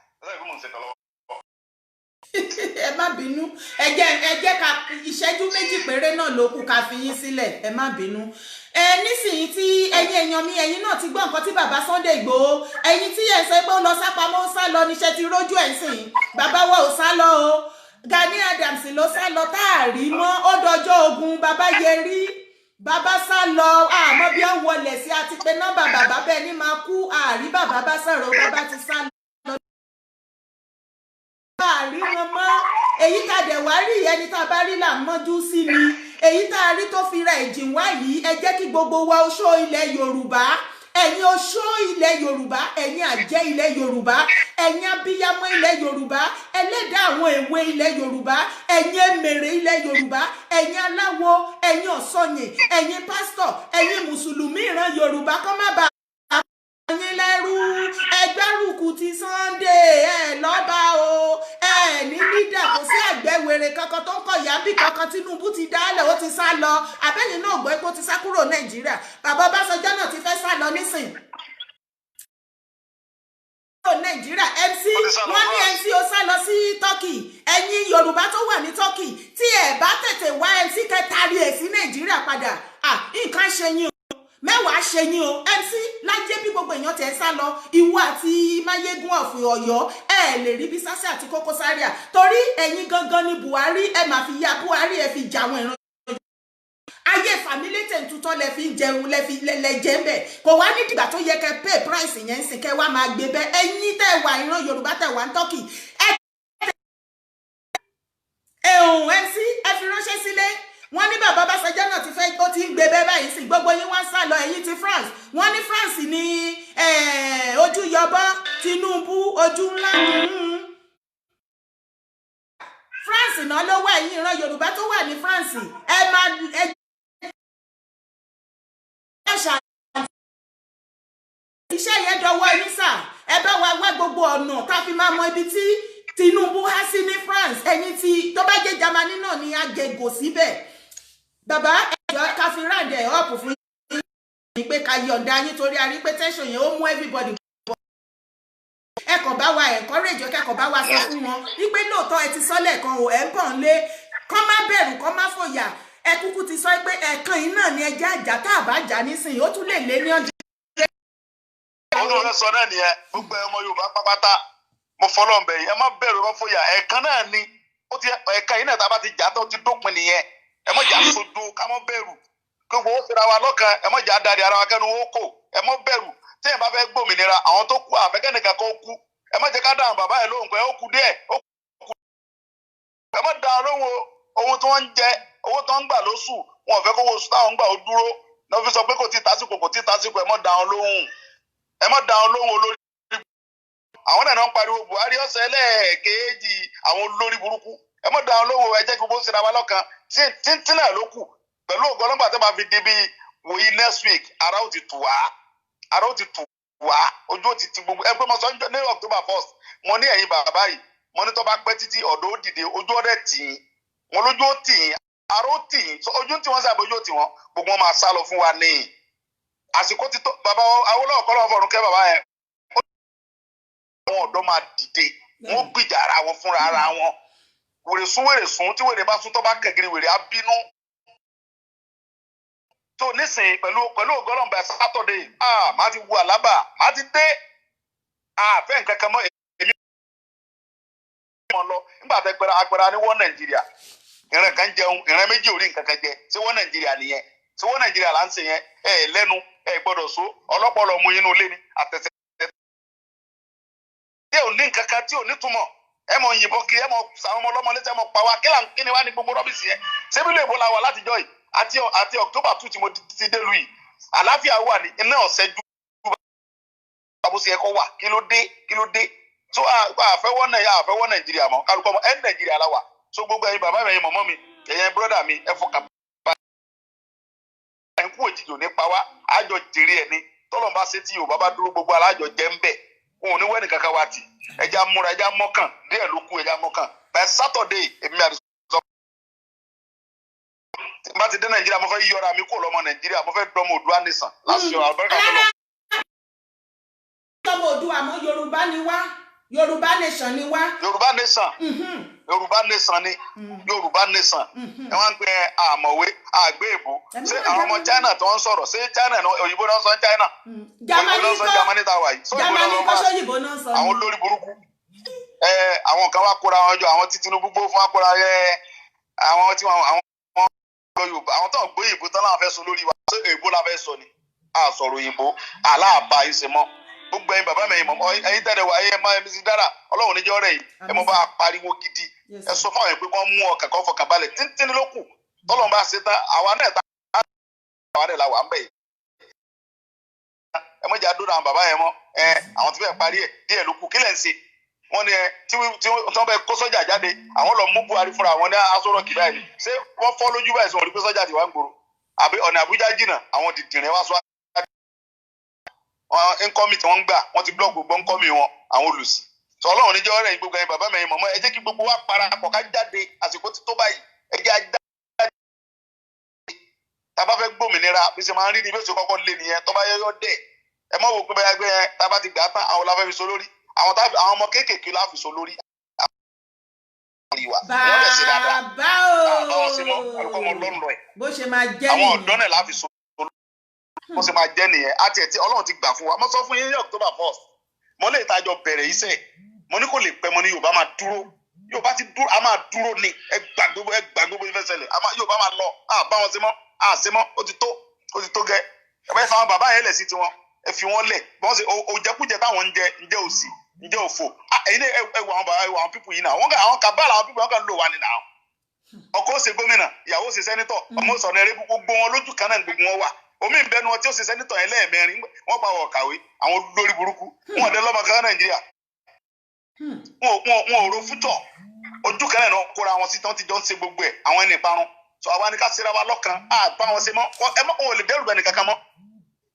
ẹ má bínú ẹ jẹ́ ká ìṣẹ́jú méjì péré náà ló kù ká fi yín sílẹ̀ ẹ má bínú nísìnyí tí èèyàn mi ẹ̀yin náà ti gbọ́ nǹkan tí bàbá Sunday Igboho ẹ̀yin tí ẹ̀ sọ pé ó lọ sápamọ́ ó sá lọ níṣẹ́ ti rójú ẹ̀ sìn bàbá wa ò sá lọ o Gani Adams ló sá lọ táàrí mọ́ ó dọjọ́ ogun bàbá Yẹrí bàbá sá lọ àmọ́ bí ó ń wọlé sí àti pé nọ́mbà bàbá bẹ́ẹ̀ ni máa kú àrí bàbá bá sọ̀rọ̀ bàbá ti sá lọ. àrí wọn mọ́ èyí tá a dẹ̀ wá rí ẹni tá a bá rí là ń mọ́jú sí ni èyí tá a rí tó fi ra ìjìn wá yìí ẹ jẹ́ kí gbogbo wa oṣó ilẹ̀ Yorùbá ẹ̀yin oṣó ilẹ̀ Yorùbá ẹ̀yin àjẹ́ ilẹ̀ Yorùbá ẹ̀yin abiyamọ ilẹ̀ Yorùbá ẹlẹ́dàá àwọn èwe ilẹ̀ Yorùbá ẹ̀yin emèrè ilẹ̀ Yorùbá ẹ̀yin aláwo ẹ̀yin ọ̀sọ́yìn ẹ̀yin pásítọ̀ ẹ̀yin mùsùlùmí ìran Yorùbá kọ́ má bàa ẹ̀yin lẹ́rú ẹgbẹ́rùkù ti Sunday lọ́ba o ní lídà kò sí àgbẹ̀wèrè kankan tó ń kọ̀ yábì kankan Tinubu ti dálẹ̀ ó ti sá lọ abẹ́yìn náà gbọ́ pé ó ti sá kúrò Nàìjíríà bàbá Ọbásanjọ́ náà ti fẹ́ sá lọ nísìn Nàìjíríà MC wọ́n ní MC ó sá lọ sí Turkey ẹ̀yin Yorùbá tó wà ní Turkey tí ẹ bá tètè wá MC kẹtàrí ẹ̀ sí Nàìjíríà padà nǹkan ṣe yín o mẹ́wàá ṣe yín o MC lájẹ bí gbogbo èèyàn tẹ̀ sá lọ ìwọ àti Máyégún ọ̀fìn Ọ̀yọ́ ẹ lè rí bí Sásí àti Kókó Zaria torí ẹ̀yin gangan ni Buhari ẹ máa fi ya Buhari ẹ fi jà àwọn ìran ayé fàmílétẹ̀ ntutọ́ lẹ fi ń jẹun lẹ jẹ ń bẹ̀ kò wá ní dìgbà tó yẹ kẹ pay price yẹn ń sìn kẹ wá máa gbé bẹ ẹ̀yin tẹ̀ wà ìran Yorùbá tẹ̀ wà ń Turkey MC ẹ fi ránṣẹ́ sílé wọ́n ní bàbá Ọbásanjọ́ náà ti fẹ́ ó ti ń gbé bẹ́ẹ̀ báyìí sí gbogbo yín wá sá lọ ẹ̀yin ti France wọ́n ní France ní ojú yọbọ Tinubu ojú ńlá France náà ló wà ẹ̀yin ìran Yorùbá tó wà ní France ẹ máa iṣẹ́ yẹn dọwọ́ yín sà ẹ bá wa wá gbogbo ọ̀nà ká fi máa mọ ibi tí Tinubu há sí ní France ẹ̀yin tí tó bá jẹ́ Germany náà ní agego síbẹ̀ bàbá ẹjọ́ ká fi round ẹ̀ up fún yín pé ká yọ̀ǹda yín torí a rí pé tension yẹn ó mú everybody ẹ kàn bá wa encourage kẹ́kọ̀ọ́ bá wa sọ fún wọn wípé lóòótọ́ ẹ ti sọ lẹ́ẹ̀kan o ẹ̀ ń bọ̀ ń lé kọ́ má bẹ̀rù kọ́ má fòyà ẹ kúkú ti sọ pé ẹ̀ẹ̀kan yìí náà ni ẹjẹ́ àjà tá a bá jà nísìnyí ó tún lè lé ní ọdún. olùwẹ̀ sọ náà nìyẹn gbogbo ọmọ Yorùbá pápátá mo fọlọ́ ń bẹ̀ yìí ẹ má bẹ̀rù ẹ má fòyà ẹ̀ẹ̀kan náà ni ẹ̀ẹ̀kan yìí náà tá a bá ti jà tó ti dópin nìyẹn ẹ má jà sodo ká má bẹ̀rù kí gbogbo fira wa lọ́kàn ẹ má jà darí ara wa kẹ́nu ó kò ẹ má bẹ̀rù tí ẹ bá fẹ́ gbòmìnira àwọn tó kú àfẹ́kẹ́nìkan kó kú ẹ má jẹ́ ká dáhùn bàbá ẹ̀ lóhùn pé ó kú díẹ̀ ó kú ẹ má dáhùn lóhùn owó tí wọ́n ń jẹ owó tó ń gbà lóṣù wọn ò fẹ́ kówó oṣù táwọn ń gbà ó dúró náà fi sọ pé kò tí tásìkò ẹ má dáhùn lóhùn olórí àwọn náà ń pariwo Buhari ọ̀sẹ̀ ẹlẹ́ẹ̀kejì àwọn olórí burúkú ẹ má dáhùn lóhùn ẹ jẹ́ kí gbogbo sinra wa lọ́kàn tí náà ló kù pẹ̀lú ògbọ́nlọ́gbà tó bá fi di bí wòye next week ara ó ti tù wá ojú ó ti ti gbogbo ẹgbẹ́ mọ́sán ní October 1st mo ní ẹ̀yin bàbá yìí mo ní tó bá pẹ́ títí ọ̀dọ́ ó dìde ojú ọ̀dẹ̀ tì í wọn lójú ó tì í ara ó tì í ojú tí wọ́n sábà ojú ó tì wọ́n gbogbo wọn máa sá lọ fún wa ní àsìkò ti tó bàbá Awólọ́wọ̀ kọ́ lọ́wọ́ fọ̀rùn kẹ́ bàbá yẹn àwọn ọ̀dọ́ máa dìde wọ́n gbìjà ara wọn fúnra ara wọn wèrè sún tí wèrè bá sún tó bá kẹ̀kiri wèrè á bínú tó nísìnyí pẹ̀lú ògbọ́lọ́mbà Saturday máa ti wu àlábà máa ti dé fẹ́ nǹkan kan mọ́ èmi mọ́ lọ nígbà tẹ́ agbára ní wọ́n Nàìjíríà ìran kan jẹun ìran méjì ò rí nǹkan kan jẹ ṣé wọ́n Nàìjíríà nìyẹn ṣé wọ́n Nàìjíríà là ń ṣe yẹn lẹ́nu gbọ́dọ̀ so ọlọ́pọ̀lọ́ mú inú ilé ni àtẹ̀sẹ̀ ní nǹkan kan tí ò nítumọ̀ ẹ mọ̀ yìnbọn kiri ẹ mọ̀ sàwọn ọmọ ọlọ́mọ létí ẹ mọ̀ pa wá kí ni wá ní gbogbo rọ́bìsì yẹn ṣébí lè bó la wà látijọ́ yìí àti October 2 tí mo ti dé lu yìí àlàáfíà wà ní iná ọ̀sẹ̀ ju àbúṣe ẹ̀kọ́ wà kí ló dé so àfẹ́wọ́ Nàìjíríà mọ́ kálukọ́ mọ́ ẹ̀ Nàìjíríà la wà so gbogbo ẹ̀yin bàbá mi ẹ̀yin mọ̀mọ́ mi ẹ̀yin brọ́dà mi ẹ fọkàn bá ẹ̀ ń kú òjijì ò ní pa wá àjọ jèrè ẹ̀ ní tọ́lọ̀ bá ṣe tí Yorùbá bá dúró gbogbo alájọ jẹ́ ń bẹ̀ wọn ò ní wẹ́nì kankan wá tì ẹja múra ẹja mọ́kàn díẹ̀ ló kú ẹja mọ́kàn by Saturday èmi àti sọ bá ti dé Nàìjíríà mo fẹ́ yọra mi kó lọ́mọ Nàìjíríà mo fẹ́ dọ́mọ Oòduà nation láti ṣe àbẹ́rẹ́kà tó lọ. ọmọ Oòduà mọ́ Yorùbá ni wá Yorùbá nation ni wá. Yorùbá nation Yorùbá nation ni Yorùbá nation ẹ wá ń pè àmọ̀wé àgbé èbó ṣé àwọn ọmọ China tó ń sọ̀rọ̀ ṣé China òyìnbó náà sọ China òyìnbó náà sọ Germany táwa yìí Òyìnbó náà sọ àwọn olórí burúkú àwọn kan wá kóra wọn jọ àwọn tí Tinubu gbó fún akóra àwọn tí àwọn Yorùbá àwọn tó ń gbé òyìnbó tán láwọn fẹ́ sọ lórí wa ṣé èbó la fẹ́ sọ ni a sọ̀rọ̀ òyìnbó aláàbá ìṣẹ̀mọ́ gbogbo ẹ̀yin bàbá mi ẹ̀yin mọ̀ ẹ̀yin tẹ̀lé wa ẹ̀yin máa ẹ̀mí sí dára Ọlọ́run níjọ́ rẹ̀ yìí ẹ mọ̀ bá a pariwo gidi ẹ sọ fún àwọn yẹn pé wọ́n mú ọkàn kan fọkàn balẹ̀ tíntínní ló kù tọ́lọ́run bá ṣe tán àwa náà ta àwa náà la wà ń bẹ̀ yìí ẹ mọ̀ jẹ́ àdúrà àwọn bàbá yẹn mọ́ àwọn tí fẹ́ parí ẹ̀ díẹ̀ ló kù kí lẹ̀ ń ṣe wọ́n ní tí wọ́n bẹ kó sọ́jà jáde àwọn lọ mú Buhari fúnra wọn ní Aso Rock báyìí ṣé wọ́n fọ́ lójú báyìí sọ wọn rí pé sọ́jà ti wá ń gbòòrò àbí ọ̀nà Àbújá jìnnà àwọn dìdìrín wá sọ nkọ́mì tí wọ́n ń gbà wọ́n ti blọ́ọ̀kì gbogbo nkọ́mì wọn àwọn olùsí sọ Ọlọ́run níjọ́ rẹ̀ gbogbo ẹ̀yin bàbá mi ẹ̀yin mọ̀mọ́ ẹ jẹ́ kí gbogbo wa parapọ̀ ká jáde àsìkò tí tó báyìí ẹ jẹ́ jáde tá a bá fẹ́ gbòmìnira bí ṣe máa ń rí ni bí ó ṣe kọ́kọ́ lé nìyẹn tó bá yẹ yọ dẹ̀ ẹ mọ̀ wò pé bẹ́ẹ̀ gbé yẹn tá a bá ti gbà á tán àwọn la fẹ́ fi so lórí àwọn ọmọ kéékèèké la fi so lórí bàbá o bó ṣe máa jẹ́ àwọn ọ̀dọ́ náà la fi so mo sì máa jẹ́ nìyẹn àti ẹ̀tí Ọlọ́run ti gbà fún wa mo sọ fún yín ní October 1st mo lè tajọ bẹ̀rẹ̀ iṣẹ́ mo ní kò lè pẹ́ mo ní Yorùbá máa dúró Yorùbá ti dúró a máa dúró ní ẹ gbàgbé ìfẹ́ ṣẹlẹ̀ Yorùbá máa lọ bá wọn ṣe mọ́ ṣe mọ́ ó ti tó gẹ́ ẹ bá yẹ fáwọn bàbá yẹn lẹ̀ sí tiwọn ẹ fi wọn lẹ̀ bọ́n ṣe òjẹkújẹ táwọn ń jẹ ǹjẹ́ òsì ǹjẹ́ òfò ẹ̀yin ẹ wọ àwọn bàbá àwọn pípù yìí náà àwọn kàbáàlà àwọn pípù wọn kàn ń lò wá ní náà ọkọ ó ṣe gómìnà ìyàwó ó ṣe sẹ́nítọ̀ ọmọ sọ̀rọ̀ ẹ̀rẹ́ gbogbo wọn lójú kan náà gbogbo wọn wà omi ìbẹnu wọn tí ó ṣe sẹ́nítọ̀ yẹn lẹ́ẹ̀mẹrin wọ́n bá wọ̀ kàwé àwọn lórí burúkú wọn ọ̀dẹ́ lọ́mọ kan Nàìjíríà wọn ò ro fútọ̀ ojú kan náà kóra wọn sí tí wọ́n ti jọ ń ṣe gbogbo ẹ̀ àwọn ẹni ìparun sọ àwa ni ká ṣera wa lọ́kàn àbá wọn ṣe mọ́ ẹ mọ́ wọn ò lè dẹ́rù bẹ́ẹ̀ nìkan kan mọ́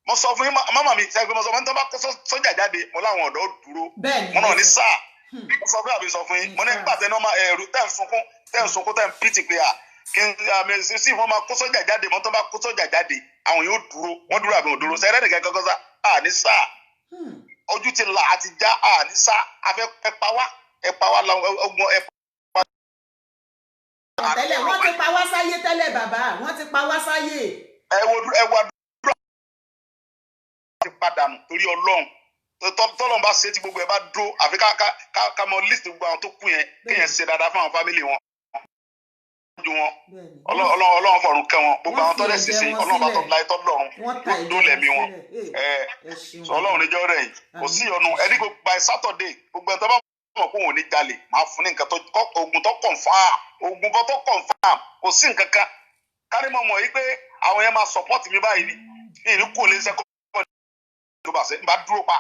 mo sọ fún yín mama mi sẹ́gbẹ́ mo sọ fún yín tó bá kó sọ́jà jáde mo láwọn ọ̀dọ́ dúró mo náà ní sáà mo sọ fún àbí sọ fún yín mo ní pàtẹ́ ní ọmọ ẹ̀rù tẹ̀ ń sunkún tẹ̀ ń pìtì pé kí n sí wọn máa kó sọ́jà jáde mo tó bá kó sọ́jà jáde àwọn yóò dúró wọ́n dúró àbí wọn dúró sẹ́rẹ́ nìkan kankan sá ní sáà ojú ti là àti já ní sáà afẹ́ ẹ̀pá wá lọ́gbọ̀n ẹ̀pá. tẹ́lẹ̀ wọ́n ti pa wá sáyé tẹ́lẹ̀ bàbá wọ́n ti pa wá sáyé. ẹ wá ti padànù torí Ọlọ́run tọ́lọ́run bá ṣe tí gbogbo ẹ bá dúró àfi ká mọ list gbogbo àwọn tó kù yẹn kéèyàn ṣe dáadáa fún àwọn fámìlì wọn ju wọn Ọlọ́run fọ̀run kẹ́ wọn gbogbo àwọn tọ́lẹ̀ ṣiṣẹ́ Ọlọ́run bá tọ́ láyé tọ́lọ́run ló lẹ̀mí wọn sọ Ọlọ́run níjọ́ rẹ̀ yìí kò sí ọ̀nù ẹni by Saturday gbogbo ẹ̀ tó bá mọ̀ kó wọn ò ní jalè máa fún ní nǹkan tó oògùn tó confam kò sí nǹkan kan kárí mọ̀ yìí pé àwọn yẹn máa support mi báyìí ni ìní kò lè ṣe ló bá ṣe ń bá dúró pa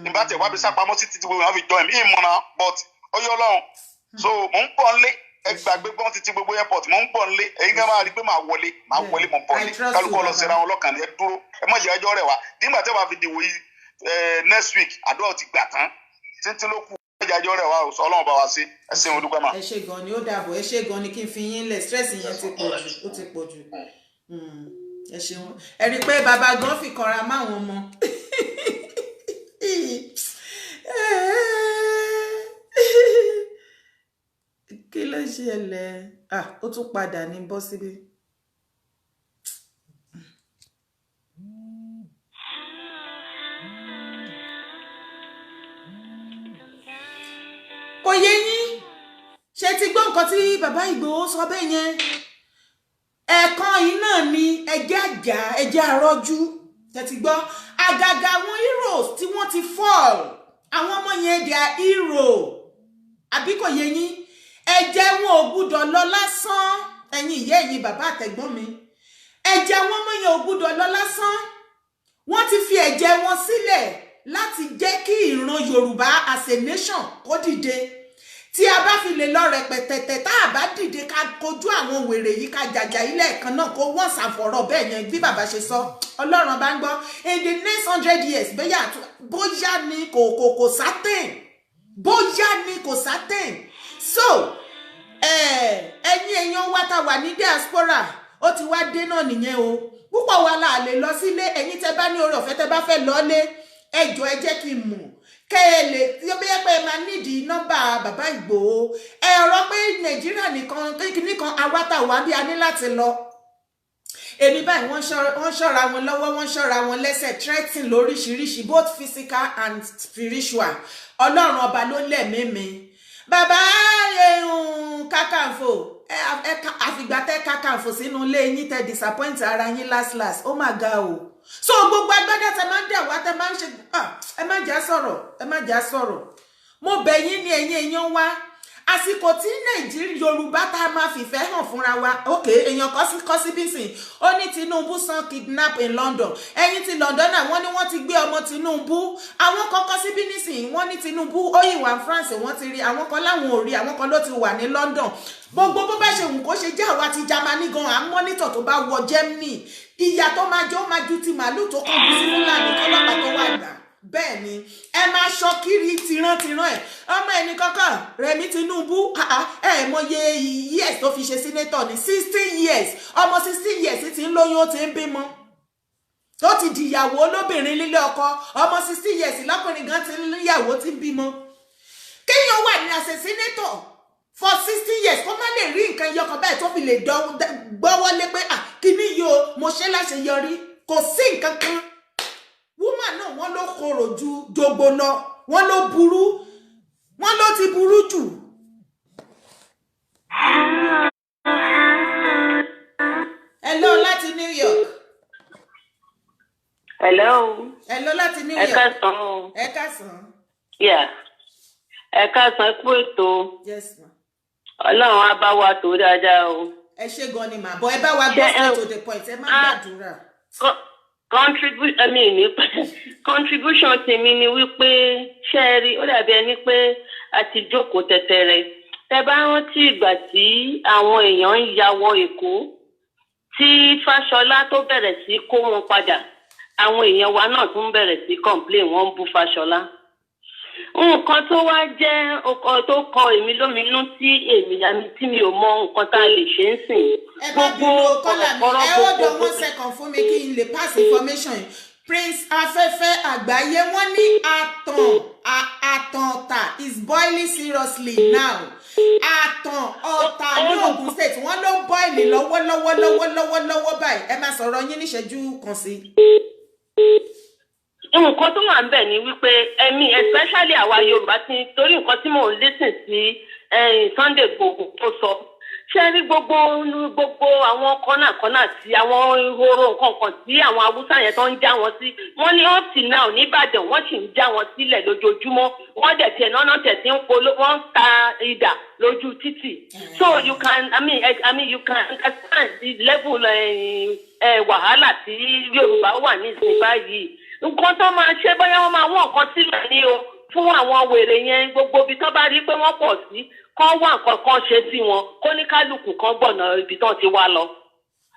ń bá tẹ̀ wá bí sápamọ́ sí títí gbogbo àwọn fi join mi ìmọ̀nà but ọyọ́ Ọlọ́run so mò ń bọ̀ nlé ẹ gbàgbé gbọ́n títí gbogbo airport mò ń bọ̀ nlé ẹ̀yin gan máa rí pé máa wọlé mò ń bọ̀ nlé kálukọ́ lọ síra wọn lọ́kàn ní ẹ dúró ẹ mọ̀ jẹ́ ẹjọ́ rẹ̀ wá nígbà tí wàá fi dìwò yìí next week àdúrà ti gbà tán títí ló kù ẹ jẹ́ ẹjọ́ rẹ̀ wá sọ Ọlọ́run bá wa sí ẹ ṣé mo dúpẹ́ mà. ẹ ṣé gan ni ó dàbọ̀ ẹ ṣé gan ni kí n fi yín lẹ̀ stress yẹn ti pọ̀ jù ẹ ṣeun ẹ rí i pé bàbá gan fi kanra máwọn ọmọ kí ló ṣẹlẹ̀ ó tún padà ní bọ́ síbí. kò yé yín ṣe ti gbọ́ nǹkan tí bàbá Ìgbòho sọ bẹ́ẹ̀ yẹn ẹ̀ẹ̀kan yìí náà ni ẹjẹ́ àjà ẹjẹ́ àrọ́jú tẹ̀tí gbọ́ àgàgà àwọn heroes tí wọ́n ti fall àwọn ọmọ yẹn they are hero àbí kò yé yín ẹ̀jẹ̀ wọn ò gbúdọ̀ lọ lásán ẹ̀yin ìyá ẹ̀yin bàbá àtẹ̀gbọ́n mi ẹ̀jẹ̀ àwọn ọmọ yẹn ò gbúdọ̀ lọ lásán wọ́n ti fi ẹ̀jẹ̀ wọn sílẹ̀ láti jẹ́ kí ìran Yorùbá as a nation kó dìde tí a bá fi lè lọ rẹpẹtẹtẹ tá a bá dìde ká kojú àwọn wèrè yìí ká jàjà ilé ẹ̀kan náà kó wọ́n ṣàfọ̀rọ̀ bẹ́ẹ̀ yẹn bí bàbá ṣe sọ Ọlọ́run bá ń gbọ́ in the next 100 years bóyá ni kò certain bóyá ni kò certain so ẹ̀yin èèyàn wa tá wà ní diaspora ó ti wá dé náà nìyẹn o púpọ̀ wa la lè lọ sílé ẹ̀yin tẹ́ bá ní oore ọ̀fẹ́ tẹ́ bá fẹ́ lọ́lé ẹjọ́ ẹ jẹ́ kí n mọ̀ kẹ́ẹ̀lẹ̀ tí ó bí yẹ pé ẹ máa nídìí nọ́mbà bàbá Ìgbòho ẹ̀rọ pé Nàìjíríà nìkan awátà wà bí a ní láti lọ èmi báyìí wọ́n ṣọ́ra wọn lọ́wọ́ wọ́n ṣọ́ra wọn lẹ́sẹ̀ threatening lóríṣiríṣi both physical and spiritual Ọlọ́run ọba ló lẹ̀mí mi bàbá Kakanfò àfìgbà tẹ́ Kakanfò sínú ilé yín tẹ́ disappoint ara yín last ó mà ga o so gbogbo agbádá tẹ́ máa ń dẹ̀ wá tẹ́ máa ń ṣe ẹ má jà sọ̀rọ̀ mo bẹ̀ yín ní ẹ̀yin èèyàn wá àsìkò tí Nàìjíríà Yorùbá tá a máa fìfẹ́ hàn fúnra wa ok èèyàn kọ́ sí bísìn ó ní Tinubu san kidnap in London ẹ̀yin ti London náà wọ́n ní wọ́n ti gbé ọmọ Tinubu àwọn kan kọ́ sí bínísìn wọ́n ní Tinubu ó yìí wà France wọ́n ti rí àwọn kan láwọn ò rí àwọn kan ló ti wà ní London gbogbo bó bá ṣe wù kó ṣe jẹ́ àwa ti Germany gan à ń mọ́nítọ̀ tó bá wọ Germany ìyà tó máa jẹ́ ó máa ju ti màálù tó kàn bí sínú láàrin kọ́lọ́pàá tó wà gbà bẹ́ẹ̀ ni ẹ máa ṣọ́ kiri tìrantìran ẹ̀ ọmọ ẹni kankan Rẹ̀mí Tinubu mọye years tó fi ṣe senator ní 16 years ọmọ 16 years ti ń lóyún ó ti ń bímọ ó ti di ìyàwó olóbìnrin lílé ọkọ ọmọ 16 years lọ́kùnrin gan ti ń níyàwó ti ń bímọ kéèyàn wà ní àṣẹ senator for 16 years kó má lè rí nǹkan yọkan bẹ́ẹ̀ tó fi lè gbọ́wọ́lé pé kíní yìí o mo ṣe láṣeyọrí kò sí nǹkan kan woman náà wọ́n ló korò ju jogbo lọ wọ́n ló burú wọ́n ló ti burú jù. Hello láti New York. Hello láti New York. Ẹ káàsán. Yeah. Ẹ káàsán kú ètò. Yes ma. Ọlọ́run á bá wa tó dáadáa o. Ẹ ṣé gan ni mà bọ́ ẹ bá wa gbọ́ straight to the point ẹ má gbàdúrà. Contribution tèmi ni wípé ṣe rí ó dàbí ẹni pé a ti jókòó tẹ̀tẹ̀rẹ̀ tẹ́ bá rántí ìgbà tí àwọn èèyàn ń ya wọ Èkó tí Fáṣọlá tó bẹ̀rẹ̀ sí kó wọn padà àwọn èèyàn wa náà tún bẹ̀rẹ̀ sí complain wọ́n ń bú Fáṣọlá nǹkan tó wá jẹ́ ọkọ̀ tó kọ èmi lóminú tí tí mi ò mọ nǹkan tá a lè ṣe ń sìn gbogbo ọ̀rọ̀ ẹ ó dọ̀ 1 second fún mi kí n lè pass information Prince Afẹ́fẹ́ Àgbáyé wọ́n ní àtàn ọ̀tà is boiling seriously now àtàn ọ̀tà ní Ògùn State wọ́n ló boil lọ́wọ́lọ́wọ́ báyìí ẹ máa sọ̀rọ̀ yín níṣẹ́jú kan sí. Nǹkan tó wà ń bẹ̀ ni wípé especially àwa Yorùbá ti torí nǹkan tí mò ń listen sí Sunday Igboho tó sọ ṣe rí gbogbo àwọn kọ́nà tí àwọn ìhòòrò nǹkan tí àwọn Haúsá yẹn tó ń já wọn sí wọ́n ní up till now nìbàdàn wọ́n sì ń já wọn sílẹ̀ lójoojúmọ́ wọ́n dẹ̀ tiẹ̀ náà tẹ̀ sí ń polo wọ́n ń ta idà lójú títì so you can you can understand the level wàhálà tí Yorùbá wà ní ìsìn báyìí nǹkan tó máa ṣe bóyá wọ́n máa wọ́n nǹkan sílẹ̀ ní o fún àwọn wèrè yẹn gbogbo ibi tó bá rí pé wọ́n pọ̀ sí kán wá nǹkan kan ṣe sí wọn kó ní kálukú kan gbọ̀nà ibi tán ti wá lọ.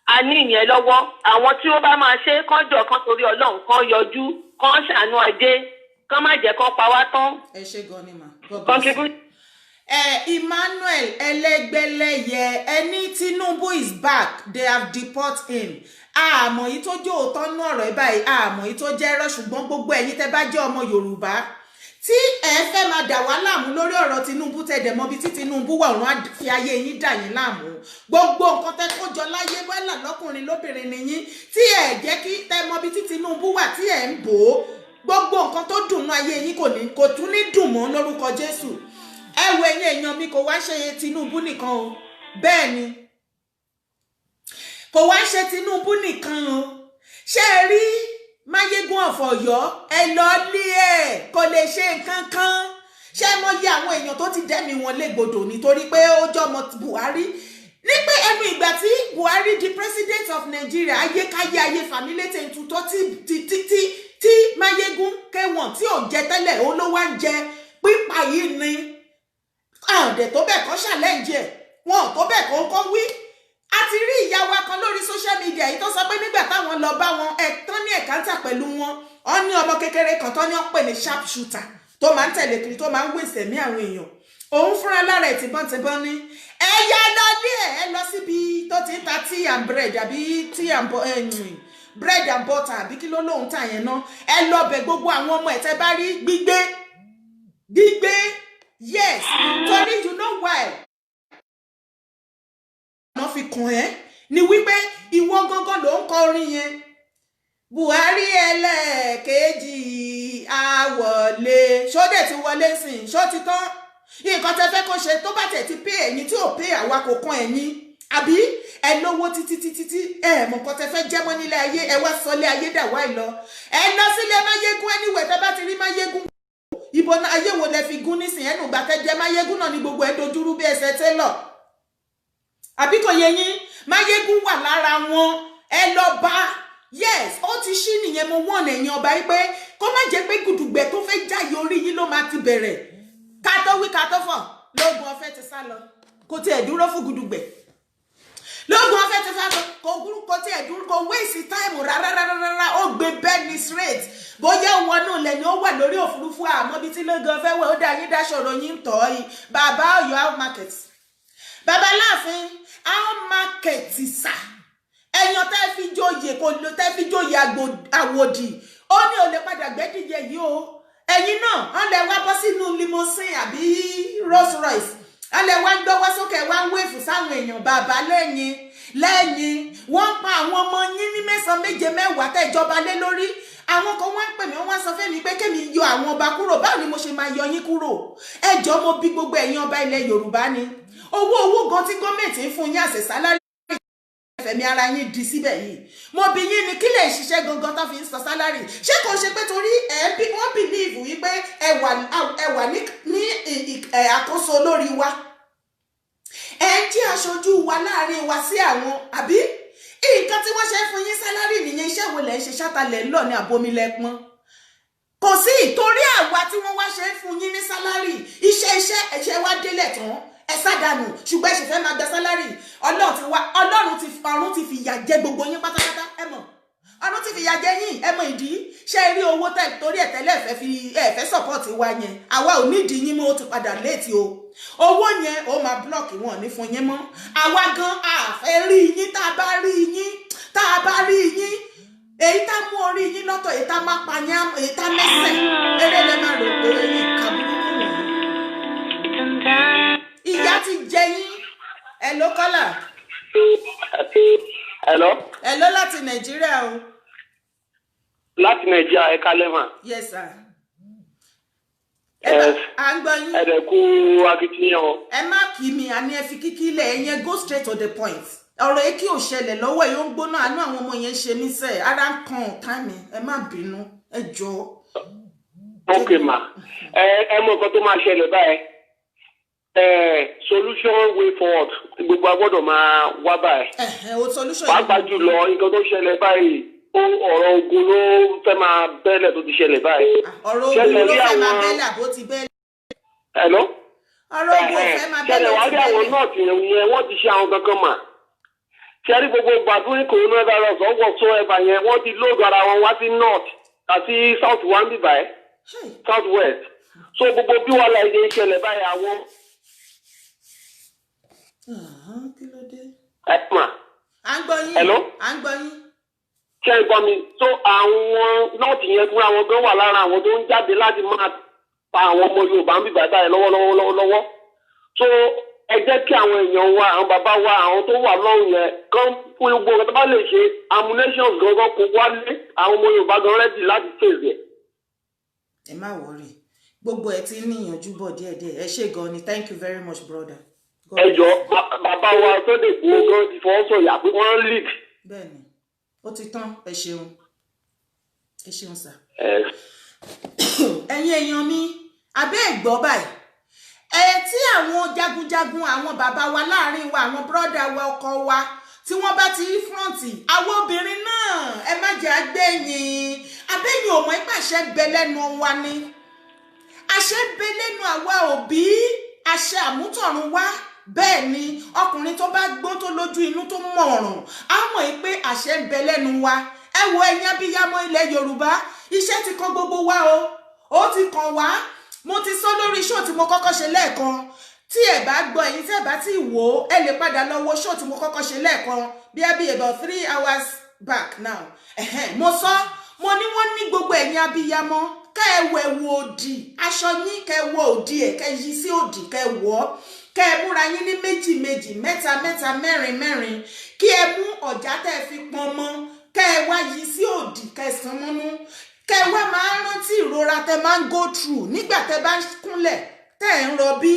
a ní ìyẹn lọ́wọ́ àwọn tí ó bá máa ṣe kán jọ kán torí Ọlọ́run kán yọjú kán ṣàánú ajé kán má jẹ́ kán pa wá tán. ẹ ṣé gan ni mà. Emmanuel Ẹlẹ́gbẹ́lẹ́yẹ ẹni Tinubu is back they have deported him àmọ́ yìí tó jẹ́ òótọ́ nú ọ̀rọ̀ ẹ̀ báyìí àmọ́ yìí tó jẹ́ ẹ̀rọ ṣùgbọ́n gbogbo ẹ̀yin tẹ́ bá jẹ́ ọmọ Yorùbá tí ẹ fẹ́ máa dà wá láàmú lórí ọ̀rọ̀ Tinubu tẹ̀dẹ̀ mọ́bi tí Tinubu wà òun á fi ayé yín dà yín láàmú gbogbo nǹkan tẹ́ kó jọ láyé wẹ́là lọ́kùnrin lóbìnrin nìyí tí ẹ jẹ́ kí tẹ́ mọ́bi tí Tinubu wà tí ẹ ń bò ó gbogbo nǹkan tó dùn nú ayé yín kò tún ní dùn mọ́ lórúkọ Jésù ẹ wo ẹ̀yin èèyàn mi kò wá ṣe Tinubu nìkan o bẹ́ẹ̀ ni kò wá ṣe Tinubu nìkan o ṣé ẹ rí Máyégún of Ọ̀yọ́ ẹ lọ lé ẹ kò lè ṣe nǹkan kan ṣé mọ̀ yẹ àwọn èèyàn tó ti dẹ́mi wọn légbodò nítorí pé ó jọmọ Buhari ní pé ẹnu ìgbà tí Buhari di president of Nigeria ayékáyé ayé fàmílétè ntutọ́ tí Mayegun K1 tí ò jẹ tẹ́lẹ̀ ó ló wá ń jẹ pípa yìí ni àǹdẹ̀ tó bẹ̀ kọ́ challenge ẹ̀ wọn tó bẹ̀ kọ́ wí. A ti rí ìyá wa kan lórí social media yìí tó sọ pé nígbà táwọn lọ bá wọn tán ní ẹ̀kántà pẹ̀lú wọn ọ ní ọmọ kékeré kan tó ní ó pè ní sharp shooter tó máa ń tẹ̀lé kiri tó máa ń wèsè mí àwọn èèyàn òun fúnra lára ẹ̀ tìbọ́ntìbọ́n ní ẹ̀yà lọ́dí ẹ̀ lọ síbi tó ti ń ta tea and bread àbí bread and butter àbí kí ló lóun tà yẹn náà ẹ lọ bẹ̀ gbogbo àwọn ọmọ ẹ̀ tẹ́ bá rí gbígbé yes torí you know why wọ́n fi kàn ẹ́ ni wípé ìwọ gangan ló ń kọ orin yẹn Buhari ẹlẹ́ẹ̀kejì àwọlé ṣó dẹ̀ ti wọlé sìn ṣó ti tán nǹkan tẹ́ fẹ́ kó ṣe tó bá tẹ̀ ti pé ẹ̀yin tí ò pé àwa kò kan ẹ̀yin àbí ẹ lówó títí ẹ mọ̀ nǹkan tẹ́ fẹ́ jẹ́mọ́ nílé ayé ẹ wá sọlé ayé dà wá ìlọ ẹ lọ sílé Máyégún anyway tẹ́ bá ti rí Máyégún ìbò ayé wo lẹ fi gún nísìn ẹnu gbà tẹ́ jẹ Máyégún náà ní gbogbo ẹ dojúrú bí ẹsẹ̀ télọ̀ àbí kò yẹ yín Máyégún wà lára wọn ẹ lọ bá yes ó ti ṣí nìyẹn mo wọ́n ẹ̀yìn ọba yìí pé kó má jẹ́ pé gùdùgbẹ̀ tó fẹ́ jáyé orí yín ló máa ti bẹ̀rẹ̀ ká tó wí ká tó fọ̀ lóògùn ọ̀fẹ́ ti sá lọ kò tiẹ̀ dúró fún gùdùgbẹ̀ lóògùn ọ̀fẹ́ ti sá lọ kò tiẹ̀ dúró kò wéèsì táìmù rárá ó gbé bẹ́ẹ̀ni straight bóyá wọnú ilẹ̀ ni ó wà lórí òfurufú àmọ́ bí tí lóògùn ọ̀fẹ́ wẹ̀ ó dá yín dáṣọ̀rọ̀ yín tọ́ yìí bàbá Ọ̀yọ́ how market bàbá Láàfin how market sà ẹ̀yàn tẹ́ fi joyè kò ló tẹ́ fi joyè àwòdì ó ní ò lè padà gbẹ́dìyẹ yìí o ẹ̀yin náà wọ́n lè wá bọ́ sínú limousine àbí Rolls Royce wọ́n lè wá gbọ́wọ́ sókè wá ń wéèfù sáwọn èèyàn bàbá lẹ́yìn wọ́n pa àwọn ọmọ yín ní mẹ́sàn-án méje mẹ́wàá tẹ́jọba lé lórí àwọn kan wọ́n ń pè mí wọ́n sọ fẹ́mi pé kémi yọ àwọn ọba kúrò báwo ni mo ṣe máa yọ yín kúrò ẹjọ́ mo bí gbogbo ẹ̀yin ọba ilẹ̀ Yorùbá ni owó gan tí gọ́ọ̀mẹ̀ntì ń fún yín àṣẹ sálárì fẹ̀mí ara yín di síbẹ̀ yìí mo bí yín ni kí lè ṣiṣẹ́ gangan tó fi ń sọ sálárì ṣé kò ṣe pé torí wọ́n bìlíìfù wípé ẹ wà ní àkóso lórí wa ẹ ń jí aṣojú wa láàrin wa sí àwọn àbí nǹkan tí wọ́n ṣe fún yín sálárì nìyẹn iṣẹ́ wo lẹ̀ ń ṣe ṣátàlẹ̀ ńlọ ní abomilẹ́pọ́n kò sí ìtorí àwa tí wọ́n wá ṣe fún yín ní sálárì iṣẹ́ ẹ̀ṣẹ̀ wá délẹ̀ tán ẹ sádànù ṣùgbọ́n ẹ ṣe fẹ́ máa gba sálárì ọlọ́run ti fìyà jẹ gbogbo yín pátápátá ẹ mọ̀ ọlọ́run ti fìyà jẹ yín ẹ mọ̀ ìdí ṣé rí owó torí ẹ̀tẹ́lẹ̀ ẹ̀fẹ́ sọ̀pọ̀tì wa yẹn àwa ò nídìí yín mọ́ ó ti padà léètì o owó yẹn ó máa blọ́ọ̀kì wọn ní fún yín mọ́ àwa gan àfẹ́ rí yín tá a bá rí yín èyí tá mú orí yín lọ́tọ̀ èyí tá má pa yín èyí tá mẹ́sẹ̀ eré lẹ́ máa rò pé yín kàbúrú ìyá ti jẹ yín hello kọ́là. hello láti Nàìjíríà o. láti Nàìjíríà ẹ kálẹ́ mà. yes sir. à ń gbọ́ yín. ẹ̀dẹ̀kú akitiyan. ẹ má kí mi àní ẹ fi kíkí ilẹ̀ ẹ̀yẹn go straight to the point ọ̀rọ̀ yìí kí ò ṣẹlẹ̀ lọ́wọ́ yìí ó ń gbóná àánú àwọn ọmọ yẹn ṣe mí sẹ́ẹ̀ ara ń kan ọ̀tá mi ẹ má bínú ẹ jọ. ok ma ẹ mọ nǹkan tó máa ṣẹlẹ̀ báyìí solution way forward gbogbo agbọ́dọ̀ máa wá báyìí. pàápàá jùlọ nǹkan tó ṣẹlẹ̀ báyìí ọ̀rọ̀ ogun ló fẹ́ máa bẹ́lẹ̀ tó ti ṣẹlẹ̀ báyìí. ọ̀rọ̀ ogun ló fẹ́ máa bẹ́lẹ̀ àbó ti bẹ́lẹ̀. hello. ọ̀rọ̀ ogun fẹ́ máa bẹ́lẹ̀ ó ti bẹ́lẹ̀. ṣẹlẹ̀ wá rí àwọn nọ́ọ̀tì yẹn wọ́n ti ṣe àwọn kankan mà. ṣẹ́rí gbogbo gbàdúrà coronavirus ọ̀wọ̀ tó ẹ̀bà yẹn wọ́n ti lóògùn ara wọn wá sí north àti south one bíbá ẹ̀ south west so gbogbo bí wọ́n la ilé ìṣẹ̀lẹ̀ báyìí àwọn. kí ló dé. ẹ mà. à ń gbọ́ yín. hello. à ń gbọ́ yín. ṣé ẹ gbọ́ mi so àwọn nọ́ọ̀tì yẹn fúnra wọn gan wà lára àwọn tó ń jáde láti máa pa àwọn ọmọ Yorùbá ń bíbá báyìí lọ́wọ́lọ́wọ́ so ẹ jẹ́ kí àwọn èèyàn wa àwọn bàbá wa àwọn tó wà lọ́rùn yẹn kán fún gbogbo ọ̀gá tó bá lè ṣe ammunitions gangan kó wálé àwọn ọmọ Yorùbá gan rẹ́dì láti fèsì ẹ̀. ẹ má wọrí gbogbo ẹ ti ń níyànjú bọ̀ díẹ̀díẹ̀ ẹ ṣé gan ni thank you very much brother. ẹ jọ bàbá wa Sunday Igboho gan ti fọwọ́ sọ̀yà pé wọ́n lead. bẹ́ẹ̀ni ó ti tán ẹ ṣeun sà. ẹ̀yin èèyàn mi abẹ́ ẹ̀gbọ́ báyìí tí àwọn jagunjagun àwọn bàbá wa láàrin wa àwọn bọ́dà wa ọkọ wa tí wọ́n bá ti rí fúrọ̀ǹtì àwọn obìnrin náà ẹ má jẹ́ àgbẹ̀yìn abẹ́yìn òmò ìpàṣẹ bẹ lẹ́nu wa ni àṣẹ bẹ lẹ́nu àwa òbí àṣẹ àmútọ̀run wá bẹ́ẹ̀ ni ọkùnrin tó bá gbọ́ tó lójú inú tó mọ̀ràn á mọ̀ pé àṣẹ bẹ lẹ́nu wa ẹ wo ẹ̀yin abiyamọ ilẹ̀ Yorùbá iṣẹ́ ti kàn gbogbo wa ó ti kàn wá mo ti sọ lórí show tí mo kọ́kọ́ ṣe lẹ́ẹ̀kan tí ẹ bá gbọ́ ẹ̀yin tí ẹ bá ti wò ó ẹ lè padà lọ wo show tí mo kọ́kọ́ ṣe lẹ́ẹ̀kan bí about 3 hours back now mo sọ mo ní wọ́n ní gbogbo ẹ̀yin abiyamọ ká ẹ wọ ẹ̀wù òdì aṣọ yín ká ẹ wọ òdì ẹ̀ ká ẹ yí sí òdì ká ẹ wọ̀ ọ́ ká ẹ múra yín ní méjì méjì mẹ́ta mẹ́ta mẹ́rin mẹ́rin kí ẹ mú ọ̀já tẹ́ ẹ fi pọn mọ́ ká ẹ wá yí sí òdì ká ẹ sàn mọ́nú ká ẹ wá máa rántí ìrora tẹ́ máa ń go through nígbà tẹ́ bá ń kúnlẹ̀ tẹ́ ẹ ń rọbí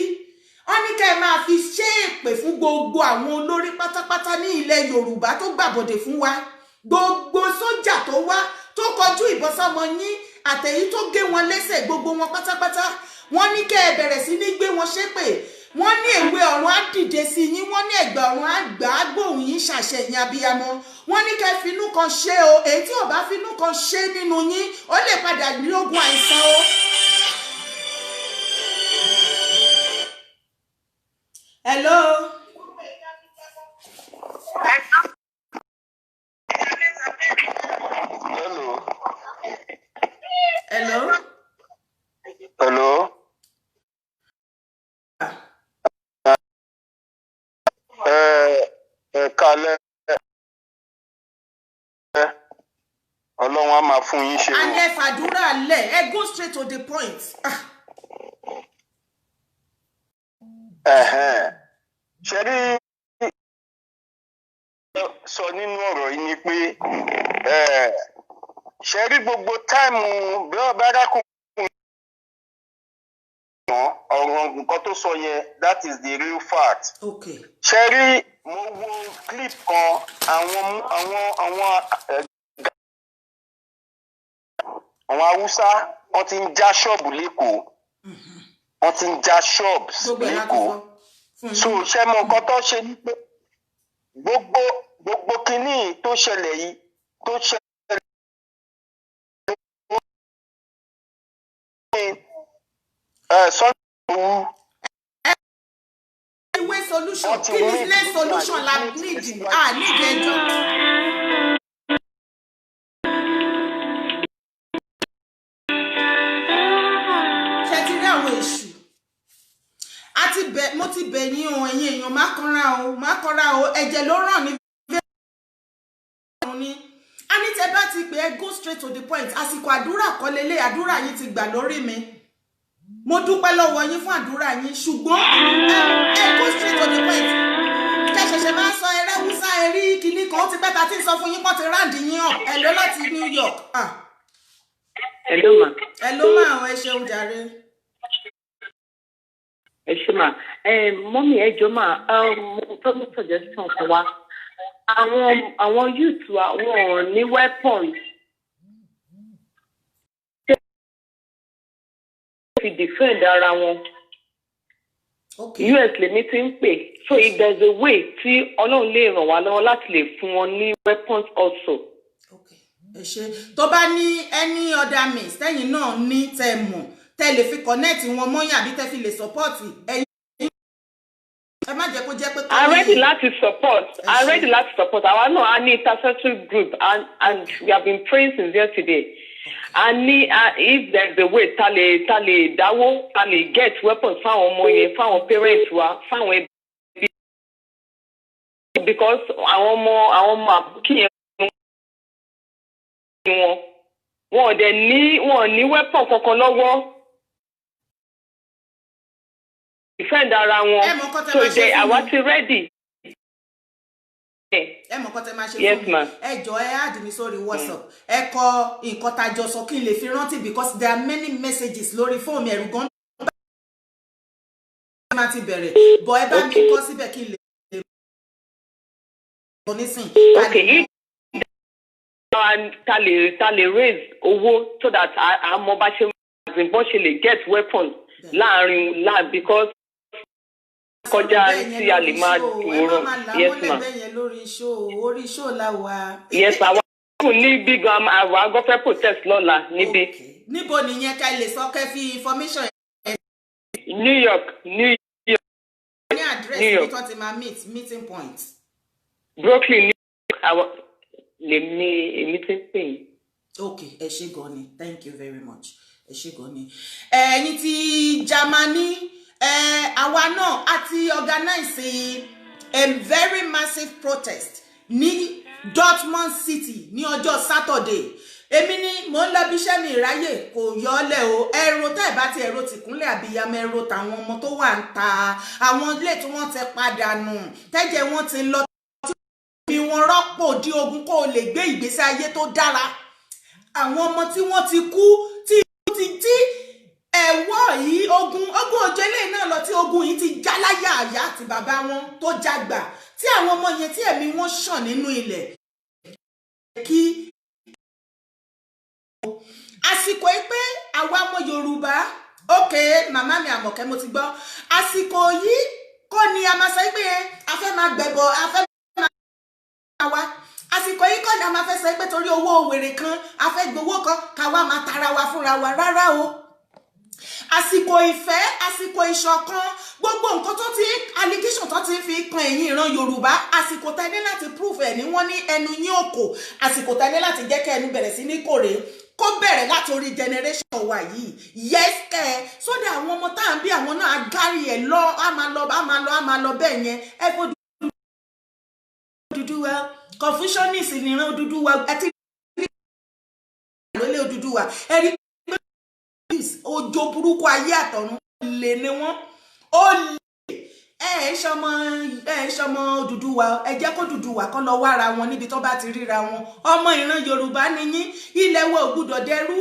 wọ́n ní ká ẹ máa fi ṣe èpè fún gbogbo àwọn olórí pátápátá ní ilẹ̀ Yorùbá tó gbàbọ̀dẹ̀ fún wa gbogbo sójà tó wá tó kọjú ìbọn sọ́mọ yín àtẹ̀yí tó gé wọn lẹ́sẹ̀ gbogbo wọn pátápátá wọ́n ní ká ẹ bẹ̀rẹ̀ sí ní gbé wọn ṣépè wọ́n ní èwe ọ̀run á dìde sí yín wọ́n ní ẹ̀gbà ọ̀run á gbà á gbóhùn yín ṣàṣẹyìn abiyamọ wọ́n ní ká ẹ finú kan ṣe o èyí tí ò bá finú kan ṣe nínú yín ó lè padà ní ogun àìsàn o. Hello. Hello. Hello. Kalẹ̀ Ọlọ́run á máa fún yín ṣe. And ẹ fàdúrà lẹ̀ ẹ go straight to the point. Ṣé rí sọ nínú ọ̀rọ̀ yìí ni pé ṣé rí gbogbo táìmù bí ọba arákùnrin ọ̀rọ̀ nǹkan tó sọ yẹn that is the real fact. Ṣé rí mo wo clip kan àwọn Haúsá wọ́n ti ń já ṣọ́ọ̀bù lẹ́kọ̀ọ́ wọ́n ti ń já ṣọ́ọ̀bù lẹ́kọ̀ọ́ so ṣé mo nǹkan tó ṣe ní pé gbogbo kinní tó ṣẹlẹ̀ yìí tó ṣẹlẹ̀ Sunday-Igboho. Ìwé solution kí ni ilé solution la need ẹjọ́. Mo ti bẹ̀ yín o ẹ̀yin èèyàn má kanra o ẹ̀jẹ̀ ló ràn ní ní a ní tẹ́ bá ti pè é go straight to the point àsìkò àdúrà kọ́ lélẹ̀ àdúrà yín ti gbà lórí mi mo dúpẹ́ lọ́wọ́ yín fún àdúrà yín ṣùgbọ́n ẹ go straight to the point kẹ́ṣẹ̀ṣẹ̀ máa sọ ẹrẹ́ wúsá ẹrí kìíní kan ó ti pẹ́ta tí ń sọ fún yín pọ́n ti ráǹdì yín hàn ẹ̀ ló láti New York. Hello ma. Hello ma àwọn ẹ ṣeun jàre. Ẹ ṣé mà mọ́mí ẹ jọ̀ọ́ mà mo fẹ́ mú suggestion fún wa àwọn youth wa wọn ní weapons fi defend ara wọn US lèmi ti ń pè so if there is a way tí Ọlọ́run lè ràn wá lọ́wọ́ láti lè fún wọn ní weapons also. Ẹ ṣé tó bá ní any other means tẹ́yìn náà ní tẹ́ mọ̀ tẹ́ lè fi connect wọn mọ́yàn àbí tẹ́ fi lè support ẹ̀yin ẹ má jẹ́ kó jẹ́ pé I'm ready láti support àwa náà a ní intercessory group and we have been praying since yesterday and if there is a way ta lè dáwó ta lè get weapons fáwọn ọmọ yẹn fáwọn parents wa fáwọn ẹbí because àwọn ọmọ àbúkí yẹn wọn ò dẹ̀ ní weapon kankan lọ́wọ́. Defend ara wọn so they àwa ti ready. Ẹ mọ̀ kọ́ tẹ́ máa ṣe fún mi ẹ jọ̀ọ́ ẹ add mi sórí WhatsApp ẹ kọ nǹkan tá jọ sọ kí n lè fi rántí because there are many messages lórí fóònù ẹ̀rù gan máa ti bẹ̀rẹ̀ bọ̀ ẹ bá mi kọ síbẹ̀ kí n lè nísìn. ta lè raise owó so that àmọ́ bá ṣe bọ́n ṣe lè get weapons láàrin because kọjá tí a lè máa dúró. Yes ma. Orí show la wà. Yes ma. Ní bí gan àwọn agọ́fẹ́ protest lọ́la níbí. Níbo nìyẹn ká lè sọ kẹ́ fi information. New York. Ní address bí tó ti máa meeting point. Brooklyn, New York. Àwọn lè ní meeting point. Okay, ẹ ṣé gan ni. Thank you very much. Ẹ ṣé gan ni. Ẹ̀yin ti Germany, àwa náà àti organize a very massive protest ní Dortmund City ní ọjọ́ Saturday. Èmi ni mo ń lọ bí iṣẹ́ mi ìráyè kò yọlẹ̀ o. Ẹ̀rọ tẹ́ ẹ̀ bá ti ẹ̀rọ tìkúnlẹ̀ àbíyamọ ẹ̀rọ tàwọn ọmọ tó wà ń ta àwọn ilé tí wọ́n ti padà nù tẹ́jẹ̀ wọ́n ti lọ tí wọ́n rọ́pò di ogun kó o lè gbé ìgbésí ayé tó dára. Àwọn ọmọ tí wọ́n ti kú tí ẹ̀wọ́ yìí ogun òjèlé náà lọ tí ogun yìí ti já láyà àyà àti bàbá wọn tó jágbà tí àwọn ọmọ yẹn tí ẹ̀mí wọn ṣàn nínú ilẹ̀ kí àsìkò yìí pé àwa ọmọ Yorùbá màmá mi Àmọ̀kẹ́ mo ti gbọ́ àsìkò yìí kọ́ ni a máa sọ pé a fẹ́ máa gbẹ̀bọ̀ a fẹ́ máa wá àsìkò yìí kọ́ ni a máa fẹ́ sọ pé torí owó wèrè kan a fẹ́ gbowó kan káwa máa tara wa fúnra wa rárá o. Àsìkò ìfẹ́, àsìkò ìṣọ̀kan, gbogbo nǹkan tó ti allegation tó ti fi kan ẹ̀yin ìran Yorùbá, àsìkò tẹ́lẹ̀ láti proof ẹ̀ ní wọ́n ní ẹnu yín òkò, àsìkò tẹ́lẹ̀ láti jẹ́ kẹ́ ẹnu bẹ̀rẹ̀ sí ní kòrè, kó bẹ̀rẹ̀ láti orí generation wa yìí. Yes kẹ́ sódà àwọn ọmọ tá à ń bí àwọn náà agárí ẹ̀ lọ, á máa lọ bẹ́ẹ̀ yẹn. Ẹ kó Odùduwà, Confucianist nìran Odùduwà, ẹ ti rí lólé Odùduwà, ẹ rí ojo burúkú ayé àtọ̀run lè ní wọ́n ó lè ṣọmọ Odùduwà ẹ jẹ́ kó Odùduwà kó lọ wára wọn níbi tó bá ti ríra wọn. Ọmọ ìran Yorùbá ni yín, ilẹ̀ wo ò gbúdọ̀ dẹrú.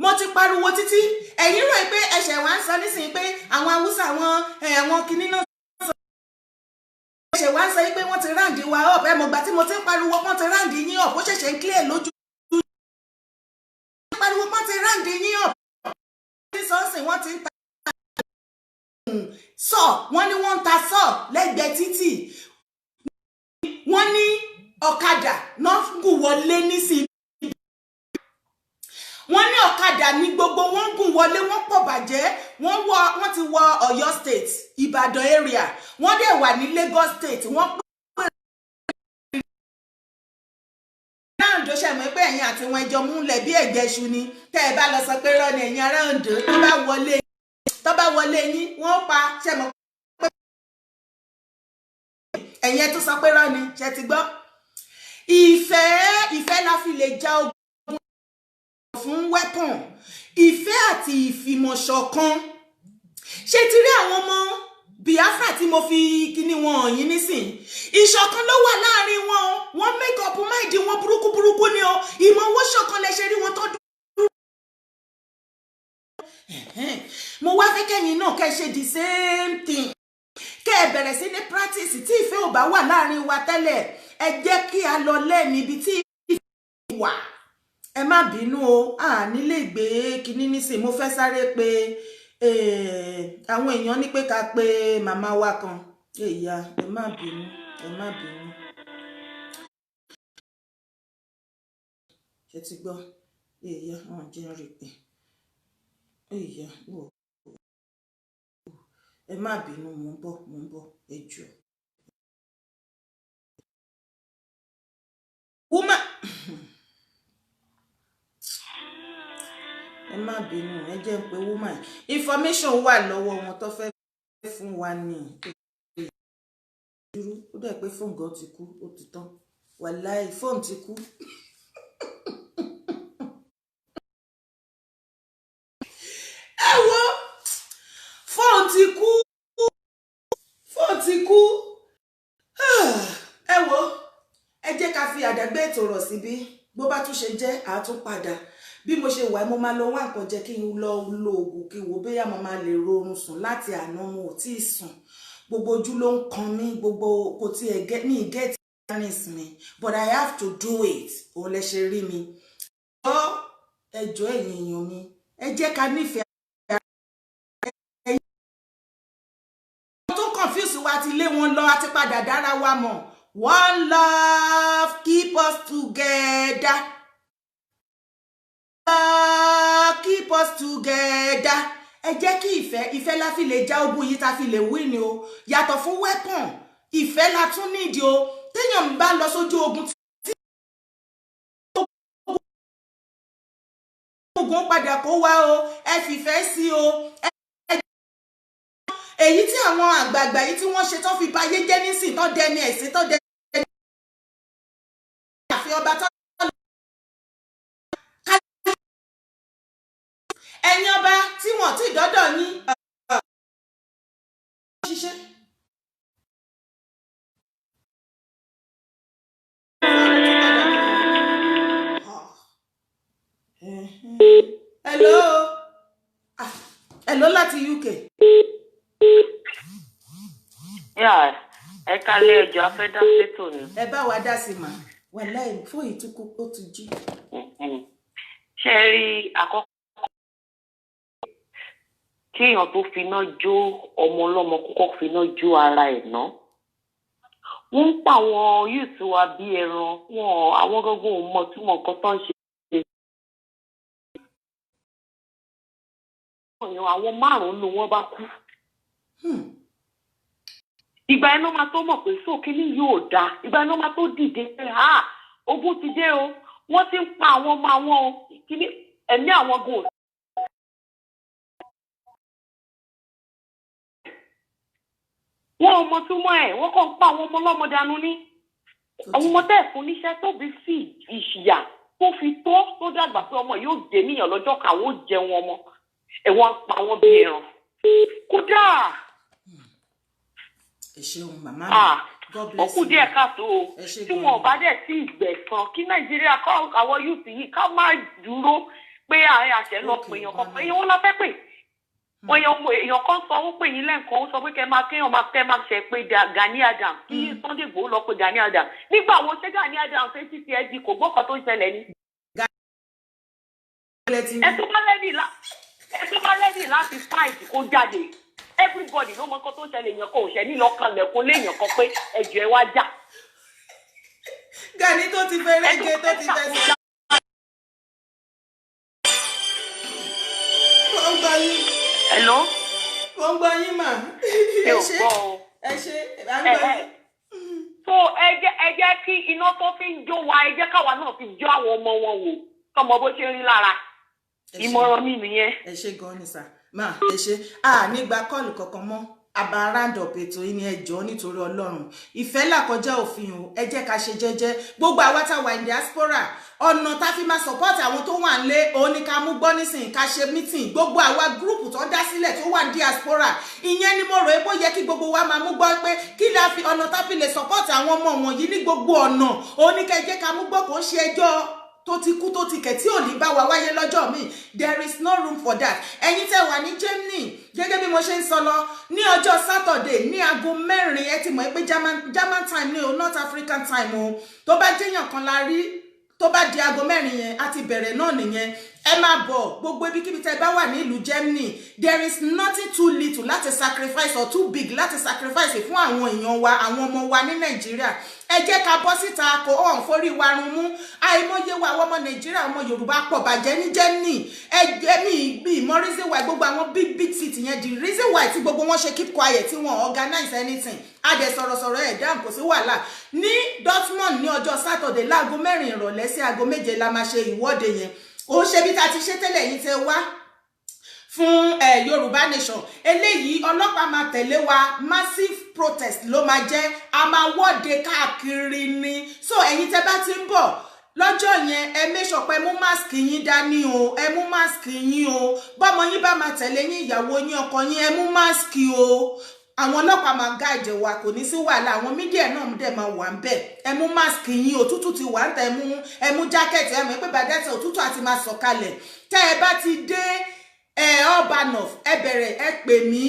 Mo ti pariwo títí ẹ̀yin rò pé ẹ̀ṣẹ̀ wa ń sọ nísìnyí pé àwọn Haúsá àwọn kinní náà ẹ̀ṣẹ̀ wa ń sọ pé wọ́n ti ráǹdì wa up ẹ̀ mọ̀gbà tí mo ti ń pariwo wọ́n ti ráǹdì yín up ó ṣẹ̀ṣẹ̀ ń clear lójú pariwo wọ́n ti ráǹdì yín up sọ́ọ̀sì wọ́n ti ń ta sọ wọ́n ní wọ́n ń ta sọ lẹ́gbẹ̀ẹ́ títì wọ́n ní ọ̀kadà náà gùn wọlé nísìnyí wọ́n ní ọ̀kadà ní gbogbo wọ́n gùn wọlé wọ́n pọ̀ bàjẹ́ wọ́n ti wọ Ọ̀yọ́ state Ìbàdàn area wọ́n dẹ̀ wà ní Lagos state wọ́n pè Ondo ṣe mọ̀ pé ẹ̀yin àti wọn ẹjọ́ múlẹ̀ bí ẹ̀jẹ̀ ṣu ni tẹ́ ẹ bá lọ sọ pé rọ́ ni ẹ̀yin ará Ondo tó bá wọlé yín wọ́n pa ṣe mọ̀ pé ẹ̀yin ẹ tún sọ pé rọ́ ni ṣe ti gbọ́. Ìfẹ́ la fi lè ja ogun fún weapon ìfẹ́ àti ìfìmọ̀ṣọ̀kan ṣe ti rí àwọn ọmọ Biafra tí mo fi kíní wọn yín nísìn ìṣọ̀kan ló wà láàrin wọn wọ́n make up mind wọn burúkú ni o ìmọ̀ owó ṣọ̀kan lẹ ṣe rí wọn tó dúró. Mo wá fẹ́ kẹ́yìn náà kẹ́ ṣe the same thing kẹ́ ẹ bẹ̀rẹ̀ sí ní practice tí ìfẹ́ ò bá wà láàrin wa tẹ́lẹ̀ ẹ jẹ́ kí a lọ lẹ́ẹ̀mí ibi tí ìfẹ́ wà ẹ má bínú o nílé ìgbé kíní nísìn mo fẹ́ sáré pé àwọn èèyàn ní pé ká pé màmá wa kan èyà ẹ má bínú ṣe ti gbọ́ èyà wọn jẹ́ rí pé èyà wò ẹ má bínú mò ń bọ̀ ẹ jọ̀ọ́. Woman ẹ má bínú ẹ jẹ́ ń pe woman information wà lọ́wọ́ wọn tó fẹ́ fún wa ní dúró ó dẹ̀ pé fóònù gan ti kú ó ti tán wàláì fóònù ti kú. Ẹ wo fóònù ti kú ẹ wo ẹ jẹ́ ká fi àdàgbé ètò rọ̀ síbí bó bá tún ṣe jẹ́ àtúnpadà bí mo ṣe wà mo máa lọ wá nǹkan jẹ kí n lọ lo oògùn kí n wò bóyá mo máa lè rọrùn sùn láti àná mo ò tí ì sùn gbogbo ojú ló ń kan mí gbogbo kò tí ẹ gẹ ní ìgẹẹtì Miss me, but I have to do it. O lè ṣe rí mi. Ẹjọ́ ẹ̀yin èèyàn mi. Ẹ jẹ́ ká nífẹ̀ẹ́. Tó confuse wa ti lé wọn lọ àti padà dára wa mọ̀. One love keep us together. Keep us together. Ẹ jẹ́ kí ìfẹ́ la fi lè já ogun yìí ta fi lè win o. Yàtọ̀ fún weapon. Ìfẹ́ la tún need o. Téèyàn bá lọ sójú ogun ogun padà kó wá o. Ẹ fìfẹ́ sí o. Èyí tí àwọn àgbààgbà yìí tí wọ́n ṣe tán fi bayé jẹ́ nísìn tán dẹni ẹ̀sìn tán dẹni àfi ọba tán. Ẹ̀yin ọba tí wọ́n ti dọ́dọ̀ ní ṣiṣẹ́. Hello. Hello láti UK. Yeah, ẹ kálẹ̀ ẹjọ́ afẹ́ dá sétò ni. Ẹ bá wa dá sí mà. Wàláì fún ìtukú ó ti jí. Ṣé rí àkọ́kọ́ kí èèyàn tó finá jó ọmọ ọlọ́mọ kọ́kọ́ finá jó ara ẹ̀ ná. Wọ́n ń pa àwọn youth wa bí ẹran wọn àwọn gbogbo ò mọ̀ tí wọn nǹkan tó ń ṣe. Àwọn márùn-ún ni wọ́n bá kú. Ìgbà iná máa tó mọ̀ pé sókè ní yóò dáa. Ìgbà iná máa tó dìde pé ogun ti dé o. Wọ́n ti ń pa àwọn ọmọ àwọn kíní ẹ̀mí àwọn gò. Wọ́n ọmọ túmọ̀ ẹ̀ wọ́n kàn ń pa àwọn ọmọ ọlọ́mọ dànù ní. Àwọn ọmọ tẹ̀ fún níṣẹ́ tó bí fi ìṣìyà tó fi tó dàgbà pé ọmọ yóò dé níyàn lọ́jọ́ káwọ́ jẹun ọmọ. Ẹ̀wọ̀n pa wọ́n bí ẹran. Kódà. Ẹ ṣeun màmá mi. God bless you. Ó kù díẹ̀ káàtó o. Tí wọn bá dẹ̀ sí ìgbẹ̀san kí Nàìjíríà kọ́ àwọn youth yìí ká má dúró pé àṣẹ lọ pé èèyàn kan pé èèyàn wọn la fẹ́ pè. Èèyàn kan sọ ó pè yín lẹ́ǹkan ó sọ pé kẹ́ máa ṣe pé Gani Adams kí Sunday Igboho lọ pé Gani Adams. Nígbà wo ṣé Gani Adams ṣe ti ẹ di kò gbọ́ kan tó ń ṣẹlẹ̀ ni. Ẹ tó bá lẹ́dí láti fight kó jáde. Everybody ló mọ nǹkan tó ń ṣẹlẹ̀ èèyàn kan ò ṣẹ́ nílọ kanlẹ̀ kó léèyàn kan pé ẹ̀jọ̀ ẹ wá jà. Gani tó ti fẹ́ rẹ́gẹ́ tó ti fẹ́ sọ. Wọ́n gbọ́ yín. Hello. Wọ́n gbọ́ yín mà. Ẹ ò gbọ́ o. Ẹ ṣe à ń gbọ́ yín. So ẹ jẹ́ kí iná tó fi ń jó wa ẹ jẹ́ káwa náà fi jó àwọn ọmọ wọn wò kọ́mọ bó ṣe rí lára. Ìmọ̀ràn mi nìyẹn. Ẹ ṣe gan ni sà. Máa ẹ ṣe nígbà kọ́ọ̀lù kankan mọ́ àbá round-up ètò yìí ní ẹjọ́ nítorí Ọlọ́run ìfẹ́ là kọjá òfin o ẹ jẹ́ ká ṣe jẹ́jẹ́ gbogbo àwa tá wà ní diaspora ọ̀nà tá fi máa support àwọn tó wà nílé òun ni ká mú gbọ́ nísìnyí ká ṣe meeting gbogbo àwa gúrùpù tó dá sílẹ̀ tó wà ní diaspora ìyẹn ni mo rò pé ó yẹ kí gbogbo wa máa mú gbọ́ pé kí la fi ọ̀nà tá fi lè support àwọn ọmọ wọ̀nyí ní gbogbo ọ̀nà òun ni ká jẹ́ ká mú gbọ́ kó ṣe ẹjọ́ tó ti kú tó ti kẹ̀ tí ò ní bá wa wáyé lọ́jọ́ mi there is no room for that ẹ̀yin tẹ́ wà ní Germany gẹ́gẹ́ bí mo ṣe ń sọ lọ ní ọjọ́ Saturday ní aago 4 ẹ ti mọ̀ pé German time ni o North African time o tó bá jẹ́yàn kan la rí tó bá di aago 4 yẹn a ti bẹ̀rẹ̀ náà nìyẹn ẹ máa bọ̀ gbogbo ibikíbi tẹ́ bá wà ní ìlú Germany there is nothing too little láti sacrifice or too big láti sacrifice fún àwọn èèyàn wa àwọn ọmọ wa ní Nàìjíríà ẹ jẹ́ ká bọ́ síta kó ọ̀n forí wa run mú àìmọye wa àwọn ọmọ Nàìjíríà ọmọ Yorùbá pọ̀ bàjẹ́ ní Germany ẹgbẹ́ mi ìmọ̀ reason why gbogbo àwọn big city yẹn the reason why tí gbogbo wọn ṣe keep quiet tí wọn organize anything adẹ sọ̀rọ̀sọ̀rọ̀ ẹ̀ dáhùn kò sí wàhálà ní Dortmund ní ọjọ́ Saturday láago 4 ìrọ̀lẹ́ sí aago 7 la máa ṣe ìwọ́de yẹn ó ṣe bí ta ti ṣe tẹ́lẹ̀ yìí tẹ́ wá fún Yorùbá nation eléyìí ọlọ́pàá máa tẹ̀lé wa massive protest ló máa jẹ́ a máa wọ́de káàkiri ni so ẹ̀yin tẹ́ bá ti ń bọ̀ lọ́jọ́ yẹn ẹ make sure pé mú mask yín dání o ẹ mú mask yín o bọ́mọ yín bá máa tẹ̀lé yín ìyàwó yín ọkọ yín ẹ mú mask o àwọn ọlọ́pàá máa guide wa kò ní sí wàhálà àwọn mídíà náà dẹ̀ máa wà ń bẹ̀ ẹ mú mask yín òtútù ti wà ń tẹ̀ ẹ mú jacket ẹ mọ̀ pé bàdẹ́tẹ̀ òtútù àti máa sọ̀kalẹ̀ tẹ́ ẹ bá ti dé Urbanov ẹ bẹ̀rẹ̀ ẹ pè mí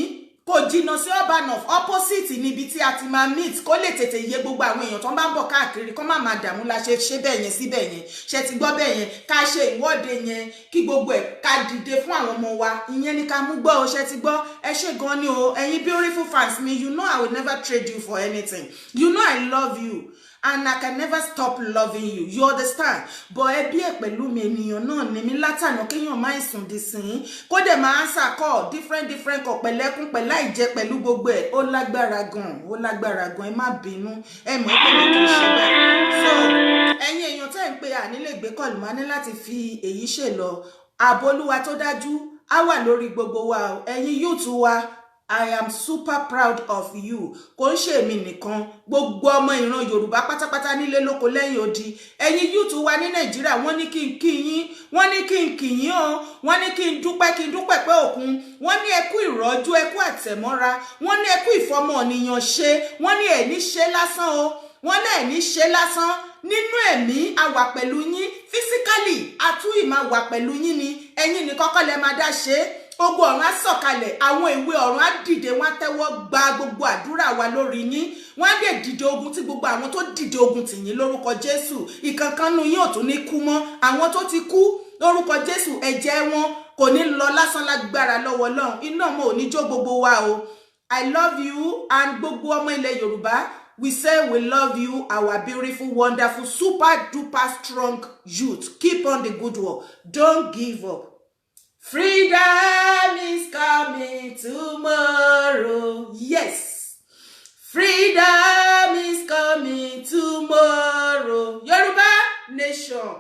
kò jìnnà sí urban of opposite níbi tí a ti máa meet kó lè tètè yé gbogbo àwọn èèyàn tó ń bá ń bọ̀ káàkiri kó má máa dààmú la ṣe bẹ́ẹ̀ yẹn síbẹ̀ yẹn ṣe ti gbọ́ bẹ́ẹ̀ yẹn ká ṣe ìwọ́de yẹn kí gbogbo ẹ̀ ká dìde fún àwọn ọmọ wa ìyẹn ni ká mú gbọ́ o ṣe ti gbọ́ ẹ ṣe gan ni o ẹ̀yin beautiful fans mi you know I will never trade you for anything you know I love you and I can never stop loving you you understand but ẹbí ẹ pẹ̀lú mi ènìyàn náà ni mi látànà kéèyàn máa sùn di sìn kó dẹ̀ máa ń sàkọ́ different kọ̀ pẹ̀lẹ́kún pẹ̀lá ìjẹ pẹ̀lú gbogbo ẹ̀ ó lágbára gan ẹ má bínú ẹ mọ̀ pé mi kì í ṣe bẹ́ẹ̀ so ẹ̀yin èèyàn tẹ́ ń pe ànílè gbé kọlù máa ní láti fi èyí ṣe lọ ààbò Olúwa tó dájú á wà lórí gbogbo wa ẹ̀yin youth wa I am super proud of you. Kò ń ṣe èmi nìkan, gbogbo ọmọ ìran Yorùbá pátápátá nílé lóko lẹ́yìn odi. Ẹ̀yin youth wa ní Nàìjíríà wọ́n ní kí n kí yín, wọ́n ní kí n kí yín o, wọ́n ní kí n dúpẹ́ pé òkun, wọ́n ní ẹ kú ìrọ́jú, ẹ kú àtẹ̀mọ́ra, wọ́n ní ẹ kú ìfọmọnìyàn ṣe, wọ́n ní ẹ ní ṣe lásán o, wọ́n ní ẹ ní ṣe lásán. Nínú ẹ̀mí a wà pẹ̀lú yín, physically a tún ì máa wà pẹ̀lú yín ni, ẹ̀yin ní kọ́kọ́ lẹ máa dá ṣe. Ogun ọ̀run á sọ̀kalẹ̀, àwọn ìwé ọ̀run á dìde, wọ́n á tẹ́wọ́ gba gbogbo àdúrà wa lórí yín. Wọ́n á dẹ̀ dìde ogun tí gbogbo àwọn tó dìde ogun tì yín lórúkọ Jésù. Ìkankan nu yín ò tún ní kú mọ́. Àwọn tó ti kú lórúkọ Jésù ẹ̀jẹ̀ wọn kò ní lọ lásán lágbára lọ́wọ́ Ọlọ́run. Iná ọmọ ò ní jó gbogbo wa o. I love you and gbogbo ọmọ ilẹ̀ Yorùbá. We say we love you, our beautiful, wonderful, super duper strong youth. Keep on the good work. Don't give up. Freedom is coming tomorrow. Yes. Freedom is coming tomorrow. Yoruba nation.